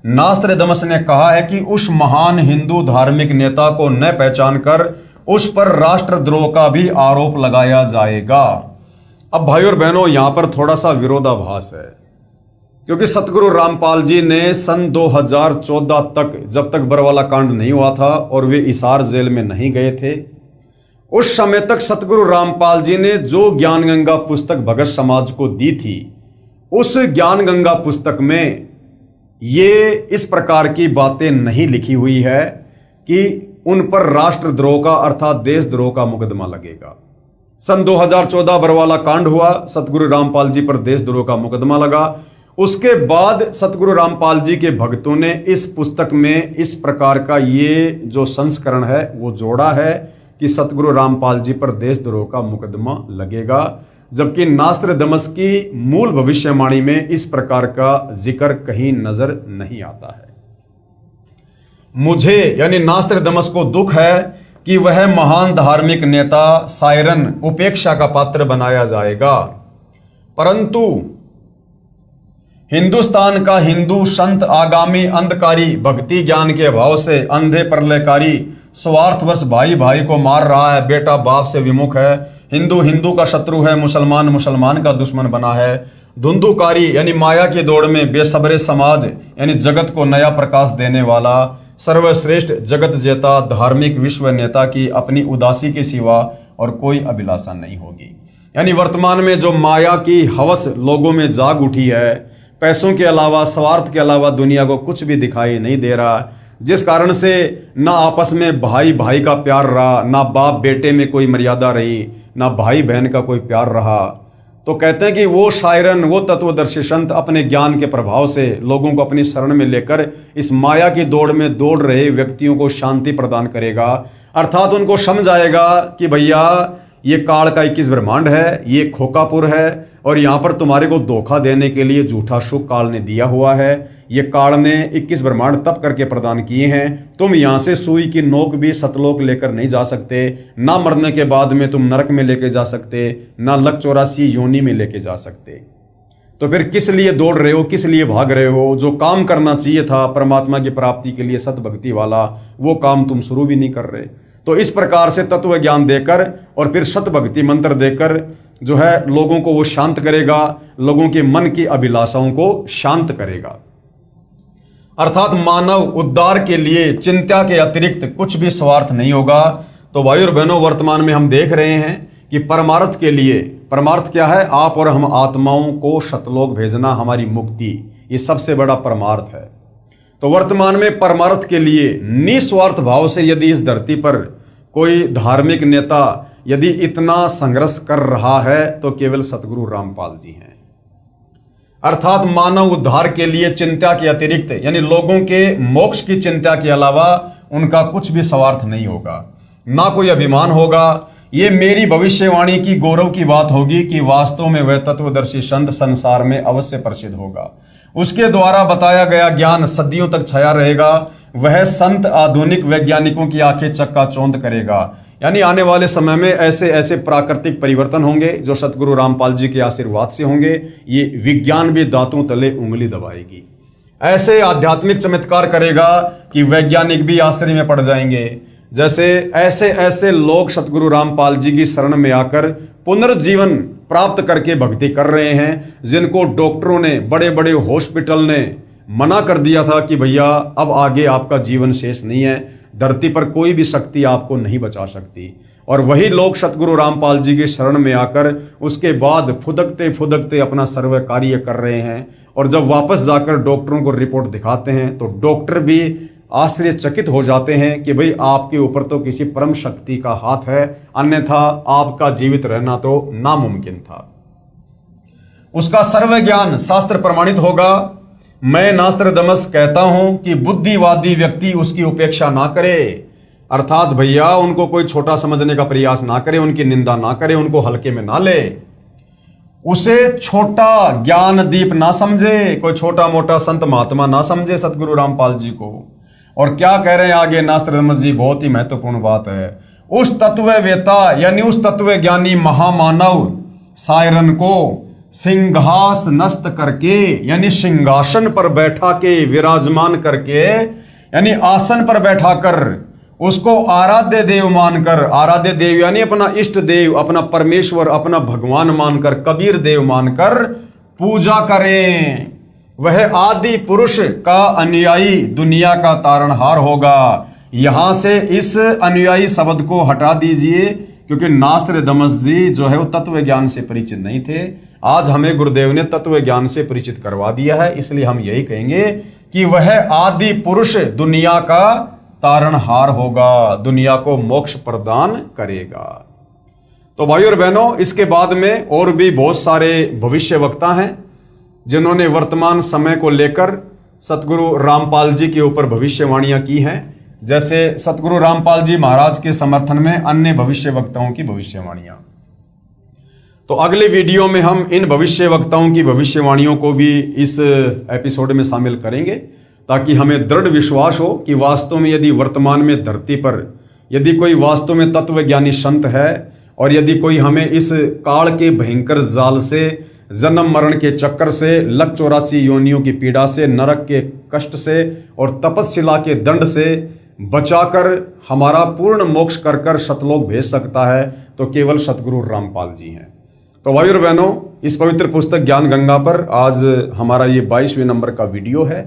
Speaker 1: नास्त्रदमस ने कहा है कि उस महान हिंदू धार्मिक नेता को न पहचान कर उस पर राष्ट्रद्रोह का भी आरोप लगाया जाएगा। अब भाई और बहनों यहां पर थोड़ा सा विरोधाभास है, क्योंकि सतगुरु रामपाल जी ने सन 2014 तक, जब तक बरवाला कांड नहीं हुआ था और वे हिसार जेल में नहीं गए थे, उस समय तक सतगुरु रामपाल जी ने जो ज्ञान गंगा पुस्तक भगत समाज को दी थी, उस ज्ञान गंगा पुस्तक में ये इस प्रकार की बातें नहीं लिखी हुई है कि उन पर राष्ट्रद्रोह का अर्थात देशद्रोह का मुकदमा लगेगा। सन 2014 बरवाला कांड हुआ, सतगुरु रामपाल जी पर देशद्रोह का मुकदमा लगा। उसके बाद सतगुरु रामपाल जी के भक्तों ने इस पुस्तक में इस प्रकार का ये जो संस्करण है वो जोड़ा है कि सतगुरु रामपाल जी पर देशद्रोह का मुकदमा लगेगा, जबकि नास्त्रदमस की मूल भविष्यवाणी में इस प्रकार का जिक्र कहीं नजर नहीं आता है। मुझे यानी नास्त्रदमस को दुख है कि वह महान धार्मिक नेता सायरन उपेक्षा का पात्र बनाया जाएगा, परंतु हिंदुस्तान का हिंदू संत आगामी अंधकारी भक्ति ज्ञान के अभाव से अंधे प्रलयकारी स्वार्थवश भाई भाई को मार रहा है, बेटा बाप से विमुख है, हिंदू हिंदू का शत्रु है, मुसलमान मुसलमान का दुश्मन बना है, धुंधुकारी यानी माया की दौड़ में बेसब्रे समाज यानी जगत को नया प्रकाश देने वाला सर्वश्रेष्ठ जगत जेता धार्मिक विश्व नेता की अपनी उदासी के सिवा और कोई अभिलाषा नहीं होगी। यानी वर्तमान में जो माया की हवस लोगों में जाग उठी है, पैसों के अलावा स्वार्थ के अलावा दुनिया को कुछ भी दिखाई नहीं दे रहा, जिस कारण से ना आपस में भाई भाई का प्यार रहा, ना बाप बेटे में कोई मर्यादा रही, ना भाई बहन का कोई प्यार रहा, तो कहते हैं कि वो शायरन वो तत्वदर्शी संत अपने ज्ञान के प्रभाव से लोगों को अपनी शरण में लेकर इस माया की दौड़ में दौड़ रहे व्यक्तियों को शांति प्रदान करेगा। अर्थात उनको समझ आएगा कि भैया ये काल का 21 ब्रह्मांड है, ये खोकापुर है, और यहाँ पर तुम्हारे को धोखा देने के लिए झूठा सुख काल ने दिया हुआ है। ये काल ने 21 ब्रह्मांड तप करके प्रदान किए हैं। तुम यहाँ से सुई की नोक भी सतलोक लेकर नहीं जा सकते, ना मरने के बाद में तुम नरक में लेके जा सकते, ना लक 84 योनि में लेके जा सकते। तो फिर किस लिए दौड़ रहे हो, किस लिए भाग रहे हो? जो काम करना चाहिए था परमात्मा की प्राप्ति के लिए सत भक्ति वाला, वो काम तुम शुरू भी नहीं कर रहे। तो इस प्रकार से तत्व ज्ञान देकर और फिर सत भक्ति मंत्र देकर जो है लोगों को वो शांत करेगा, लोगों के मन की अभिलाषाओं को शांत करेगा। अर्थात मानव उद्धार के लिए चिंता के अतिरिक्त कुछ भी स्वार्थ नहीं होगा। तो भाई और बहनों, वर्तमान में हम देख रहे हैं कि परमार्थ के लिए, परमार्थ क्या है? आप और हम आत्माओं को सतलोक भेजना, हमारी मुक्ति, ये सबसे बड़ा परमार्थ है। तो वर्तमान में परमार्थ के लिए निस्वार्थ भाव से यदि इस धरती पर कोई धार्मिक नेता यदि इतना संघर्ष कर रहा है तो केवल सतगुरु रामपाल जी हैं। अर्थात मानव उद्धार के लिए चिंता के अतिरिक्त, यानी लोगों के मोक्ष की चिंता के अलावा उनका कुछ भी स्वार्थ नहीं होगा, ना कोई अभिमान होगा। ये मेरी भविष्यवाणी की गौरव की बात होगी कि वास्तव में वह तत्वदर्शी संत संसार में अवश्य प्रसिद्ध होगा। उसके द्वारा बताया गया ज्ञान सदियों तक छाया रहेगा। वह संत आधुनिक वैज्ञानिकों की आंखें चक्काचौंध करेगा। यानी आने वाले समय में ऐसे ऐसे प्राकृतिक परिवर्तन होंगे जो सतगुरु रामपाल जी के आशीर्वाद से होंगे। ये विज्ञान भी दांतों तले उंगली दबाएगी। ऐसे आध्यात्मिक चमत्कार करेगा कि वैज्ञानिक भी आश्चर्य में पड़ जाएंगे। जैसे ऐसे ऐसे लोग सतगुरु रामपाल जी की शरण में आकर पुनर्जीवन प्राप्त करके भक्ति कर रहे हैं, जिनको डॉक्टरों ने, बड़े बड़े हॉस्पिटल ने मना कर दिया था कि भैया अब आगे आपका जीवन शेष नहीं है, धरती पर कोई भी शक्ति आपको नहीं बचा सकती। और वही लोग सतगुरु रामपाल जी की शरण में आकर उसके बाद फुदकते फुदकते अपना सर्व कार्य कर रहे हैं। और जब वापस जाकर डॉक्टरों को रिपोर्ट दिखाते हैं तो डॉक्टर भी आश्चर्यचकित हो जाते हैं कि भाई आपके ऊपर तो किसी परम शक्ति का हाथ है, अन्यथा आपका जीवित रहना तो नामुमकिन था। उसका सर्व ज्ञान शास्त्र प्रमाणित होगा। मैं नास्त्रदमस कहता हूं कि बुद्धिवादी व्यक्ति उसकी उपेक्षा ना करे। अर्थात भैया उनको कोई छोटा समझने का प्रयास ना करे, उनकी निंदा ना करे, उनको हल्के में ना ले, उसे छोटा ज्ञान दीप ना समझे, कोई छोटा मोटा संत महात्मा ना समझे सतगुरु रामपाल जी को। और क्या कह रहे हैं आगे नास्त्रदमस जी, बहुत ही महत्वपूर्ण बात है। उस तत्ववेता यानी उस तत्व ज्ञानी महामानव सायरन को सिंहास नस्त करके, यानी सिंहासन पर बैठा के, विराजमान करके, यानी आसन पर बैठाकर उसको आराध्य देव मानकर, आराध्य देव यानी अपना इष्ट देव, अपना परमेश्वर, अपना भगवान मानकर, कबीर देव मानकर पूजा करें। वह आदि पुरुष का अनुयायी दुनिया का तारणहार होगा। यहां से इस अनुयायी शब्द को हटा दीजिए, क्योंकि नास्त्रदमस जी जो है वो तत्व ज्ञान से परिचित नहीं थे। आज हमें गुरुदेव ने तत्व ज्ञान से परिचित करवा दिया है, इसलिए हम यही कहेंगे कि वह आदि पुरुष दुनिया का तारणहार होगा, दुनिया को मोक्ष प्रदान करेगा। तो भाई और बहनों, इसके बाद में और भी बहुत सारे भविष्य वक्ता हैं जिन्होंने वर्तमान समय को लेकर सतगुरु रामपाल जी के ऊपर भविष्यवाणियां की हैं। जैसे सतगुरु रामपाल जी महाराज के समर्थन में अन्य भविष्य वक्ताओं की भविष्यवाणियां। तो अगले वीडियो में हम इन भविष्य वक्ताओं की भविष्यवाणियों को भी इस एपिसोड में शामिल करेंगे, ताकि हमें दृढ़ विश्वास हो कि वास्तव में यदि वर्तमान में धरती पर यदि कोई वास्तव में तत्वज्ञानी संत है, और यदि कोई हमें इस काल के भयंकर जाल से, जन्म मरण के चक्कर से, लक 84 योनियों की पीड़ा से, नरक के कष्ट से और तपस्शिला के दंड से बचाकर हमारा पूर्ण मोक्ष कर कर सतलोक भेज सकता है, तो केवल सतगुरु रामपाल जी हैं। तो भाई और बहनों, इस पवित्र पुस्तक ज्ञान गंगा पर आज हमारा ये 22वें नंबर का वीडियो है।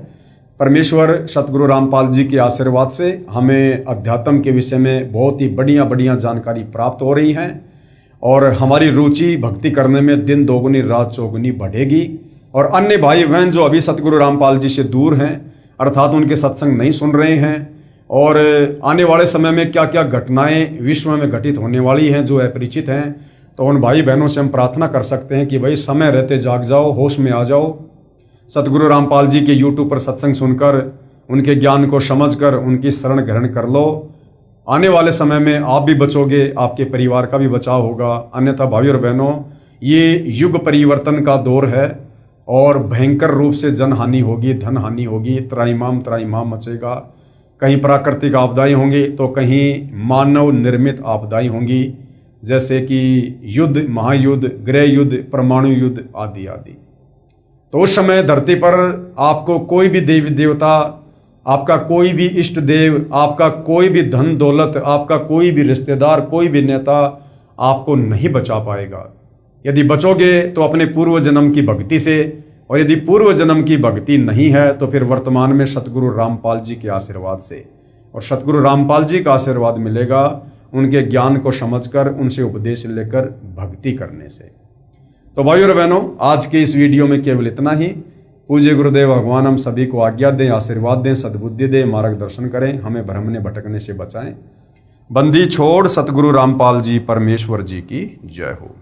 Speaker 1: परमेश्वर सतगुरु रामपाल जी के आशीर्वाद से हमें अध्यात्म के विषय में बहुत ही बढ़िया बढ़िया जानकारी प्राप्त हो रही हैं, और हमारी रुचि भक्ति करने में दिन दोगुनी रात चौगुनी बढ़ेगी। और अन्य भाई बहन जो अभी सतगुरु रामपाल जी से दूर हैं, अर्थात उनके सत्संग नहीं सुन रहे हैं, और आने वाले समय में क्या क्या घटनाएं विश्व में घटित होने वाली हैं जो अपरिचित हैं, तो उन भाई बहनों से हम प्रार्थना कर सकते हैं कि भाई समय रहते जाग जाओ, होश में आ जाओ। सतगुरु रामपाल जी के यूट्यूब पर सत्संग सुनकर, उनके ज्ञान को समझकर उनकी शरण ग्रहण कर लो। आने वाले समय में आप भी बचोगे, आपके परिवार का भी बचाव होगा। अन्यथा भाई और बहनों, ये युग परिवर्तन का दौर है और भयंकर रूप से जन हानि होगी, धन हानि होगी, त्राहिमाम त्राहिमाम मचेगा। कहीं प्राकृतिक आपदाएं होंगी तो कहीं मानव निर्मित आपदाएं होंगी, जैसे कि युद्ध, महायुद्ध, गृह युद्ध, परमाणु युद्ध आदि आदि। तो उस समय धरती पर आपको कोई भी देवी देवता, आपका कोई भी इष्ट देव, आपका कोई भी धन दौलत, आपका कोई भी रिश्तेदार, कोई भी नेता आपको नहीं बचा पाएगा। यदि बचोगे तो अपने पूर्व जन्म की भक्ति से, और यदि पूर्व जन्म की भक्ति नहीं है तो फिर वर्तमान में सतगुरु रामपाल जी के आशीर्वाद से। और सतगुरु रामपाल जी का आशीर्वाद मिलेगा उनके ज्ञान को समझकर, उनसे उपदेश लेकर भक्ति करने से। तो भाइयों और बहनों, आज के इस वीडियो में केवल इतना ही। पूज्य गुरुदेव भगवान हम सभी को आज्ञा दें, आशीर्वाद दें, सद्बुद्धि दें, मार्गदर्शन करें, हमें भ्रमने भटकने से बचाएं। बंदी छोड़ सतगुरु रामपाल जी परमेश्वर जी की जय हो।